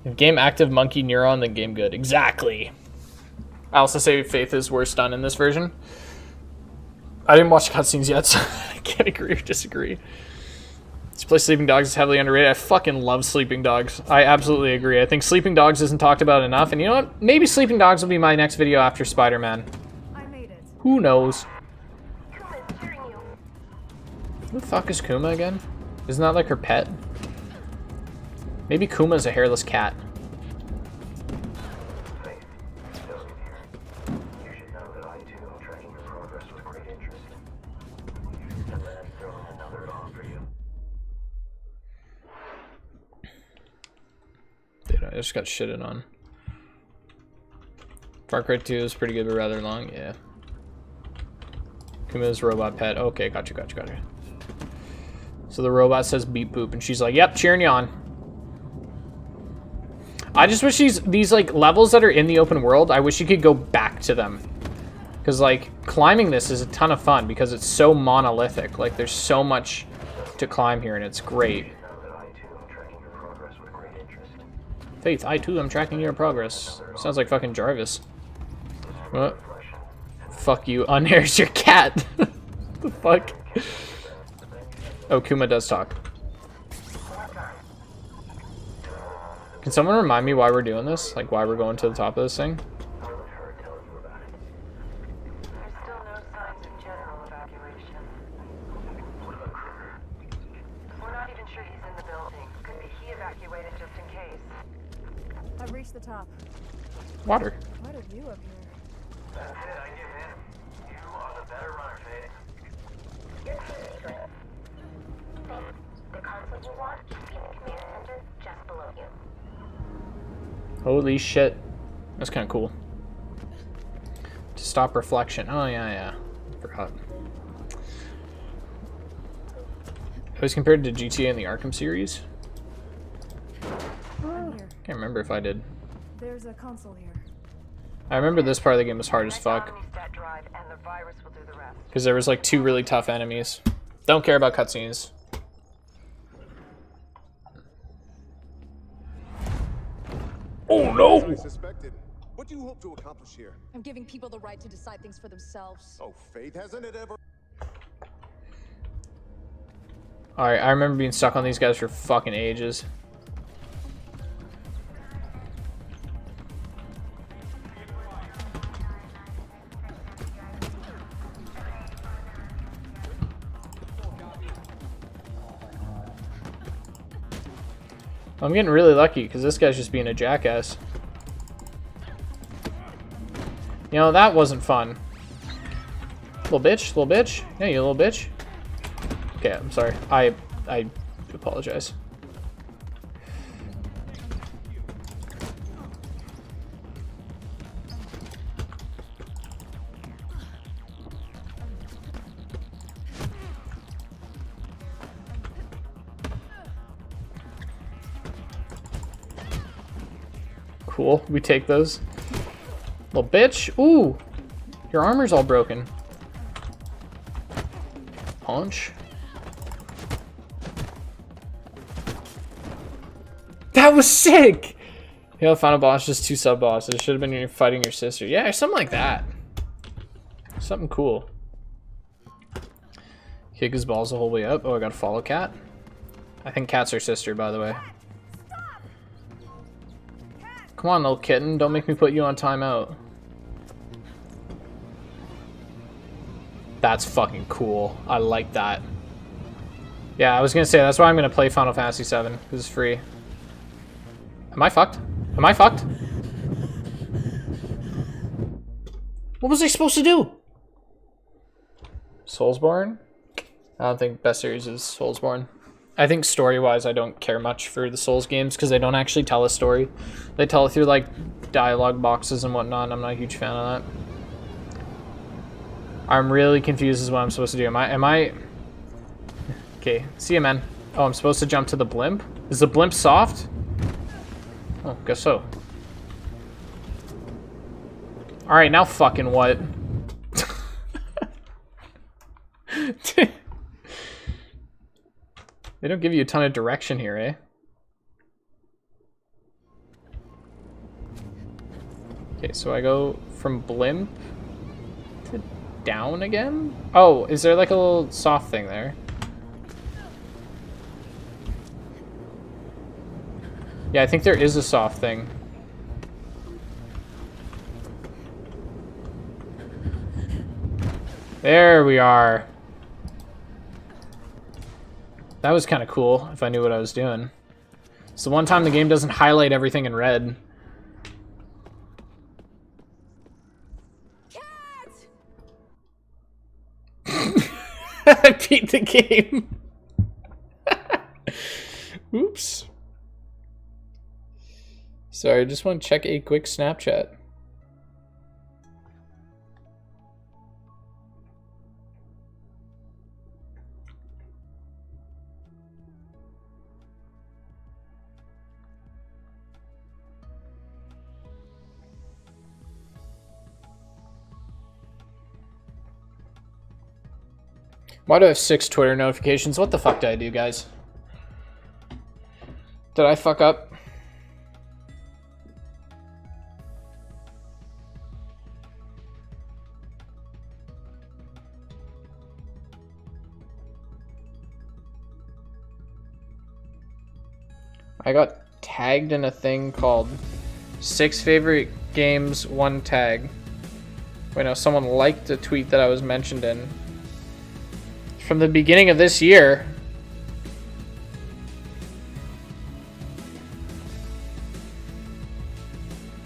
If game active monkey neuron, then game good. Exactly. I also say Faith is worse done in this version. I didn't watch cutscenes yet, so I can't agree or disagree. This play Sleeping Dogs is heavily underrated. I fucking love Sleeping Dogs. I absolutely agree. I think Sleeping Dogs isn't talked about enough. And you know what? Maybe Sleeping Dogs will be my next video after Spider-Man. I made it. Who knows? Kuma's hearing you. Who the fuck is Kuma again? Isn't that like her pet? Maybe Kuma's a hairless cat. You should know that I too am tracking your progress with great interest. And then I'm throwing another bomb for you. Dude, I just got shitted on. Far Cry 2 is pretty good, but rather long. Yeah. Kuma's robot pet. Okay, gotcha. So the robot says beep boop, and she's like, yep, cheering you on. I just wish these like levels that are in the open world, I wish you could go back to them. Because like climbing this is a ton of fun because it's so monolithic. Like there's so much to climb here and it's great. Faith, I too am tracking your progress. Sounds like fucking Jarvis. What? Fuck you, unhairs your cat. The fuck? Oh, Kuma does talk. Can someone remind me why we're doing this? Like why we're going to the top of this thing? There's still no signs of general evacuation. We're not even sure he's in the building. Could be he evacuated just in case. I've reached the top. Water. What a view up here. That's it, I give in. You are the better runner, Faith. You're clearly good. The console you want is in the command center just below you. Holy shit. That's kind of cool. To stop reflection. Oh, yeah. Forgot. It was compared to GTA and the Arkham series. I'm here. Can't remember if I did. There's a console here. I remember this part of the game was hard as fuck. Drive and the virus will do the rest. Because there was like 2 really tough enemies. Don't care about cutscenes. Oh no! I suspected. What do you hope to accomplish here? I'm giving people the right to decide things for themselves. Oh, Faith, hasn't it ever? Alright, I remember being stuck on these guys for fucking ages. I'm getting really lucky because this guy's just being a jackass. You know, that wasn't fun. Little bitch, little bitch. Yeah, you little bitch. Okay, I'm sorry. I apologize. Cool, we take those. Little bitch. Ooh, your armor's all broken. Punch. That was sick! You know, the final boss, just 2 sub-bosses. Should have been fighting your sister. Yeah, something like that. Something cool. Kick his balls the whole way up. Oh, I gotta follow Cat. I think Cat's her sister, by the way. Come on, little kitten. Don't make me put you on timeout. That's fucking cool. I like that. Yeah, I was gonna say, that's why I'm gonna play Final Fantasy VII, because it's free. Am I fucked? Am I fucked? What was I supposed to do? Soulsborne? I don't think best series is Soulsborne. I think story-wise, I don't care much for the Souls games because they don't actually tell a story. They tell it through like dialogue boxes and whatnot. And I'm not a huge fan of that. I'm really confused as what I'm supposed to do. Am I? Okay, see you, man. Oh, I'm supposed to jump to the blimp? Is the blimp soft? Oh, guess so. All right, now fucking what? They don't give you a ton of direction here, eh? Okay, so I go from blimp to down again? Oh, is there like a little soft thing there? Yeah, I think there is a soft thing. There we are. That was kind of cool, if I knew what I was doing. It's the one time the game doesn't highlight everything in red. I beat the game. Oops. Sorry, I just want to check a quick Snapchat. Why do I have 6 Twitter notifications? What the fuck did I do, guys? Did I fuck up? I got tagged in a thing called 6 favorite games, 1 tag. Wait, no, someone liked a tweet that I was mentioned in. From the beginning of this year.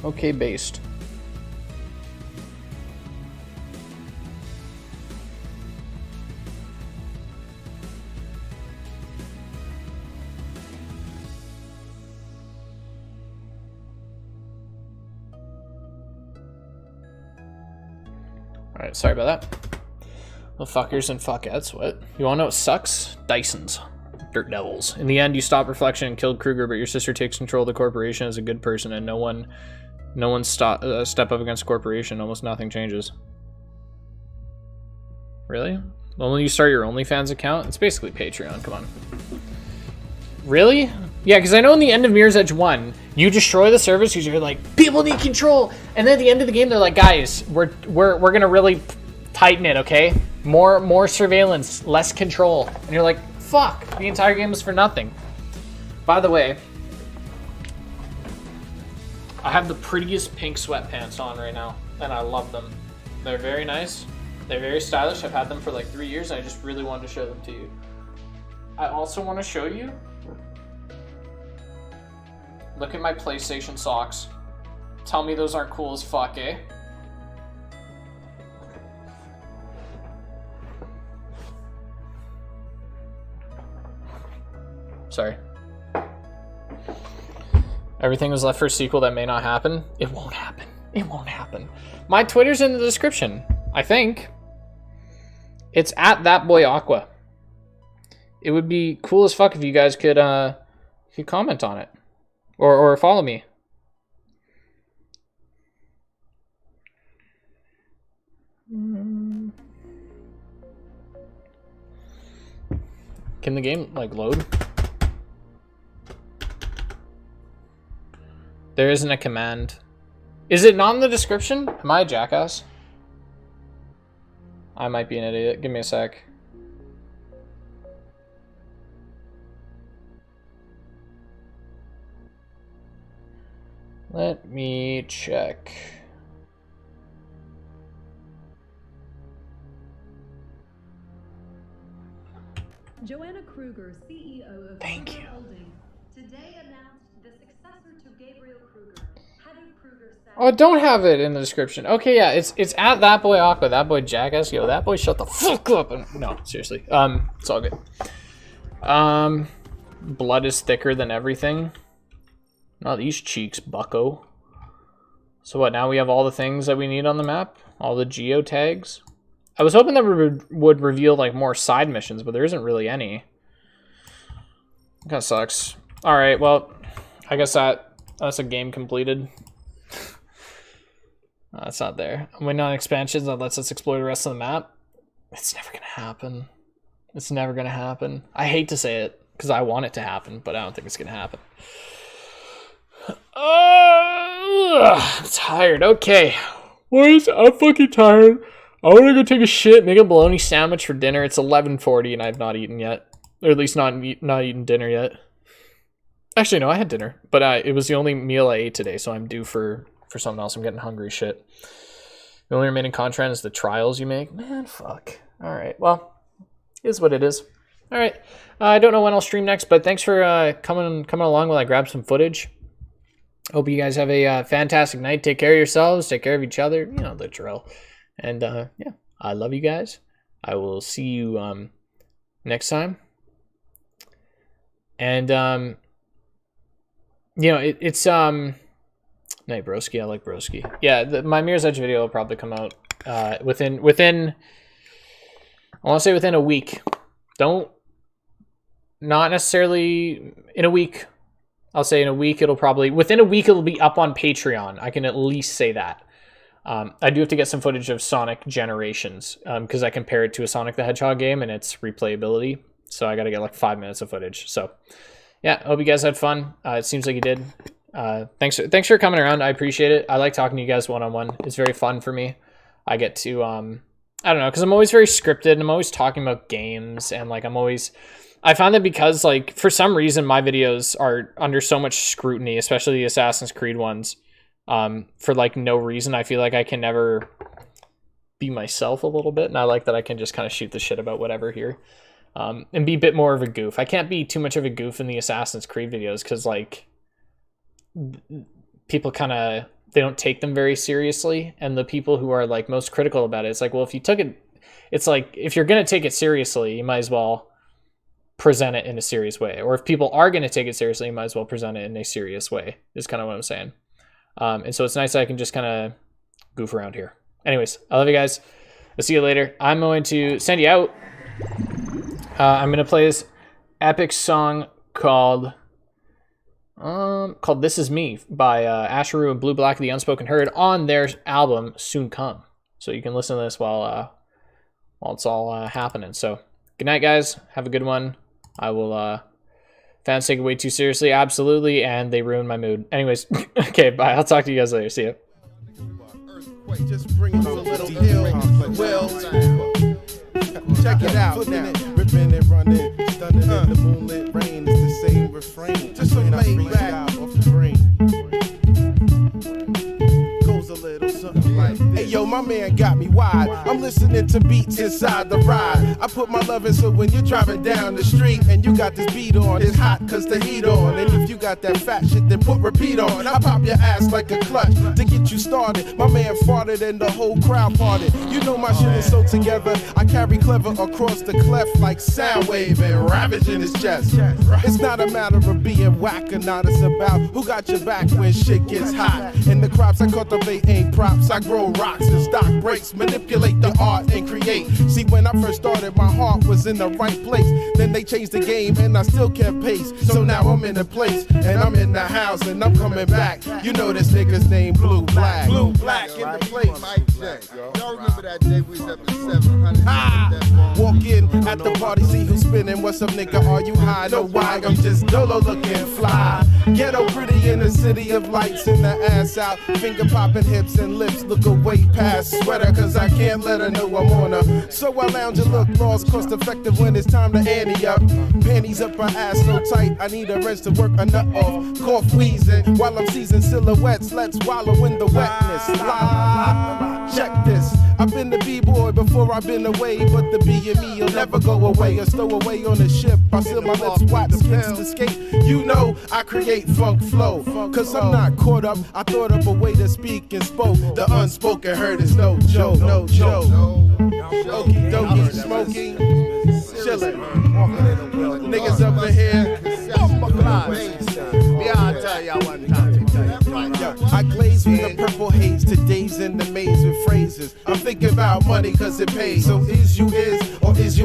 Okay, based. Alright, sorry about that. Well, fuckers and fuckettes, what? You wanna know what sucks? Dysons. Dirt devils. In the end, you stopped reflection and killed Kruger, but your sister takes control of the corporation as a good person, and no one step up against corporation. Almost nothing changes. Really? Well, when you start your OnlyFans account, it's basically Patreon, come on. Really? Yeah, because I know in the end of Mirror's Edge 1, you destroy the servers because you're like, people need control. And then at the end of the game, they're like, guys, we're gonna really tighten it, okay? More surveillance, less control. And you're like, fuck, the entire game is for nothing. By the way, I have the prettiest pink sweatpants on right now, and I love them. They're very nice. They're very stylish. I've had them for like 3 years, and I just really wanted to show them to you. I also want to show you. Look at my PlayStation socks. Tell me those aren't cool as fuck, eh? Sorry. Everything was left for a sequel that may not happen. It won't happen. It won't happen. My Twitter's in the description, I think. It's at @thatboyaqua. It would be cool as fuck if you guys could comment on it. Or follow me. Can the game, like, load? There isn't a command. Is it not in the description? Am I a jackass? I might be an idiot. Give me a sec. Let me check. Joanna Kruger, CEO of Thank Kruger you. Holdings, today announced the successor to Gabriel Kruger. Having Kruger said, Oh, don't have it in the description. Okay, yeah, it's at thatboyaqua, that boy jackass. Yo, that boy shut the fuck up. No, seriously. It's all good. Blood is thicker than everything. Not these cheeks, bucko. So what, now we have all the things that we need on the map? All the geo tags? I was hoping that we would reveal like more side missions, but there isn't really any. Kind of sucks. All right, well, I guess that's a game completed. It's not there. I'm waiting on expansions that lets us explore the rest of the map. It's never gonna happen. It's never gonna happen. I hate to say it because I want it to happen, but I don't think it's gonna happen. I'm tired. Okay, boys, I'm fucking tired. I want to go take a shit, make a bologna sandwich for dinner. It's 11:40 and I've not eaten yet, or at least not eaten dinner yet. Actually, no, I had dinner, but it was the only meal I ate today, so I'm due for something else. I'm getting hungry as shit. The only remaining content is the trials you make. Man, fuck. All right, well, it is what it is. All right, I don't know when I'll stream next, but thanks for coming along while I grab some footage. Hope you guys have a fantastic night. Take care of yourselves. Take care of each other. You know the drill. And yeah, I love you guys. I will see you next time. And you know, it's night broski. I like broski. Yeah, my Mirror's Edge video will probably come out within I want to say within a week. Not necessarily in a week. I'll say in a week within a week it'll be up on Patreon. I can at least say that. I do have to get some footage of Sonic Generations because I compare it to a Sonic the Hedgehog game and its replayability. So I got to get like 5 minutes of footage. So yeah, hope you guys had fun. It seems like you did. Thanks for coming around. I appreciate it. I like talking to you guys one-on-one. It's very fun for me. I get to, I don't know, because I'm always very scripted and I'm always talking about games and like I found that because like for some reason my videos are under so much scrutiny, especially the Assassin's Creed ones, for like no reason. I feel like I can never be myself a little bit, and I like that I can just kind of shoot the shit about whatever here, and be a bit more of a goof. I can't be too much of a goof in the Assassin's Creed videos because like people they don't take them very seriously, and the people who are like most critical about it, it's like, well, if you took it, it's like if you're gonna take it seriously, you might as well present it in a serious way, or if people are going to take it seriously, you might as well present it in a serious way, is kind of what I'm saying. And so it's nice that I can just kind of goof around here. Anyways, I love you guys. I'll see you later. I'm going to send you out. I'm going to play this epic song called This Is Me by Asheru and Blue Black, The Unspoken Herd, on their album Soon Come. So you can listen to this while it's all happening. So good night, guys. Have a good one. I will Fans take it way too seriously, absolutely, and they ruin my mood. Anyways, okay, bye. I'll talk to you guys later. See ya. Just bring us a little ill will. Check it out now. Ripping and running, stunning in the moonlit rain. It's the same refrain. Just some laid back off the brain. Goes a little something like this. Hey yo, my man got me wide. I'm listening to beats inside the ride. I put my love in so when you're driving down the street and you got this beat on, it's hot cause the heat on. And if you got that fat shit, then put repeat on. I pop your ass like a clutch to get you started. My man farted and the whole crowd parted. You know my shit is so together. I carry clever across the cleft like sound wave and ravaging his chest. It's not a matter of being whack or not. It's about who got your back when shit gets hot. And the crops I cultivate ain't props. I grow rocks and stock breaks, manipulate the art and create. See, when I first started, my heart was in the right place. Then they changed the game and I still kept pace. So now I'm in the place and I'm in the house and I'm coming back. You know this nigga's name Blue Black. Blue Black in the place. Y'all remember that day we was up at 700? Walk in at the party, see who's spinning. What's up, nigga? Are you high? No, why? I'm just dolo looking fly. Ghetto pretty in the city of lights and the ass out. Finger popping hips and lips. Look away past sweater, cause I can't let her know I'm on her. So I lounge and look lost, cost effective when it's time to ante up. Panties up her ass so tight, I need a wrench to work a nut off. Cough wheezing while I'm seizing silhouettes. Let's wallow in the wetness. Check this. I've been the B-boy before I've been away, but the B and me will never go away. A stowaway on the ship, I seal my lips, watch skins to skate. You know I create funk flow, cause I'm not caught up. I thought of a way to speak and spoke. The unspoken heard is no joke, no joke. Okie dokie, smoking, chillin'. Niggas up in here. I glaze with the purple haze to days in the maze with phrases. I'm thinking about money cause it pays. So is you is or is you